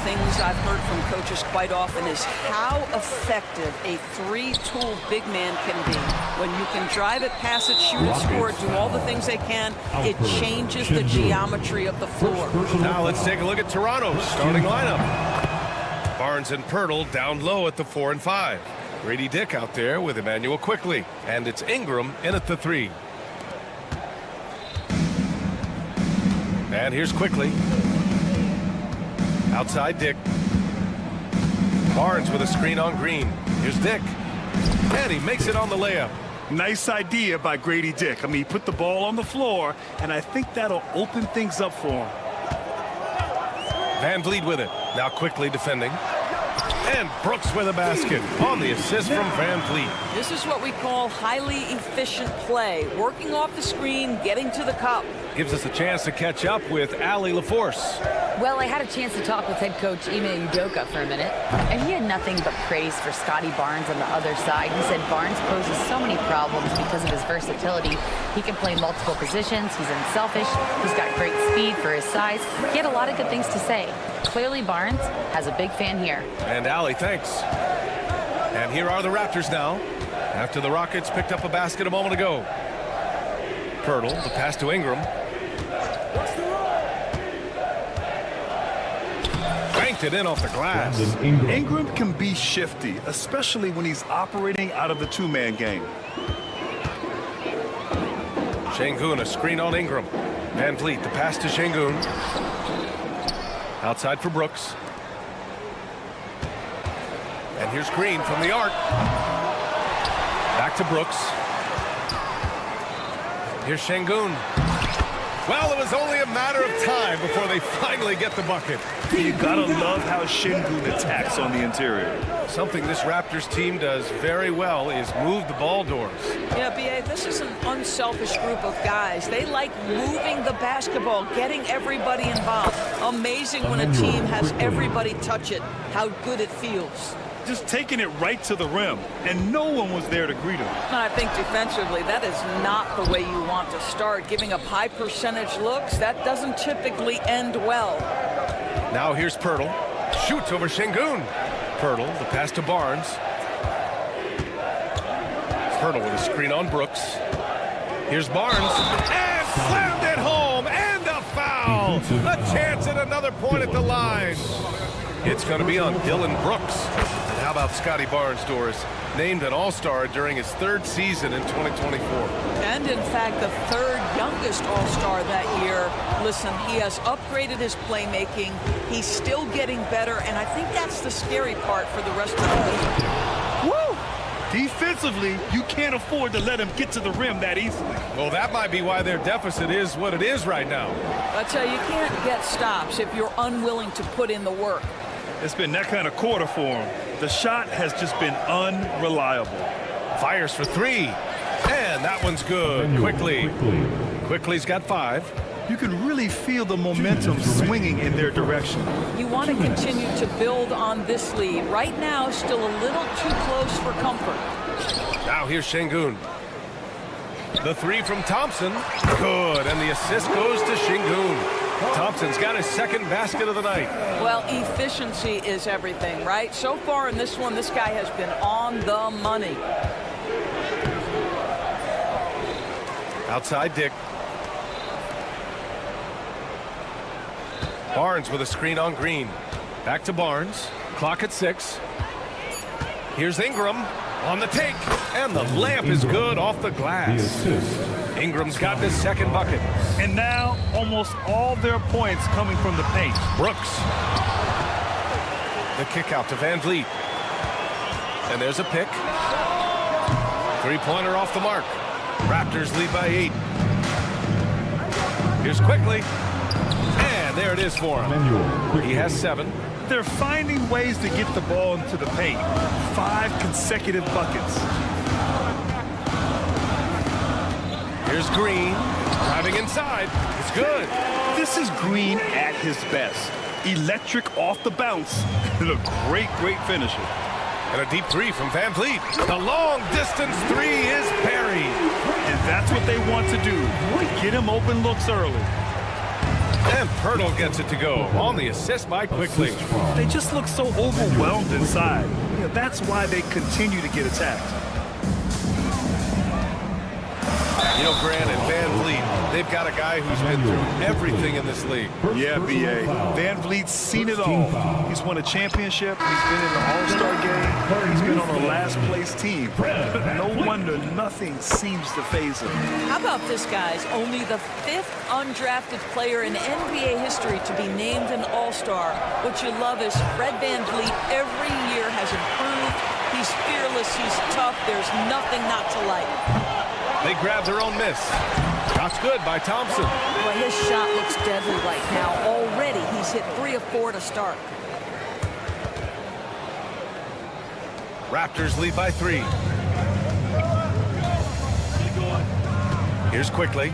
things I've heard from coaches quite often is how effective a three-tool big man can be. When you can drive it, pass it, shoot it, score it, do all the things they can, it changes the geometry of the floor. Now let's take a look at Toronto's starting lineup. Barnes and Pirtle down low at the 4 and 5. Grady Dick out there with Emmanuel Quickley. And it's Ingram in at the 3. And here's Quickley. Outside Dick. Barnes with a screen on Green. Here's Dick. And he makes it on the layup. Nice idea by Grady Dick. I mean, he put the ball on the floor, and I think that'll open things up for him. Van Vliet with it. Now Quickley defending. And Brooks with a basket on the assist from Van Vliet. This is what we call highly efficient play. Working off the screen, getting to the cup. Gives us a chance to catch up with Allie LaForce. Well, I had a chance to talk with head coach Ime Udoka for a minute, and he had nothing but praise for Scotty Barnes on the other side. He said Barnes poses so many problems because of his versatility. He can play multiple positions, he's unselfish, he's got great speed for his size. He had a lot of good things to say. Clearly Barnes has a big fan here. And Allie, thanks. And here are the Raptors now, after the Rockets picked up a basket a moment ago. Pirtle, the pass to Ingram. Banked it in off the glass. Ingram can be shifty, especially when he's operating out of the two-man game. Şengün, a screen on Ingram. Van Vliet, the pass to Şengün. Outside for Brooks. And here's Green from the arc. Back to Brooks. Here's Şengün. Well, it was only a matter of time before they finally get the bucket. You gotta love how Şengün attacks on the interior. Something this Raptors team does very well is move the ball doors. Yeah, B.A., this is an unselfish group of guys. They like moving the basketball, getting everybody involved. Amazing when a team has everybody touch it, how good it feels. Just taking it right to the rim, and no one was there to greet him. And I think defensively, that is not the way you want to start. Giving up high percentage looks, that doesn't typically end well. Now here's Pirtle. Shoots over Şengün. Pirtle, the pass to Barnes. Pirtle with a screen on Brooks. Here's Barnes. And slammed it home. And a foul. A chance at another point at the line. It's going to be on Dylan Brooks. And how about Scotty Barnes, Doris? Named an All-Star during his 3rd season in 2024. And in fact, the 3rd youngest All-Star that year. Listen, he has upgraded his playmaking. He's still getting better, and I think that's the scary part for the rest of the league. Woo! Defensively, you can't afford to let him get to the rim that easily. Well, that might be why their deficit is what it is right now. I tell you, you can't get stops if you're unwilling to put in the work. It's been that kind of quarter for him. The shot has just been unreliable. Fires for 3. And that one's good. Quickley's got 5. You can really feel the momentum swinging in their direction. You want to continue to build on this lead. Right now, still a little too close for comfort. Now here's Şengün. The 3 from Thompson. Good. And the assist goes to Şengün. Thompson's got his 2nd basket of the night. Well, efficiency is everything, right? So far in this one, this guy has been on the money. Outside Dick. Barnes with a screen on Green. Back to Barnes. Clock at 6. Here's Ingram on the take. And the layup is good off the glass. Ingram's got his 2nd bucket. And now almost all their points coming from the paint. Brooks. The kick out to Van Vliet. And there's a pick. 3-pointer off the mark. Raptors lead by 8. Here's Quickley. And there it is for him. He has 7. They're finding ways to get the ball into the paint. 5 consecutive buckets. Here's Green. Driving inside. It's good. This is Green at his best. Electric off the bounce. And a great finisher. And a deep 3 from Van Vliet. The long distance 3 is buried. And that's what they want to do. To get him open looks early. And Pirtle gets it to go on the assist by Quickly. They just look so overwhelmed inside. You know, that's why they continue to get attacked. You know, Grant and Van Vliet, they've got a guy who's been through everything in this league. Yeah, B.A. Van Vliet's seen it all. He's won a championship. He's been in the All-Star game. He's been on a last-place team. No wonder nothing seems to faze him. How about this, guys? Only the 5th undrafted player in NBA history to be named an All-Star. What you love is Fred Van Vliet every year has improved. He's fearless. He's tough. There's nothing not to like. They grab their own miss. Shot's good by Thompson. Boy, his shot looks deadly right now. Already, he's hit 3 of 4 to start. Raptors lead by 3. Here's Quickly.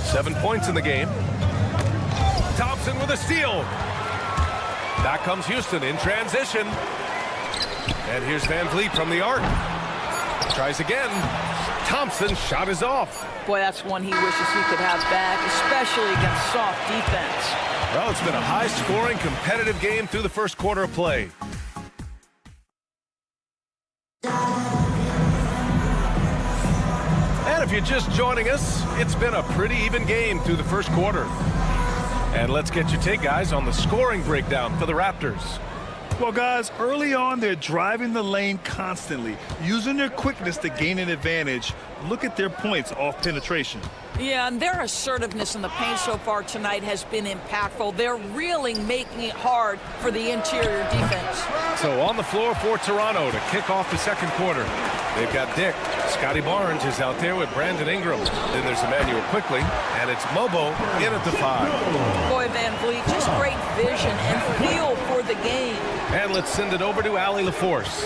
7 points in the game. Thompson with a steal. Back comes Houston in transition. And here's Van Vliet from the arc. Tries again. Thompson's shot is off. Boy, that's one he wishes he could have back, especially against soft defense. Well, it's been a high-scoring, competitive game through the first quarter of play. And if you're just joining us, it's been a pretty even game through the first quarter. And let's get your take, guys, on the scoring breakdown for the Raptors. Well, guys, early on, they're driving the lane constantly, using their quickness to gain an advantage. Look at their points off penetration. Yeah, and their assertiveness in the paint so far tonight has been impactful. They're really making it hard for the interior defense. So on the floor for Toronto to kick off the second quarter. They've got Dick. Scotty Barnes is out there with Brandon Ingram. Then there's Emmanuel Quickly, and it's Mobo in at the 5. Boy, Van Vliet, just great vision and feel for the game. And let's send it over to Allie LaForce.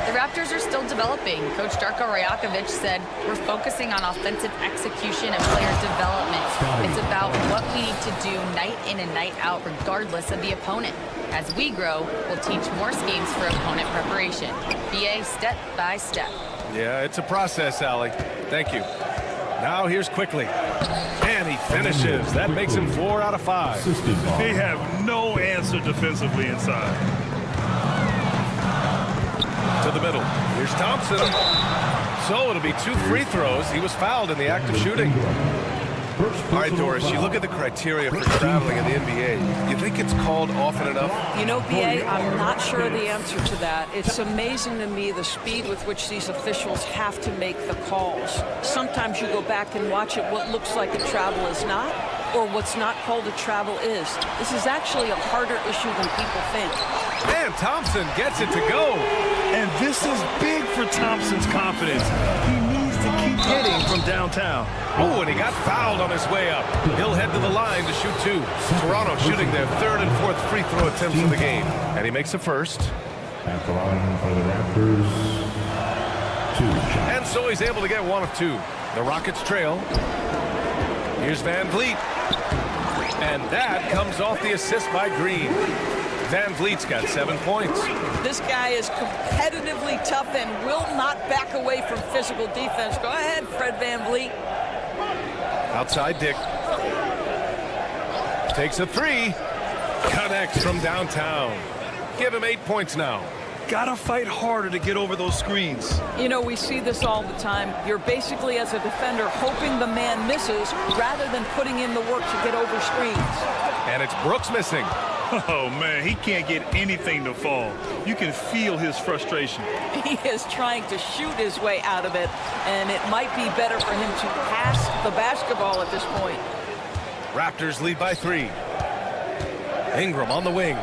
The Raptors are still developing. Coach Darko Rajakovic said, we're focusing on offensive execution and player development. It's about what we need to do night in and night out, regardless of the opponent. As we grow, we'll teach more schemes for opponent preparation. BA step by step. Yeah, it's a process, Allie. Thank you. Now here's Quickly. And he finishes. That makes him 4 out of 5. They have no answer defensively inside. To the middle. Here's Thompson. So it'll be 2 free throws. He was fouled in the act of shooting. All right, Doris, you look at the criteria for traveling in the NBA. You think it's called often enough? You know, BA, I'm not sure the answer to that. It's amazing to me the speed with which these officials have to make the calls. Sometimes you go back and watch it, what looks like a travel is not, or what's not called a travel is. This is actually a harder issue than people think. And Thompson gets it to go. And this is big for Thompson's confidence. He needs to keep hitting from downtown. Oh, and he got fouled on his way up. He'll head to the line to shoot 2. Toronto shooting their 3rd and 4th free throw attempts of the game. And he makes the first. At the line for the Raptors, 2 shots. And so he's able to get 1 of 2. The Rockets trail. Here's Van Vliet. And that comes off the assist by Green. Van Vliet's got 7 points. This guy is competitively tough and will not back away from physical defense. Go ahead, Fred Van Vliet. Outside Dick. Takes a 3. Connects from downtown. Give him 8 points now. Gotta fight harder to get over those screens. You know, we see this all the time. You're basically, as a defender, hoping the man misses rather than putting in the work to get over screens. And it's Brooks missing. Oh, man, he can't get anything to fall. You can feel his frustration. He is trying to shoot his way out of it, and it might be better for him to pass the basketball at this point. Raptors lead by 3. Ingram on the wing.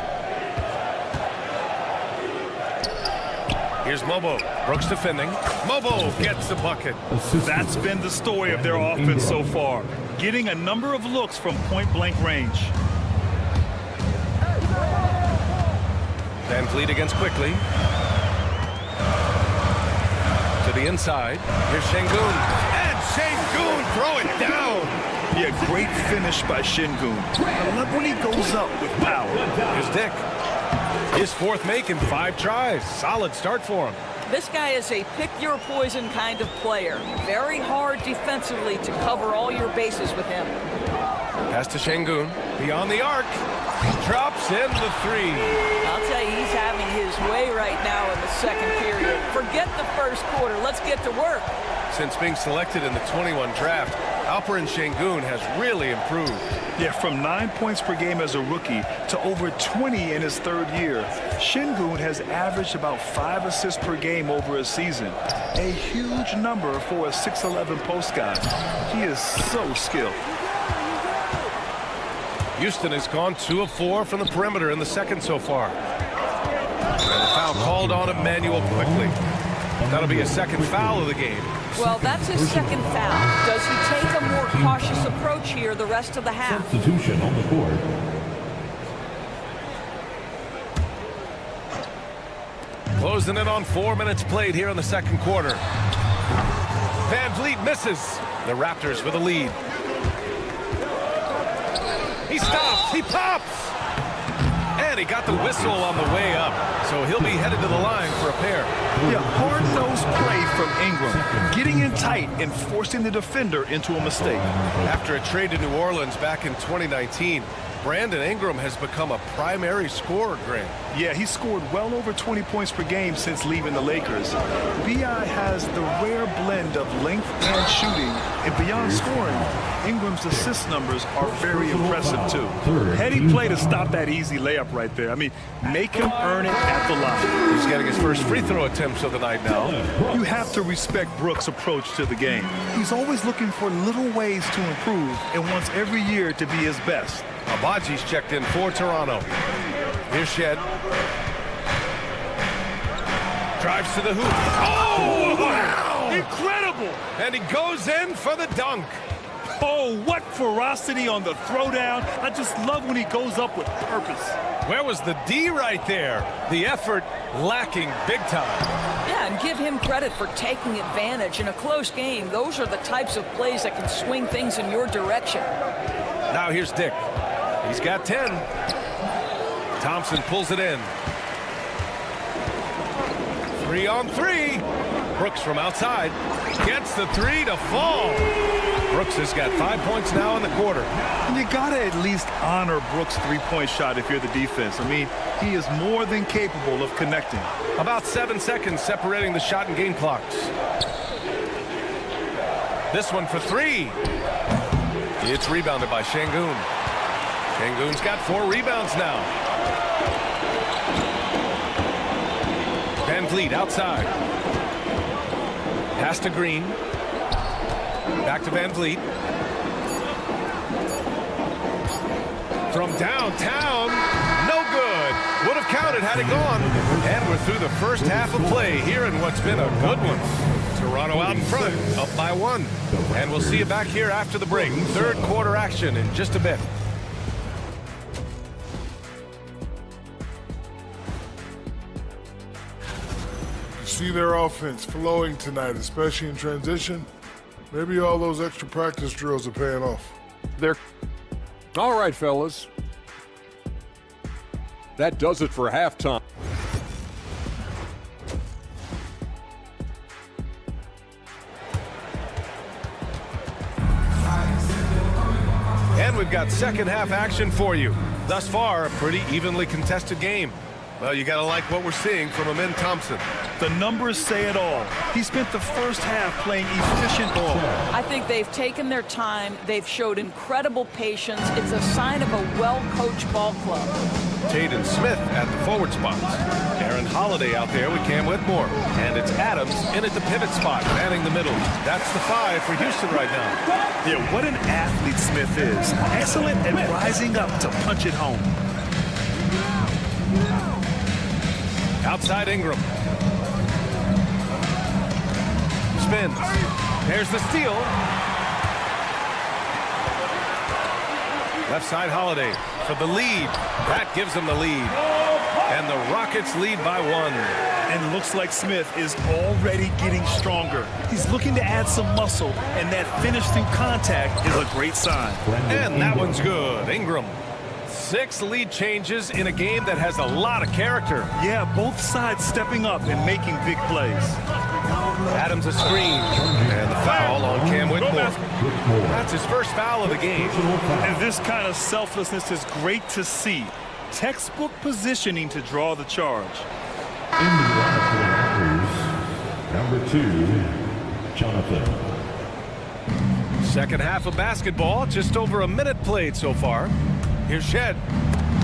Here's Mobo. Brooks defending. Mobo gets the bucket. That's been the story of their offense so far. Getting a number of looks from point-blank range. Van Vliet against Quickly. To the inside. Here's Şengün. And Şengün throw it down. Yeah, great finish by Şengün. I love when he goes up with power. Here's Dick. His 4th make in 5 tries. Solid start for him. This guy is a pick-your-poison kind of player. Very hard defensively to cover all your bases with him. Pass to Şengün. Beyond the arc. Drops in the three. I'll tell you, he's having his way right now in the second period. Forget the first quarter. Let's get to work. Since being selected in the 21 draft, Alperen Şengün has really improved. Yeah, from 9 points per game as a rookie to over 20 in his third year, Şengün has averaged about 5 assists per game over a season. A huge number for a 6'11 post guy. He is so skilled. Houston has gone 2 of 4 from the perimeter in the second so far. And a foul called on Emmanuel quickly. That'll be his second foul of the game. Well, that's his second foul. Does he take a more cautious approach here the rest of the half? Substitution on the board. Closing in on 4 minutes played here in the second quarter. Van Vliet misses. The Raptors with a lead. He stops. He pops. And he got the whistle on the way up. So he'll be headed to the line for a pair. Yeah, hard-nosed play from Ingram, getting in tight and forcing the defender into a mistake. After a trade to New Orleans back in 2019, Brandon Ingram has become a primary scorer, Grant. Yeah, he scored well over 20 points per game since leaving the Lakers. B.I. has the rare blend of length and shooting, and beyond scoring, Ingram's assist numbers are very impressive, too. Heady play to stop that easy layup right there. I mean, make him earn it at the line. He's getting his first free throw attempts of the night now. You have to respect Brooks' approach to the game. He's always looking for little ways to improve and wants every year to be his best. Abaji's checked in for Toronto. Here's Shed. Drives to the hoop. Oh, wow! Incredible! And he goes in for the dunk. Oh, what ferocity on the throwdown. I just love when he goes up with purpose. Where was the D right there? The effort lacking big time. Yeah, and give him credit for taking advantage in a close game. Those are the types of plays that can swing things in your direction. Now here's Dick. He's got 10. Thompson pulls it in. 3 on 3. Brooks from outside gets the 3 to fall. Brooks has got 5 points now in the quarter. And you gotta at least honor Brooks' three-point shot if you're the defense. I mean, he is more than capable of connecting. About 7 seconds separating the shot and game clocks. This one for 3. It's rebounded by Şengün. Şengün's got 4 rebounds now. Van Vliet outside. Pass to Green. Back to Van Vliet. From downtown, no good. Would have counted had it gone. And we're through the first half of play here in what's been a good one. Toronto out in front, up by 1. And we'll see you back here after the break. Third quarter action in just a bit. See their offense flowing tonight, especially in transition. Maybe all those extra practice drills are paying off. They're all right, fellas. That does it for halftime. And we've got second half action for you. Thus far, a pretty evenly contested game. Well, you got to like what we're seeing from Amin Thompson. The numbers say it all. He spent the first half playing efficient ball. I think they've taken their time. They've showed incredible patience. It's a sign of a well-coached ball club. Tatum Smith at the forward spots. Aaron Holiday out there with Cam Whitmore. And it's Adams in at the pivot spot, manning the middle. That's the 5 for Houston right now. Yeah, what an athlete Smith is. Excellent at rising up to punch it home. Outside Ingram. Spins. There's the steal. Left side Holiday for the lead. That gives them the lead. And the Rockets lead by 1. And looks like Smith is already getting stronger. He's looking to add some muscle, and that finish through contact is a great sign. And that one's good. Ingram. 6 lead changes in a game that has a lot of character. Yeah, both sides stepping up and making big plays. Adams a screen. And the foul on Cam Whitmore. That's his first foul of the game. And this kind of selflessness is great to see. Textbook positioning to draw the charge. In the lineup for the Raptors, number 2, Jonathan. Second half of basketball, just over a minute played so far. Here's Shed.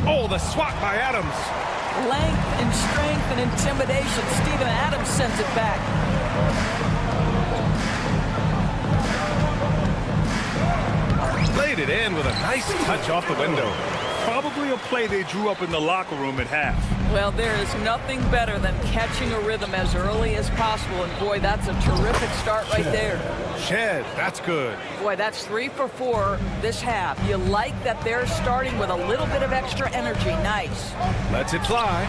Oh, the swat by Adams. Length and strength and intimidation. Steven Adams sends it back. Played it in with a nice touch off the window. Probably a play they drew up in the locker room at half. Well, there is nothing better than catching a rhythm as early as possible. And boy, that's a terrific start right there. Shed, that's good. Boy, that's 3 for 4 this half. You like that they're starting with a little bit of extra energy. Nice. Lets it fly.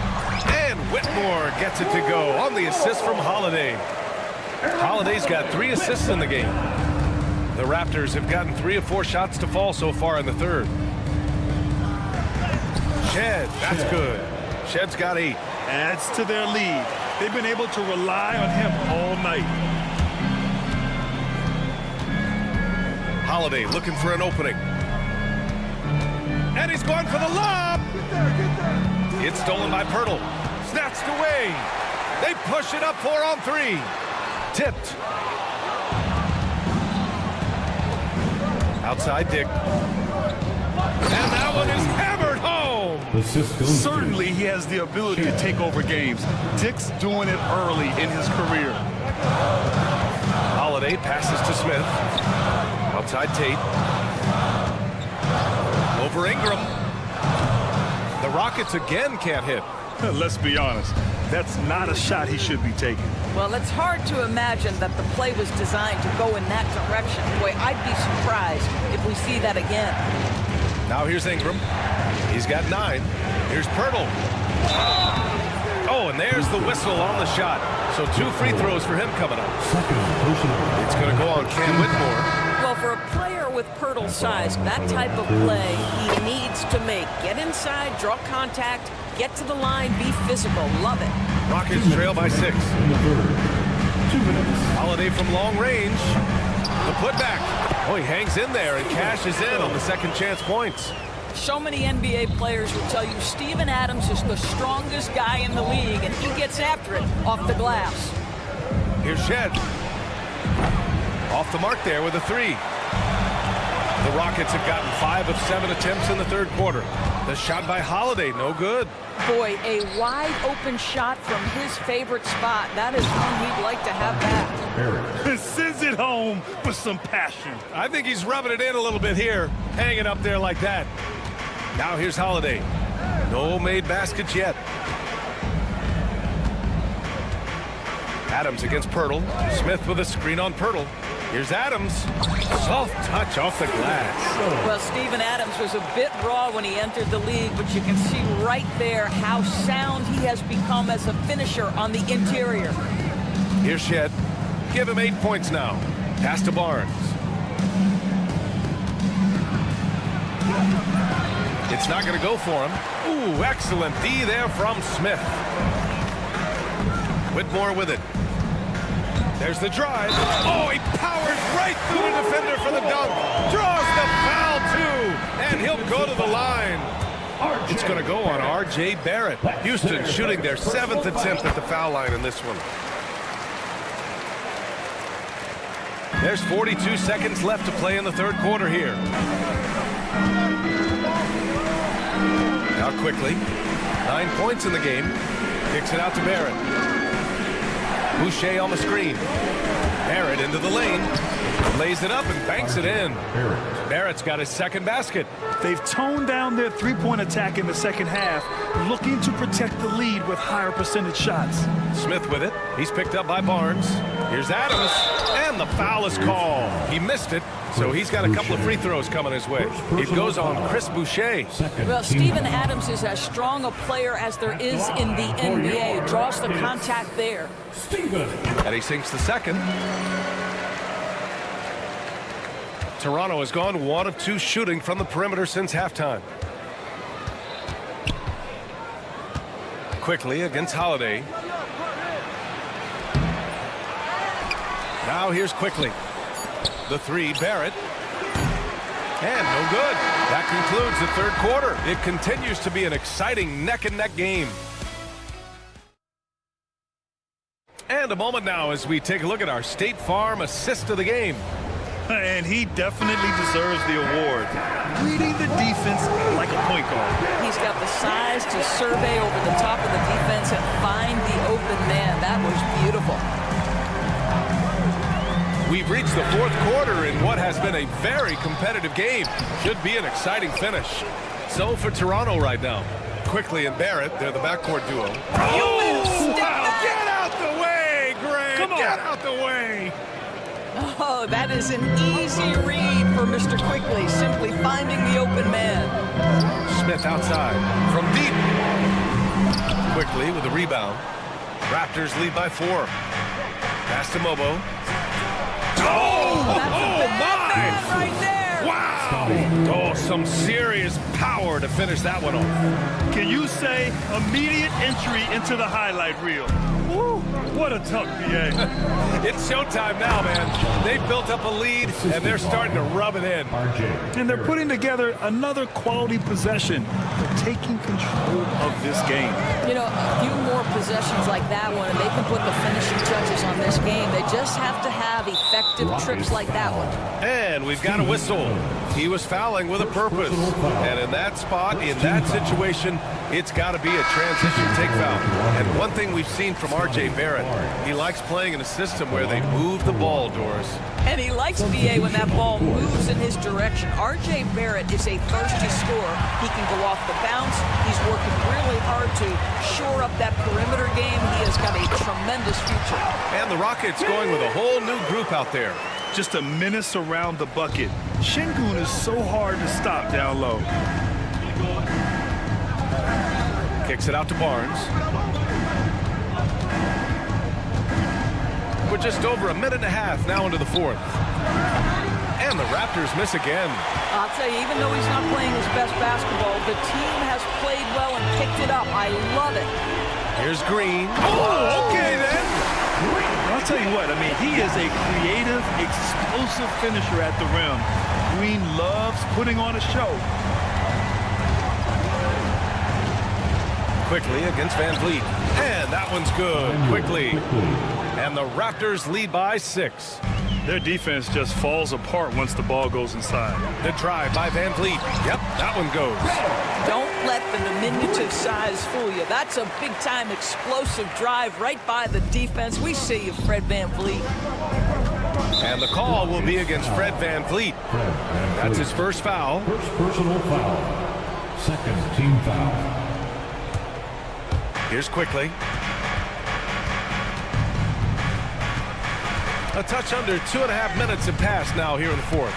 And Whitmore gets it to go on the assist from Holiday. Holiday's got 3 assists in the game. The Raptors have gotten 3 of 4 shots to fall so far in the third. Shed, that's good. Shed's got 8. Adds to their lead. They've been able to rely on him all night. Holiday looking for an opening. And he's going for the lob. It's stolen by Pirtle. Snatched away. They push it up 4 on 3. Tipped. Outside Dick. And that one is hammered home. Certainly he has the ability to take over games. Dick's doing it early in his career. Holiday passes to Smith. Outside Tate. Over Ingram. The Rockets again can't hit. Let's be honest. That's not a shot he should be taking. Well, it's hard to imagine that the play was designed to go in that direction. Boy, I'd be surprised if we see that again. Now here's Ingram. He's got 9. Here's Pirtle. Oh, and there's the whistle on the shot. So 2 free throws for him coming up. It's going to go on Cam Whitmore. Well, for a player with Pirtle's size, that type of play he needs to make. Get inside, draw contact, get to the line, be physical. Love it. Rockets trail by 6. Holiday from long range. The putback. Oh, he hangs in there and cashes in on the second chance points. So many NBA players will tell you Steven Adams is the strongest guy in the league, and he gets after it off the glass. Here's Shed. Off the mark there with a 3. The Rockets have gotten 5 of 7 attempts in the third quarter. The shot by Holiday, no good. Boy, a wide open shot from his favorite spot. That is one he'd like to have back. Sends it home with some passion. I think he's rubbing it in a little bit here, hanging up there like that. Now here's Holiday. No made baskets yet. Adams against Pirtle. Smith with a screen on Pirtle. Here's Adams. Soft touch off the glass. Well, Steven Adams was a bit raw when he entered the league, but you can see right there how sound he has become as a finisher on the interior. Here's Shed. Give him 8 points now. Pass to Barnes. It's not going to go for him. Ooh, excellent D there from Smith. Whitmore with it. There's the drive. Oh, he powers right through the defender for the dunk. Draws the foul, too. And he'll go to the line. It's going to go on R.J. Barrett. Houston shooting their 7th attempt at the foul line in this one. There's 42 seconds left to play in the third quarter here. Now quickly. 9 points in the game. Kicks it out to Barrett. Boucher on the screen. Barrett into the lane. Lays it up and banks it in. Barrett's got his second basket. They've toned down their three-point attack in the second half, looking to protect the lead with higher percentage shots. Smith with it. He's picked up by Barnes. Here's Adams. And the foul is called. He missed it, so he's got a couple of free throws coming his way. It goes on Chris Boucher. Well, Steven Adams is as strong a player as there is in the NBA. Draws the contact there. And he sinks the second. Toronto has gone 1 of 2 shooting from the perimeter since halftime. Quickly against Holiday. Now here's quickly. The three, Barrett. And no good. That concludes the third quarter. It continues to be an exciting neck-and-neck game. And a moment now as we take a look at our State Farm assist of the game. And he definitely deserves the award. Reading the defense like a point guard. He's got the size to survey over the top of the defense and find the open man. That was beautiful. We've reached the fourth quarter in what has been a very competitive game. Should be an exciting finish. So for Toronto right now. Quickly and Barrett, they're the backcourt duo. Oh, wow. Get out the way, Grant! Come on. Get out the way! Oh, that is an easy read for Mr. Quickly, simply finding the open man. Smith outside from deep. Quickly with a rebound. Raptors lead by 4. Pass to Mobo. That's right there. Wow! Oh, some serious power to finish that one off. Can you say immediate entry into the highlight reel? Woo, what a tough BA. It's showtime now, man. They've built up a lead, and they're starting to rub it in. And they're putting together another quality possession. They're taking control of this game. You know, a few more possessions like that one, and they can put the finishing touches on this game. They just have to have effective trips like that one. And we've got a whistle. He was fouling with a purpose. And in that spot, in that situation, it's got to be a transition take foul. And one thing we've seen from R.J. Barrett, he likes playing in a system where they move the ball, Doris. And he likes BA when that ball moves in his direction. R.J. Barrett is a thirsty scorer. He can go off the bounce. He's working really hard to shore up that perimeter game. He has got a tremendous future. And the Rockets going with a whole new group out there. Just a menace around the bucket. Şengün is so hard to stop down low. Kicks it out to Barnes. We're just over a minute and a half now into the fourth. And the Raptors miss again. I'll tell you, even though he's not playing his best basketball, the team has played well and picked it up. I love it. Here's Green. Oh, okay then. I'll tell you what, I mean, he is a creative, explosive finisher at the rim. Green loves putting on a show. Quickly against Van Vliet. And that one's good. Quickly. And the Raptors lead by 6. Their defense just falls apart once the ball goes inside. The drive by Van Vliet. Yep, that one goes. Don't let the diminutive size fool you. That's a big-time explosive drive right by the defense. We see you, Fred Van Vliet. And the call will be against Fred Van Vliet. That's his first foul. First personal foul. Second team foul. Here's Quickly. A touch under 2.5 minutes have passed now here in the fourth.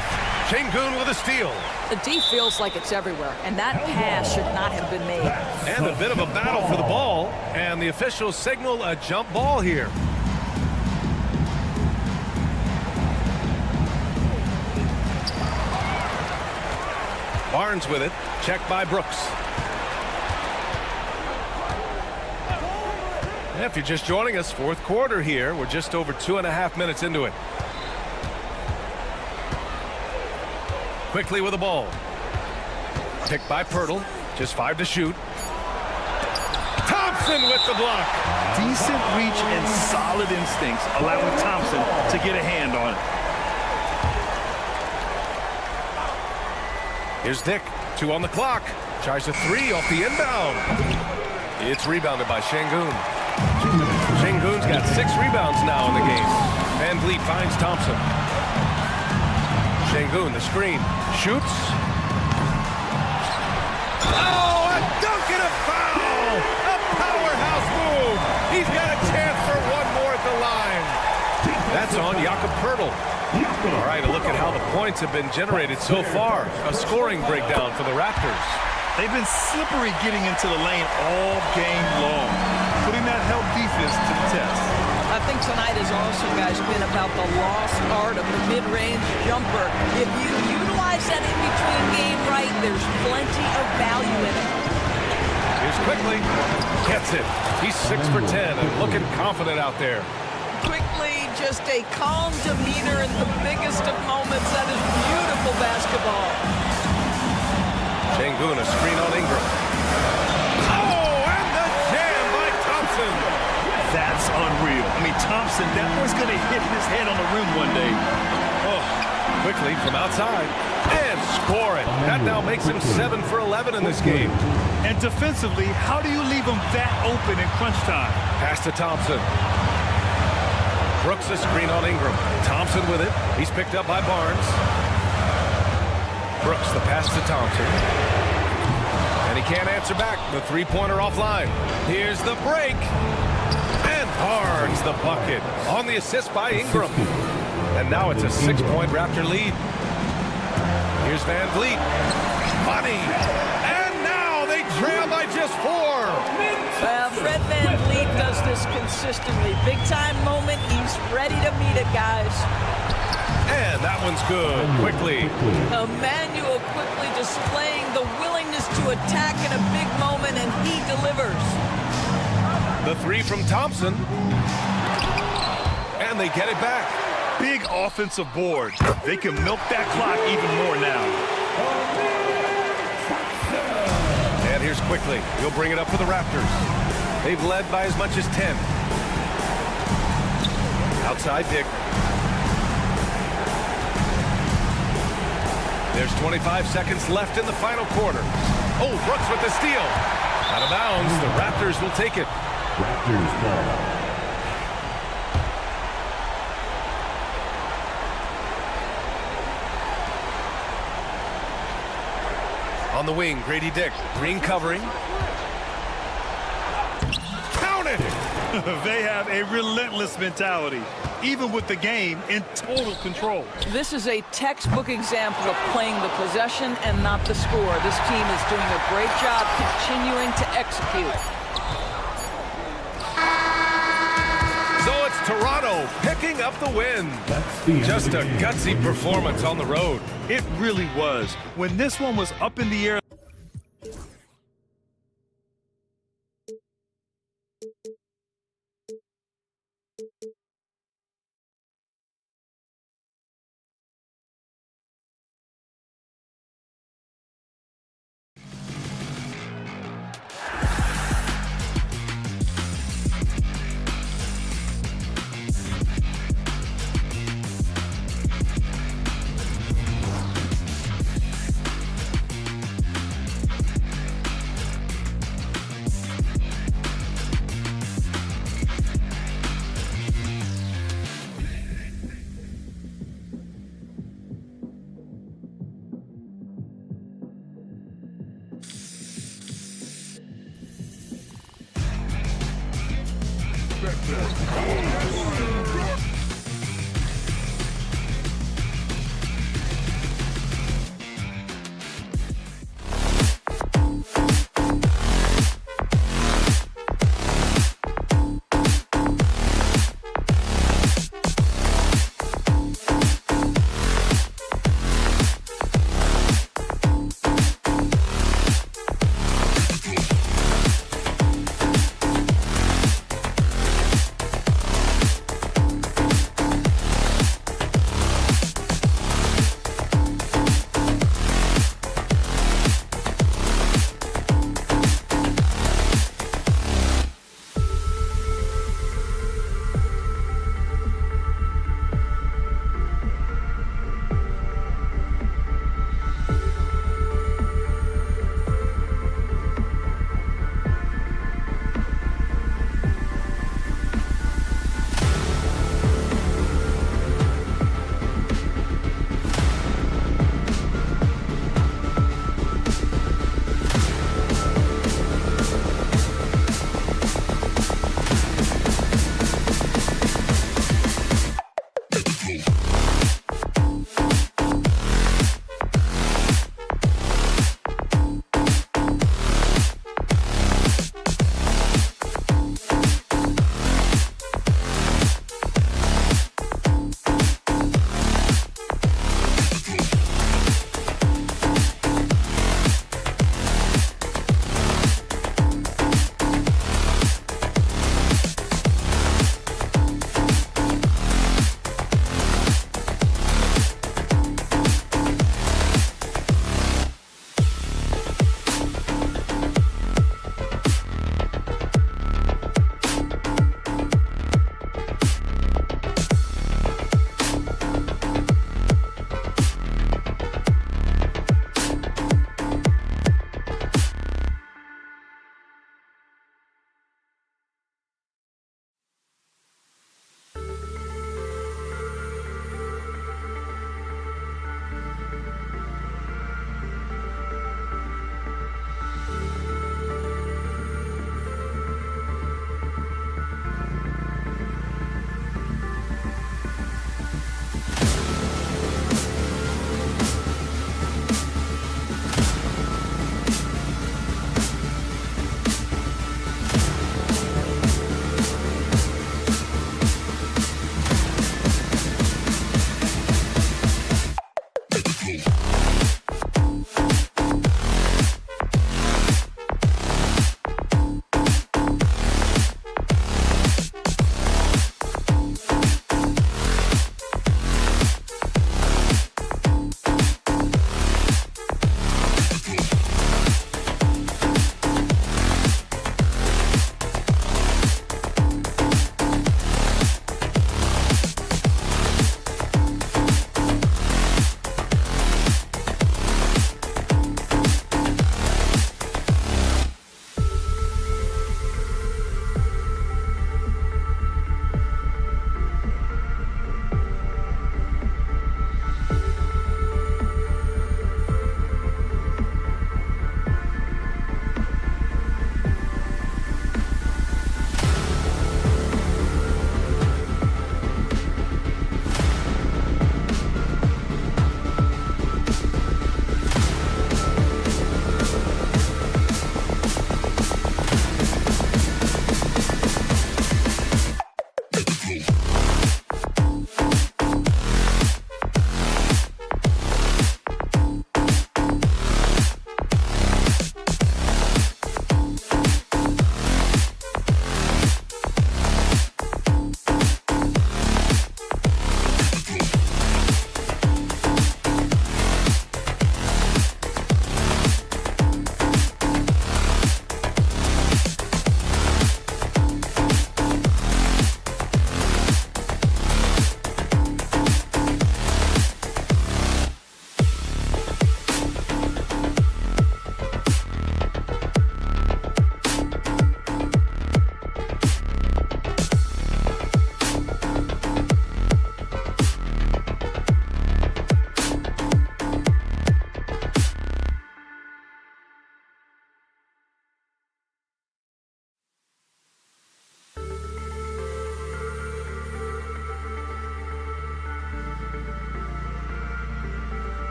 Şengün with a steal. The D feels like it's everywhere, and that pass should not have been made. And a bit of a battle for the ball, and the officials signal a jump ball here. Barnes with it, checked by Brooks. If you're just joining us, fourth quarter here. We're just over 2.5 minutes into it. Quickly with the ball. Picked by Pirtle. Just 5 to shoot. Thompson with the block. Decent reach and solid instincts, allowing Thompson to get a hand on it. Here's Dick. 2 on the clock. Tries a 3 off the inbound. It's rebounded by Şengün. Şengün's got 6 rebounds now in the game. Van Vliet finds Thompson. Şengün, the screen. Shoots. Oh, a dunk and a foul! A powerhouse move! He's got a chance for one more at the line. That's on Jakob Pirtle. All right, a look at how the points have been generated so far. A scoring breakdown for the Raptors. They've been slippery getting into the lane all game long, putting that help defense to the test. I think tonight has also, guys, been about the lost art of the mid-range jumper. If you utilize that in-between game right, there's plenty of value in it. Here's Quickly. Gets it. He's 6 for 10 and looking confident out there. quickly, just a calm demeanor in the biggest of moments. That is beautiful basketball. Sengun, a screen on Ingram. Oh, and the jam by Thompson. That's unreal. I mean, Thompson, that one's going to hit his head on the rim one day. Oh, quickly from outside. And score it. That now makes him 7 for 11 in this game. And defensively, how do you leave him that open in crunch time? Pass to Thompson. Brooks a screen on Ingram. Thompson with it. He's picked up by Barnes. Brooks the pass to Thompson. And he can't answer back. The three-pointer offline. Here's the break. And Barnes the bucket on the assist by Ingram. And now it's a 6-point Raptor lead. Here's Van Vliet. Money. And now they trail by just 4. Well, Fred Van Vliet does this consistently. Big time moment. He's ready to meet it, guys. And that one's good. Quickly. Emmanuel quickly displaying the willingness to attack in a big moment, and he delivers. The three from Thompson. And they get it back. Big offensive board. They can milk that clock even more now. And here's quickly. He'll bring it up for the Raptors. They've led by as much as 10. Outside pick. There's 25 seconds left in the final quarter. Oh, Brooks with the steal. Out of bounds. The Raptors will take it. Raptors ball. On the wing, Grady Dick. Green covering. Count it! They have a relentless mentality, even with the game in total control. This is a textbook example of playing the possession and not the score. This team is doing a great job continuing to execute. So it's Toronto picking up the win. Just a gutsy performance on the road. It really was. When this one was up in the air.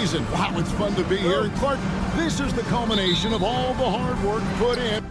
season. Wow, it's fun to be here. And Clark, this is the culmination of all the hard work put in.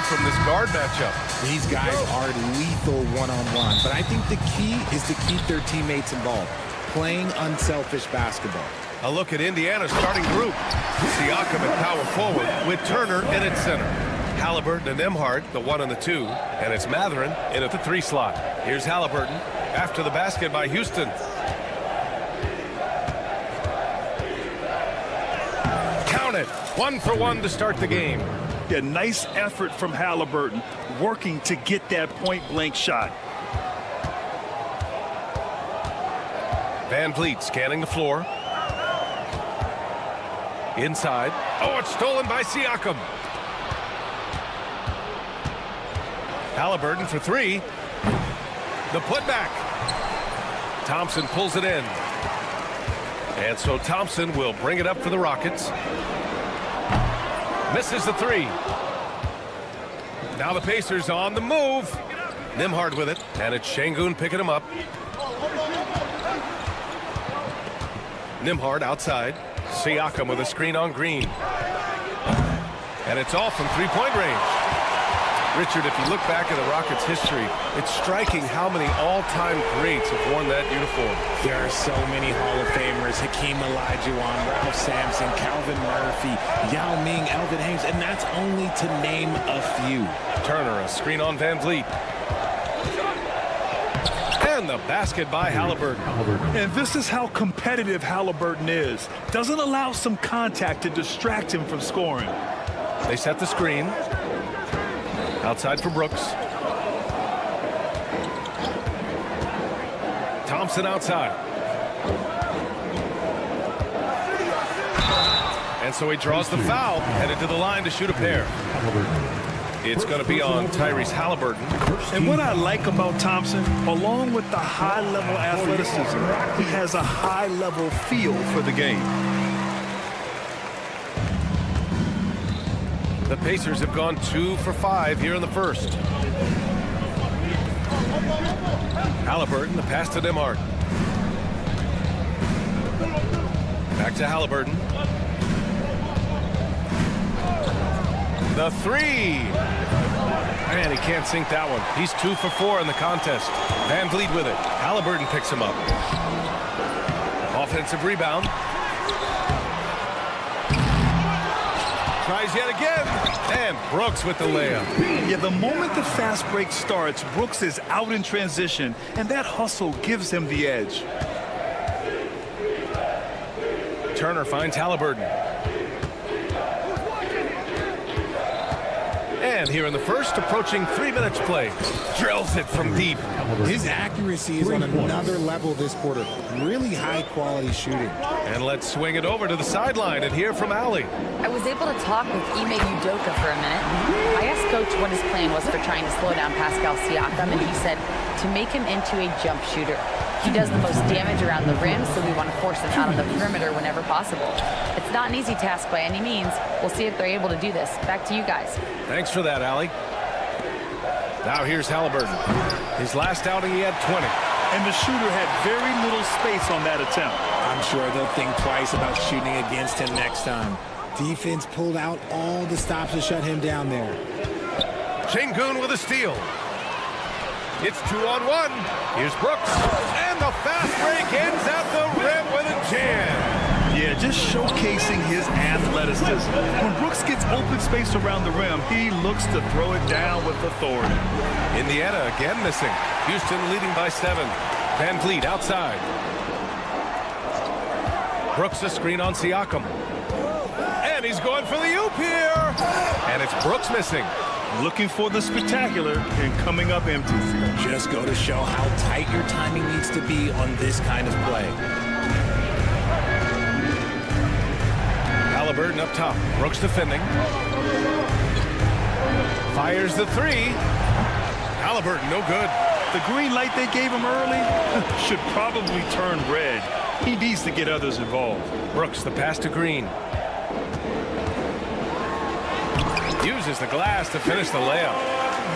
From this guard matchup. These guys are lethal one-on-one, but I think the key is to keep their teammates involved, playing unselfish basketball. A look at Indiana's starting group. Siakam at power forward with Turner in at center. Halliburton and Nembhard, the 1 and the 2, and it's Mathurin in at the 3 slot. Here's Halliburton after the basket by Houston. Count it. 1 for 1 to start the game. Yeah, nice effort from Halliburton, working to get that point-blank shot. Van Vliet scanning the floor. Inside. Oh, it's stolen by Siakam. Halliburton for 3. The putback. Thompson pulls it in. And so Thompson will bring it up for the Rockets. Misses the 3. Now the Pacers on the move. Nembhard with it, and it's Şengün picking him up. Nembhard outside. Siakam with a screen on Green. And it's off from three-point range. Richard, if you look back at the Rockets' history, it's striking how many all-time greats have worn that uniform. There are so many Hall of Famers: Hakeem Olajuwon, Ralph Sampson, Calvin Murphy, Yao Ming, Elvin Hayes, and that's only to name a few. Turner, a screen on Van Vliet. And the basket by Halliburton. And this is how competitive Halliburton is. Doesn't allow some contact to distract him from scoring. They set the screen. Outside for Brooks. Thompson outside. And so he draws the foul, headed to the line to shoot a pair. It's going to be on Tyrese Halliburton. And what I like about Thompson, along with the high-level athleticism, he has a high-level feel for the game. The Pacers have gone 2 for 5 here in the first. Halliburton, the pass to Nembhard. Back to Halliburton. The 3. Man, he can't sink that one. He's 2 for 4 in the contest. Van Vliet with it. Halliburton picks him up. Offensive rebound. Tries yet again, and Brooks with the layup. Yeah, the moment the fast break starts, Brooks is out in transition, and that hustle gives him the edge. Turner finds Halliburton. And here in the first, approaching 3 minutes play. Drills it from deep. His accuracy is on another level this quarter. Really high-quality shooting. And let's swing it over to the sideline and hear from Allie. I was able to talk with Ime Udoka for a minute. I asked Coach what his plan was for trying to slow down Pascal Siakam, and he said to make him into a jump shooter. He does the most damage around the rim, so we want to force him out on the perimeter whenever possible. It's not an easy task by any means. We'll see if they're able to do this. Back to you guys. Thanks for that, Allie. Now here's Halliburton. His last outing, he had 20. And the shooter had very little space on that attempt. I'm sure they'll think twice about shooting against him next time. Defense pulled out all the stops to shut him down there. Şengün with a steal. It's 2-on-1. Here's Brooks. And the fast break ends at the rim with a jam. Yeah, just showcasing his athleticism. When Brooks gets open space around the rim, he looks to throw it down with authority. Indiana again missing. Houston leading by 7. Van Vliet outside. Brooks a screen on Siakam. And he's going for the oop here. And it's Brooks missing. Looking for the spectacular and coming up empty. Just go to show how tight your timing needs to be on this kind of play. Halliburton up top. Brooks defending. Fires the 3. Halliburton no good. The green light they gave him early should probably turn red. He needs to get others involved. Brooks the pass to Green. Uses the glass to finish the layup.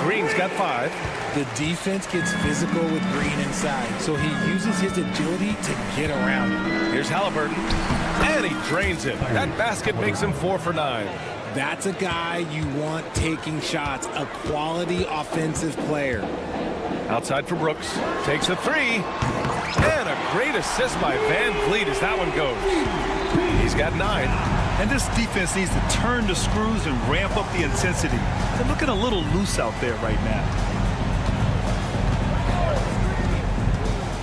Green's got 5. The defense gets physical with Green inside, so he uses his agility to get around him. Here's Halliburton, and he drains it. That basket makes him 4 for 9. That's a guy you want taking shots, a quality offensive player. Outside for Brooks, takes a 3, and a great assist by Van Vliet as that one goes. He's got 9. And this defense needs to turn the screws and ramp up the intensity. They're looking a little loose out there right now.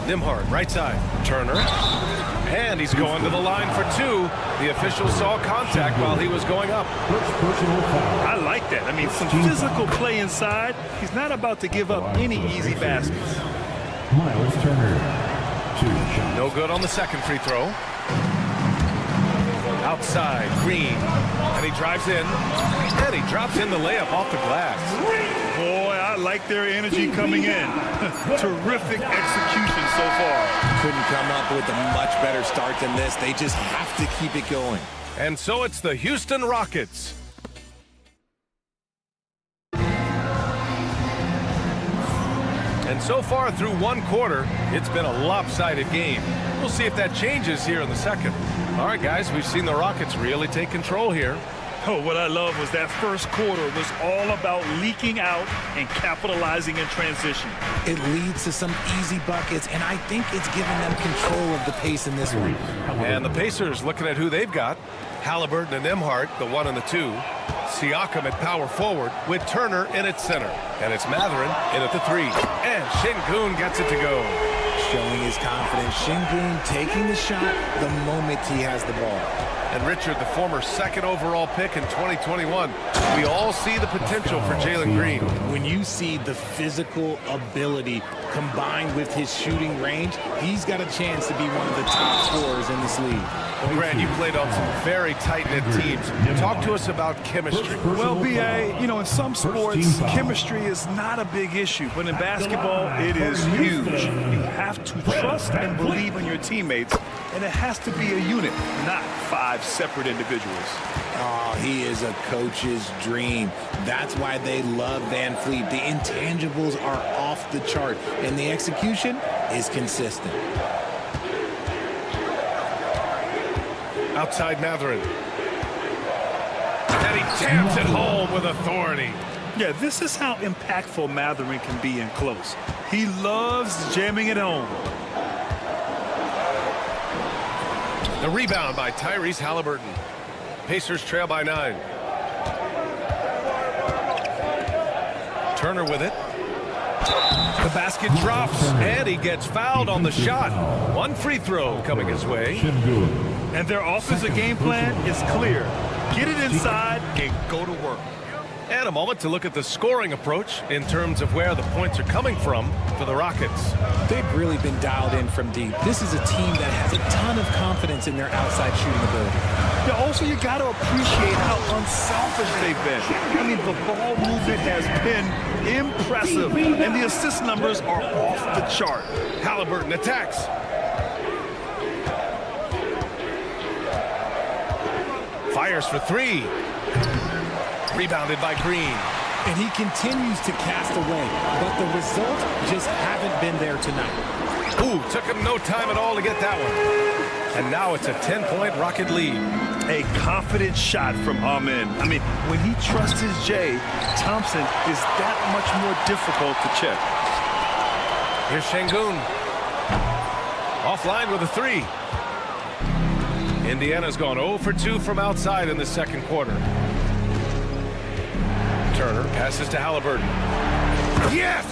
Nembhard, right side. Turner. And he's going to the line for 2. The official saw contact while he was going up. I like that. I mean, some physical play inside. He's not about to give up any easy baskets. Miles Turner. 2 shots. No good on the second free throw. Outside, Green, and he drives in, and he drops in the layup off the glass. Boy, I like their energy coming in. Terrific execution so far. Couldn't come up with a much better start than this. They just have to keep it going. And so it's the Houston Rockets. And so far through one quarter, it's been a lopsided game. We'll see if that changes here in the second. All right, guys, we've seen the Rockets really take control here. Oh, what I love was that first quarter was all about leaking out and capitalizing in transition. It leads to some easy buckets, and I think it's given them control of the pace in this one. And the Pacers looking at who they've got. Halliburton and Nembhard, the 1 and the 2. Siakam at power forward with Turner in at center. And it's Mathurin in at the 3. And Şengün gets it to go. Showing his confidence. Şengün taking the shot the moment he has the ball. And Richard, the former 2nd overall pick in 2021, we all see the potential for Jalen Green. When you see the physical ability combined with his shooting range, he's got a chance to be one of the top scorers in this league. Well, Grant, you played on some very tight-knit teams. Talk to us about chemistry. Well, B.A., you know, in some sports, chemistry is not a big issue. But in basketball, it is huge. You have to trust and believe in your teammates, and it has to be a unit, not 5 separate individuals. Oh, he is a coach's dream. That's why they love Van Vliet. The intangibles are off the chart, and the execution is consistent. Outside Mathurin. And he jams it home with authority. Yeah, this is how impactful Mathurin can be in close. He loves jamming it home. The rebound by Tyrese Halliburton. Pacers trail by 9. Turner with it. The basket drops, and he gets fouled on the shot. 1 free throw coming his way. And their offensive game plan is clear. Get it inside and go to work. And a moment to look at the scoring approach in terms of where the points are coming from for the Rockets. They've really been dialed in from deep. This is a team that has a ton of confidence in their outside shooting ability. Yeah, also, you got to appreciate how unselfish they've been. I mean, the ball movement has been impressive, and the assist numbers are off the chart. Halliburton attacks. Fires for 3. Rebounded by Green. And he continues to cast away, but the results just haven't been there tonight. Ooh, took him no time at all to get that one. And now it's a 10-point Rocket lead. A confident shot from Amen. I mean, when he trusts his J, Thompson is that much more difficult to check. Here's Şengün. Offline with a 3. Indiana's gone 0 for 2 from outside in the second quarter. Turner passes to Halliburton. Yes!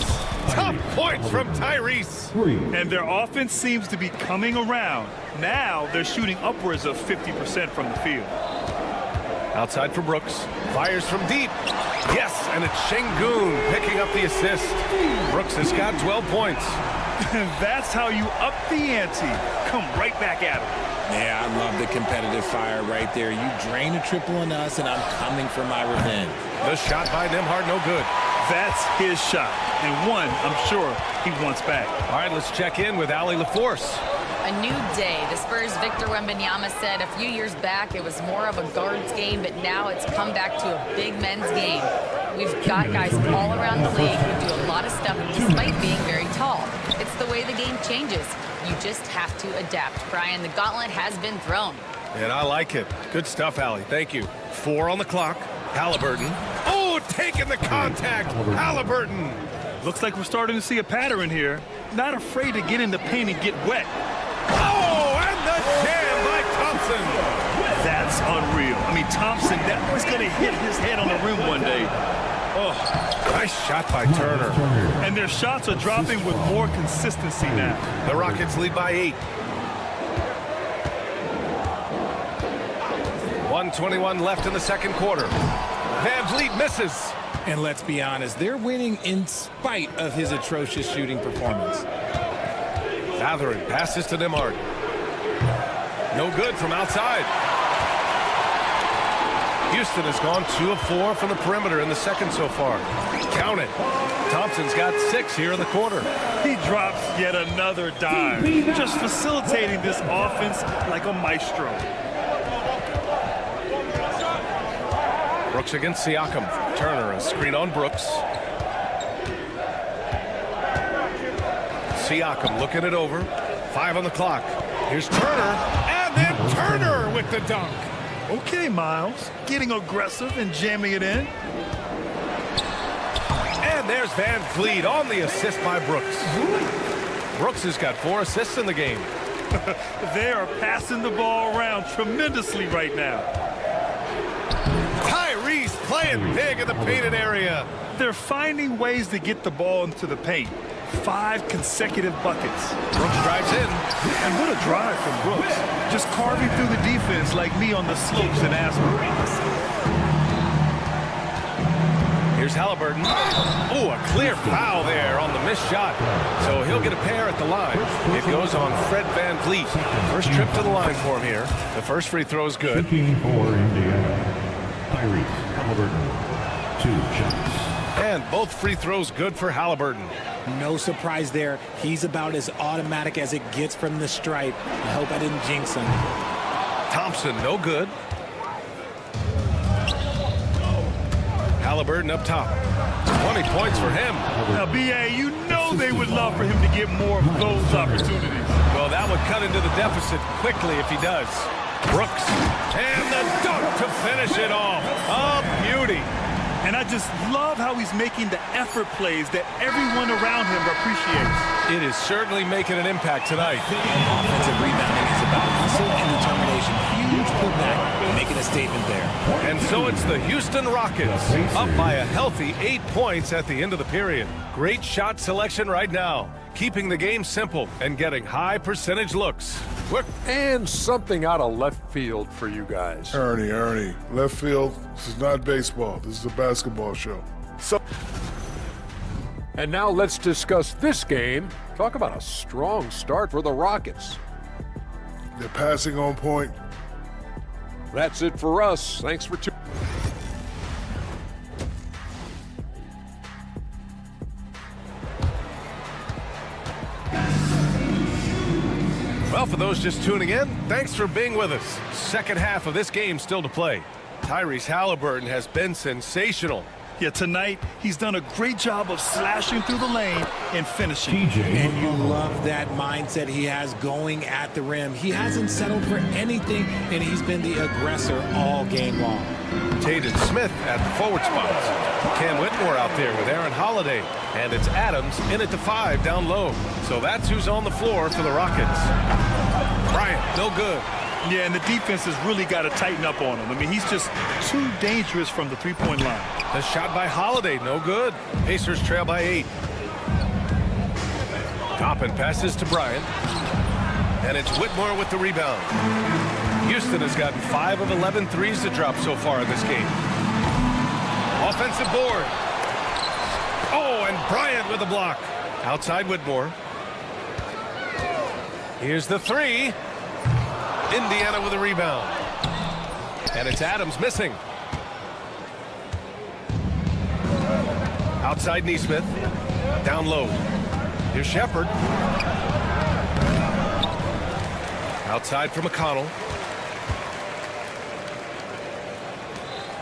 Tough points from Tyrese. And their offense seems to be coming around. Now they're shooting upwards of 50% from the field. Outside for Brooks. Fires from deep. Yes, and it's Şengün picking up the assist. Brooks has got 12 points. That's how you up the ante. Come right back at him. Yeah, I love the competitive fire right there. You drain a triple on us, and I'm coming for my revenge. The shot by Nembhard, no good. That's his shot, and one I'm sure he wants back. All right, let's check in with Allie LaForce. A new day. The Spurs' Victor Wembanyama said a few years back it was more of a guards game, but now it's come back to a big men's game. We've got guys all around the league who do a lot of stuff despite being very tall. It's the way the game changes. You just have to adapt. Brian, the gauntlet has been thrown. And I like it. Good stuff, Allie. Thank you. 4 on the clock. Halliburton. Oh, taking the contact. Halliburton. Looks like we're starting to see a pattern here. Not afraid to get in the paint and get wet. Oh, and the jam by Thompson. That's unreal. I mean, Thompson, that was going to hit his head on the rim one day. Oh, nice shot by Turner. And their shots are dropping with more consistency now. The Rockets lead by 8. 1:21 left in the second quarter. Van Vliet misses. And let's be honest, they're winning in spite of his atrocious shooting performance. Mathurin passes to Nembhard. No good from outside. Houston has gone 2 of 4 from the perimeter in the second so far. Count it. Thompson's got 6 here in the quarter. He drops yet another dive, just facilitating this offense like a maestro. Brooks against Siakam. Turner, a screen on Brooks. Siakam looking it over. 5 on the clock. Here's Turner, and then Turner with the dunk. Okay, Miles, getting aggressive and jamming it in. And there's Van Vliet on the assist by Brooks. Brooks has got 4 assists in the game. They are passing the ball around tremendously right now. Tyrese playing big in the painted area. They're finding ways to get the ball into the paint. 5 consecutive buckets. Brooks drives in. And what a drive from Brooks. Just carving through the defense like me on the slopes in Aspen. Here's Halliburton. Oh, a clear foul there on the missed shot. So he'll get a pair at the line. It goes on Fred Van Vliet. First trip to the line for him here. The first free throw is good. Shooting for Indiana. Tyrese Halliburton. 2 shots. And both free throws good for Halliburton. No surprise there. He's about as automatic as it gets from the stripe. I hope I didn't jinx him. Thompson, no good. Halliburton up top. 20 points for him. Now, B.A., you know they would love for him to get more of those opportunities. Well, that would cut into the deficit quickly if he does. Brooks. And the dunk to finish it off. A beauty. And I just love how he's making the effort plays that everyone around him appreciates. It is certainly making an impact tonight. Offensive rebounding is about hustle and determination. Huge pullback, making a statement there. And so it's the Houston Rockets up by a healthy 8 points at the end of the period. Great shot selection right now, keeping the game simple and getting high percentage looks. And something out of left field for you guys. Ernie, left field, this is not baseball. This is a basketball show. And now let's discuss this game. Talk about a strong start for the Rockets. They're passing on point. That's it for us. Thanks for tuning in. Well, for those just tuning in, thanks for being with us. Second half of this game still to play. Tyrese Halliburton has been sensational. Yeah, tonight he's done a great job of slashing through the lane and finishing. And you love that mindset he has going at the rim. He hasn't settled for anything, and he's been the aggressor all game long. Tate and Smith at the forward spots. Cam Whitmore out there with Aaron Holiday. And it's Adams in at the 5 down low. So that's who's on the floor for the Rockets. Bryant, no good. Yeah, and the defense has really got to tighten up on him. I mean, he's just too dangerous from the three-point line. The shot by Holiday, no good. Pacers trail by 8. Toppin passes to Bryant. And it's Whitmore with the rebound. Houston has gotten 5 of 11 threes to drop so far in this game. Offensive board. Oh, and Bryant with a block. Outside Whitmore. Here's the 3. Indiana with a rebound. And it's Adams missing. Outside Nesmith. Down low. Here's Shepard. Outside for McConnell.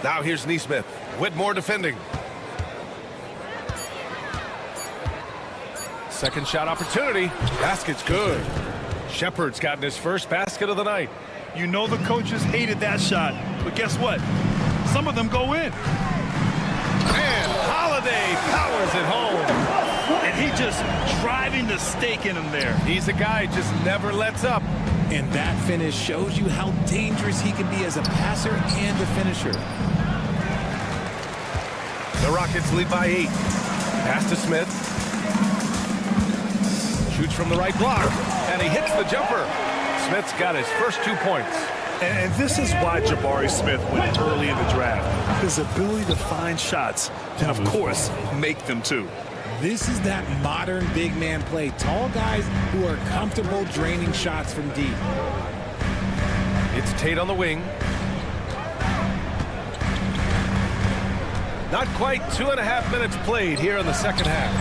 Now here's Nesmith. Whitmore defending. Second shot opportunity. Basket's good. Shepard's gotten his first basket of the night. You know the coaches hated that shot, but guess what? Some of them go in. And Holiday powers it home. And he just driving the stake in him there. He's a guy just never lets up. And that finish shows you how dangerous he can be as a passer and a finisher. The Rockets lead by 8. Pass to Smith. Shoots from the right block, and he hits the jumper. Smith's got his first 2 points. And this is why Jabari Smith went early in the draft. His ability to find shots and, of course, make them too. This is that modern big man play. Tall guys who are comfortable draining shots from deep. It's Tate on the wing. Not quite 2.5 minutes played here in the second half.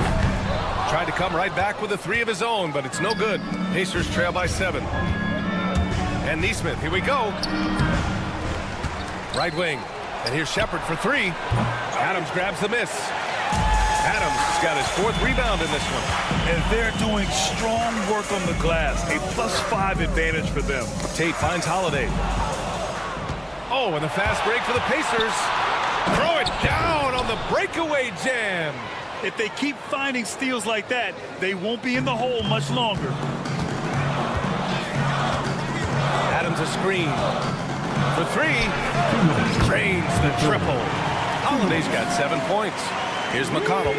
Tried to come right back with a 3 of his own, but it's no good. Pacers trail by 7. And Nesmith, here we go. Right wing. And here's Shepard for 3. Adams grabs the miss. Adams has got his 4th rebound in this one. And they're doing strong work on the glass. A +5 advantage for them. Tate finds Holiday. Oh, and the fast break for the Pacers. Throw it down on the breakaway jam. If they keep finding steals like that, they won't be in the hole much longer. Adams a screen. For 3. Drains the triple. Holiday's got 7 points. Here's McConnell.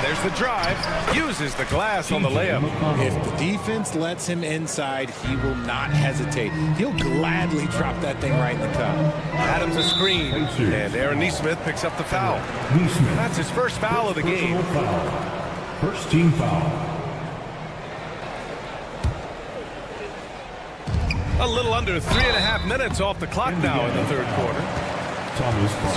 There's the drive. Uses the glass on the layup. If the defense lets him inside, he will not hesitate. He'll gladly drop that thing right in the cup. Adams a screen. And Aaron Nesmith picks up the foul. That's his first foul of the game. First team foul. A little under 3.5 minutes off the clock now in the third quarter.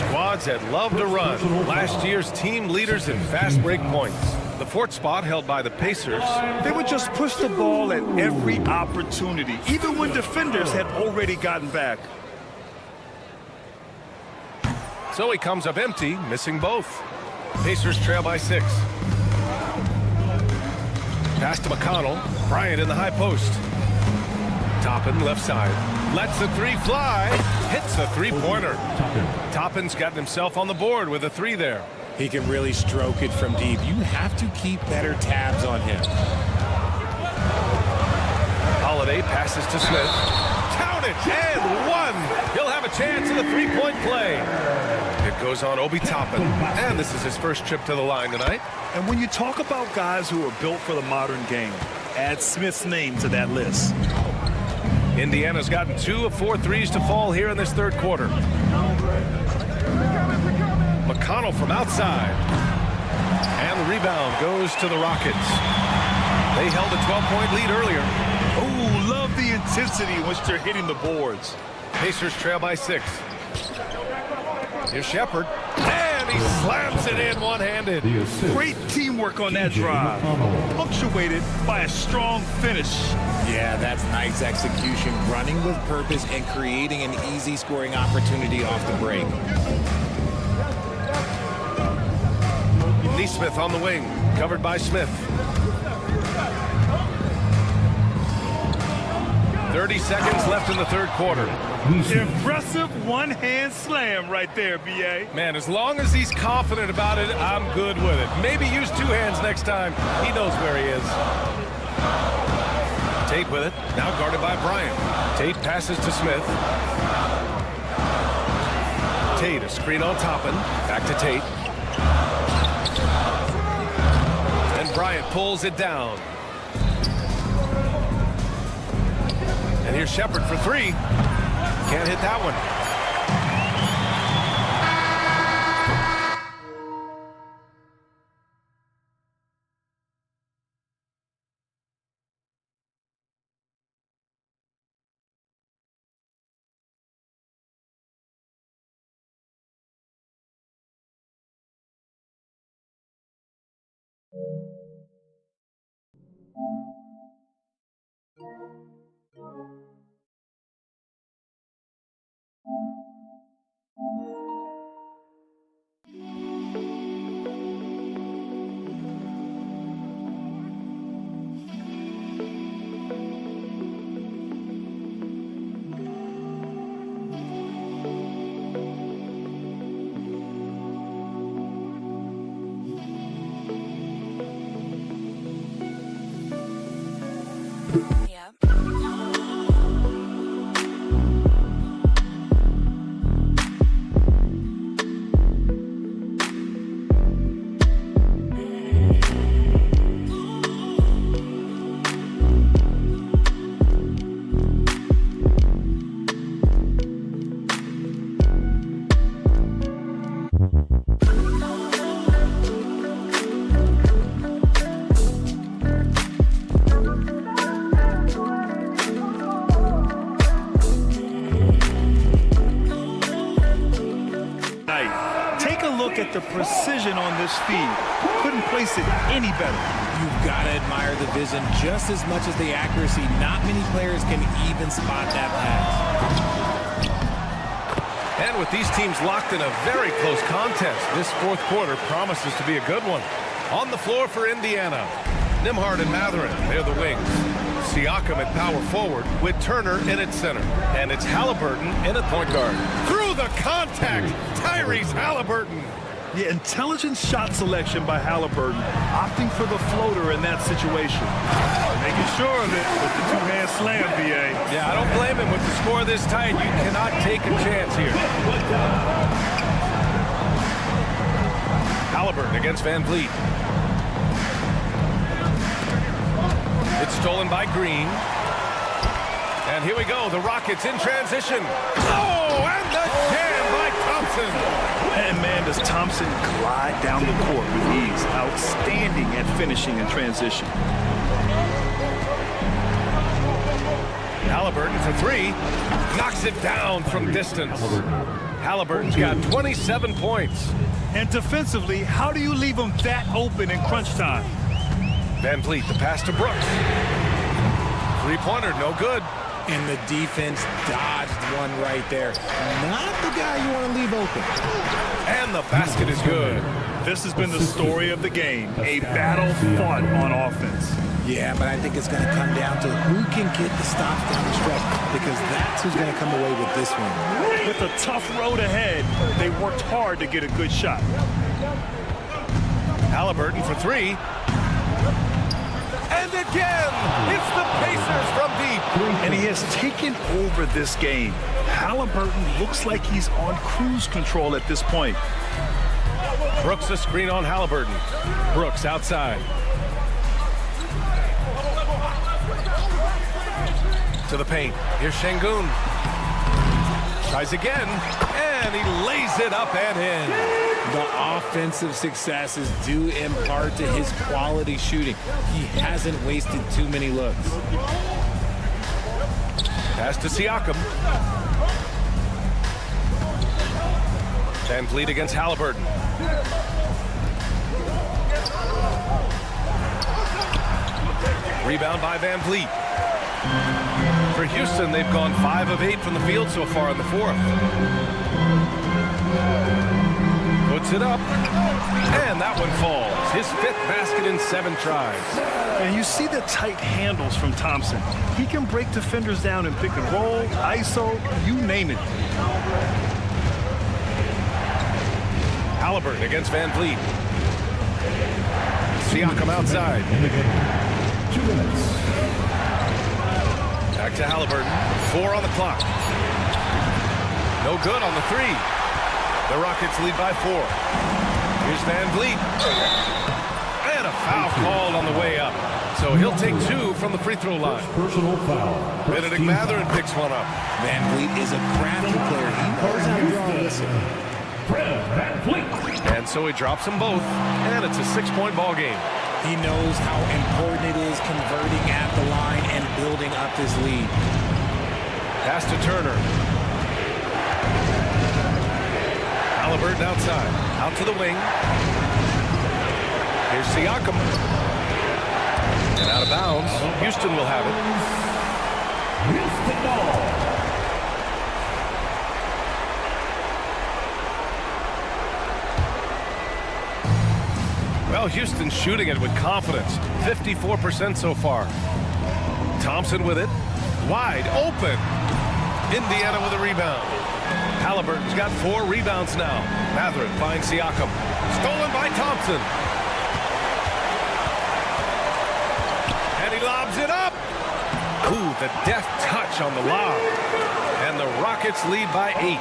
Squads that love to run. Last year's team leaders in fast break points. The 4th spot held by the Pacers. They would just push the ball at every opportunity, even when defenders had already gotten back. So he comes up empty, missing both. Pacers trail by 6. Pass to McConnell. Bryant in the high post. Toppin left side. Lets the 3 fly. Hits the 3-pointer. Toppin's gotten himself on the board with a 3 there. He can really stroke it from deep. You have to keep better tabs on him. Holiday passes to Smith. Count it, and 1. He'll have a chance at a 3-point play. It goes on Obi Toppin, and this is his first trip to the line tonight. And when you talk about guys who are built for the modern game, add Smith's name to that list. Indiana's gotten 2 of 4 threes to fall here in this third quarter. McConnell from outside. And the rebound goes to the Rockets. They held a 12-point lead earlier. Oh, love the intensity in which they're hitting the boards. Pacers trail by 6. Here's Shepard. And he slams it in one-handed. Great teamwork on that drive. Punctuated by a strong finish. Yeah, that's nice execution, running with purpose and creating an easy scoring opportunity off the break. Neesmith on the wing, covered by Smith. 30 seconds left in the third quarter. Impressive one-hand slam right there, B.A. Man, as long as he's confident about it, I'm good with it. Maybe use two hands next time. He knows where he is. Tate with it, now guarded by Bryant. Tate passes to Smith. Tate, a screen on Toppin. Back to Tate. And Bryant pulls it down. And here's Shepard for three. Can't hit that one. At the precision on this feed. Couldn't place it any better. You've got to admire the vision just as much as the accuracy. Not many players can even spot that pass. And with these teams locked in a very close contest, this fourth quarter promises to be a good one. On the floor for Indiana, Nembhard and Mathurin, they're the wings. Siakam at power forward with Turner in at center. And it's Halliburton in at point guard. Through the contact, Tyrese Halliburton. Yeah, intelligent shot selection by Halliburton, opting for the floater in that situation. Making sure of it with the two-hand slam, B.A. Yeah, I don't blame him. With the score this tight, you cannot take a chance here. Halliburton against Van Vliet. It's stolen by Green. And here we go, the Rockets in transition. Oh, and the jam by Thompson. And man, does Thompson glide down the court with ease. Outstanding at finishing in transition. Halliburton for three. Knocks it down from distance. Halliburton's got 27 points. And defensively, how do you leave him that open in crunch time? Van Vliet, the pass to Brooks. Three-pointer, no good. And the defense dodged one right there. Not the guy you want to leave open. And the basket is good. This has been the story of the game. A battle fought on offense. Yeah, but I think it's going to come down to who can get the stops down the stretch, because that's who's going to come away with this one. With a tough road ahead, they worked hard to get a good shot. Halliburton for three. And again, it's the Pacers from deep. And he has taken over this game. Halliburton looks like he's on cruise control at this point. Brooks a screen on Halliburton. Brooks outside. To the paint. Here's Şengün. Tries again, and he lays it up and in. The offensive success is due in part to his quality shooting. He hasn't wasted too many looks. Pass to Siakam. Van Vliet against Halliburton. Rebound by Van Vliet. For Houston, they've gone 5 of 8 from the field so far in the fourth. Puts it up, and that one falls. His 5th basket in 7 tries. And you see the tight handles from Thompson. He can break defenders down in pick and roll, ISO, you name it. Halliburton against Van Vliet. Siakam outside. 2 minutes. Back to Halliburton. 4 on the clock. No good on the 3. The Rockets lead by 4. Here's Van Vliet. And a foul called on the way up. So he'll take 2 from the free throw line. Personal foul. Benedict Mathurin picks one up. Van Vliet is a crafty player. He knows how to draw a whistle. Van Vliet. And so he drops them both, and it's a 6-point ball game. He knows how important it is converting at the line and building up this lead. Pass to Turner. Halliburton outside. Out to the wing. Here's Siakam. And out of bounds. Houston will have it. Houston ball. Well, Houston's shooting it with confidence. 54% so far. Thompson with it. Wide open. Indiana with a rebound. Halliburton's got 4 rebounds now. Mathurin finds Siakam. Stolen by Thompson. And he lobs it up. Ooh, the deft touch on the lob. And the Rockets lead by 8.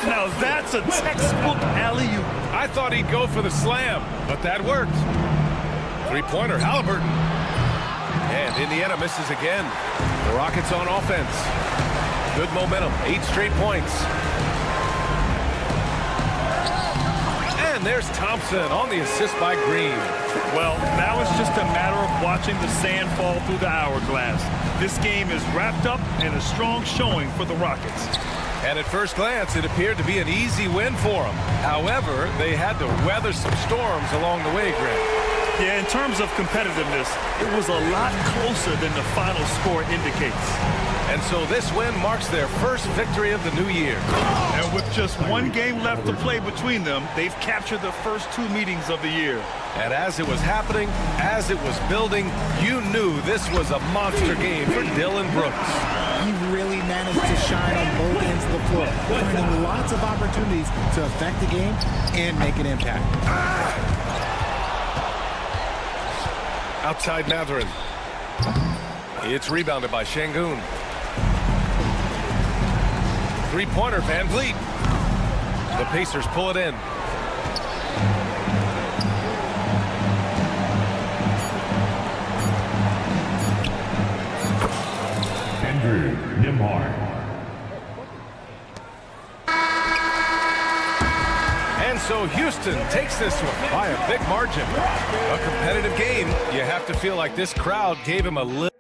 Now that's a textbook alley-oop. I thought he'd go for the slam, but that worked. 3-pointer, Halliburton. And Indiana misses again. The Rockets on offense. Good momentum, 8 straight points. And there's Thompson on the assist by Green. Well, now it's just a matter of watching the sand fall through the hourglass. This game is wrapped up in a strong showing for the Rockets. And at first glance, it appeared to be an easy win for them. However, they had to weather some storms along the way, Greg. Yeah, in terms of competitiveness, it was a lot closer than the final score indicates. And so this win marks their first victory of the new year. And with just 1 game left to play between them, they've captured the first 2 meetings of the year. And as it was happening, as it was building, you knew this was a monster game for Dylan Brooks. He really managed to shine on both ends of the floor, finding lots of opportunities to affect the game and make an impact. Outside Mathurin. It's rebounded by Şengün. 3-pointer, Van Vliet. The Pacers pull it in. Andrew Nembhard. And so Houston takes this one by a big margin. A competitive game. You have to feel like this crowd gave him a little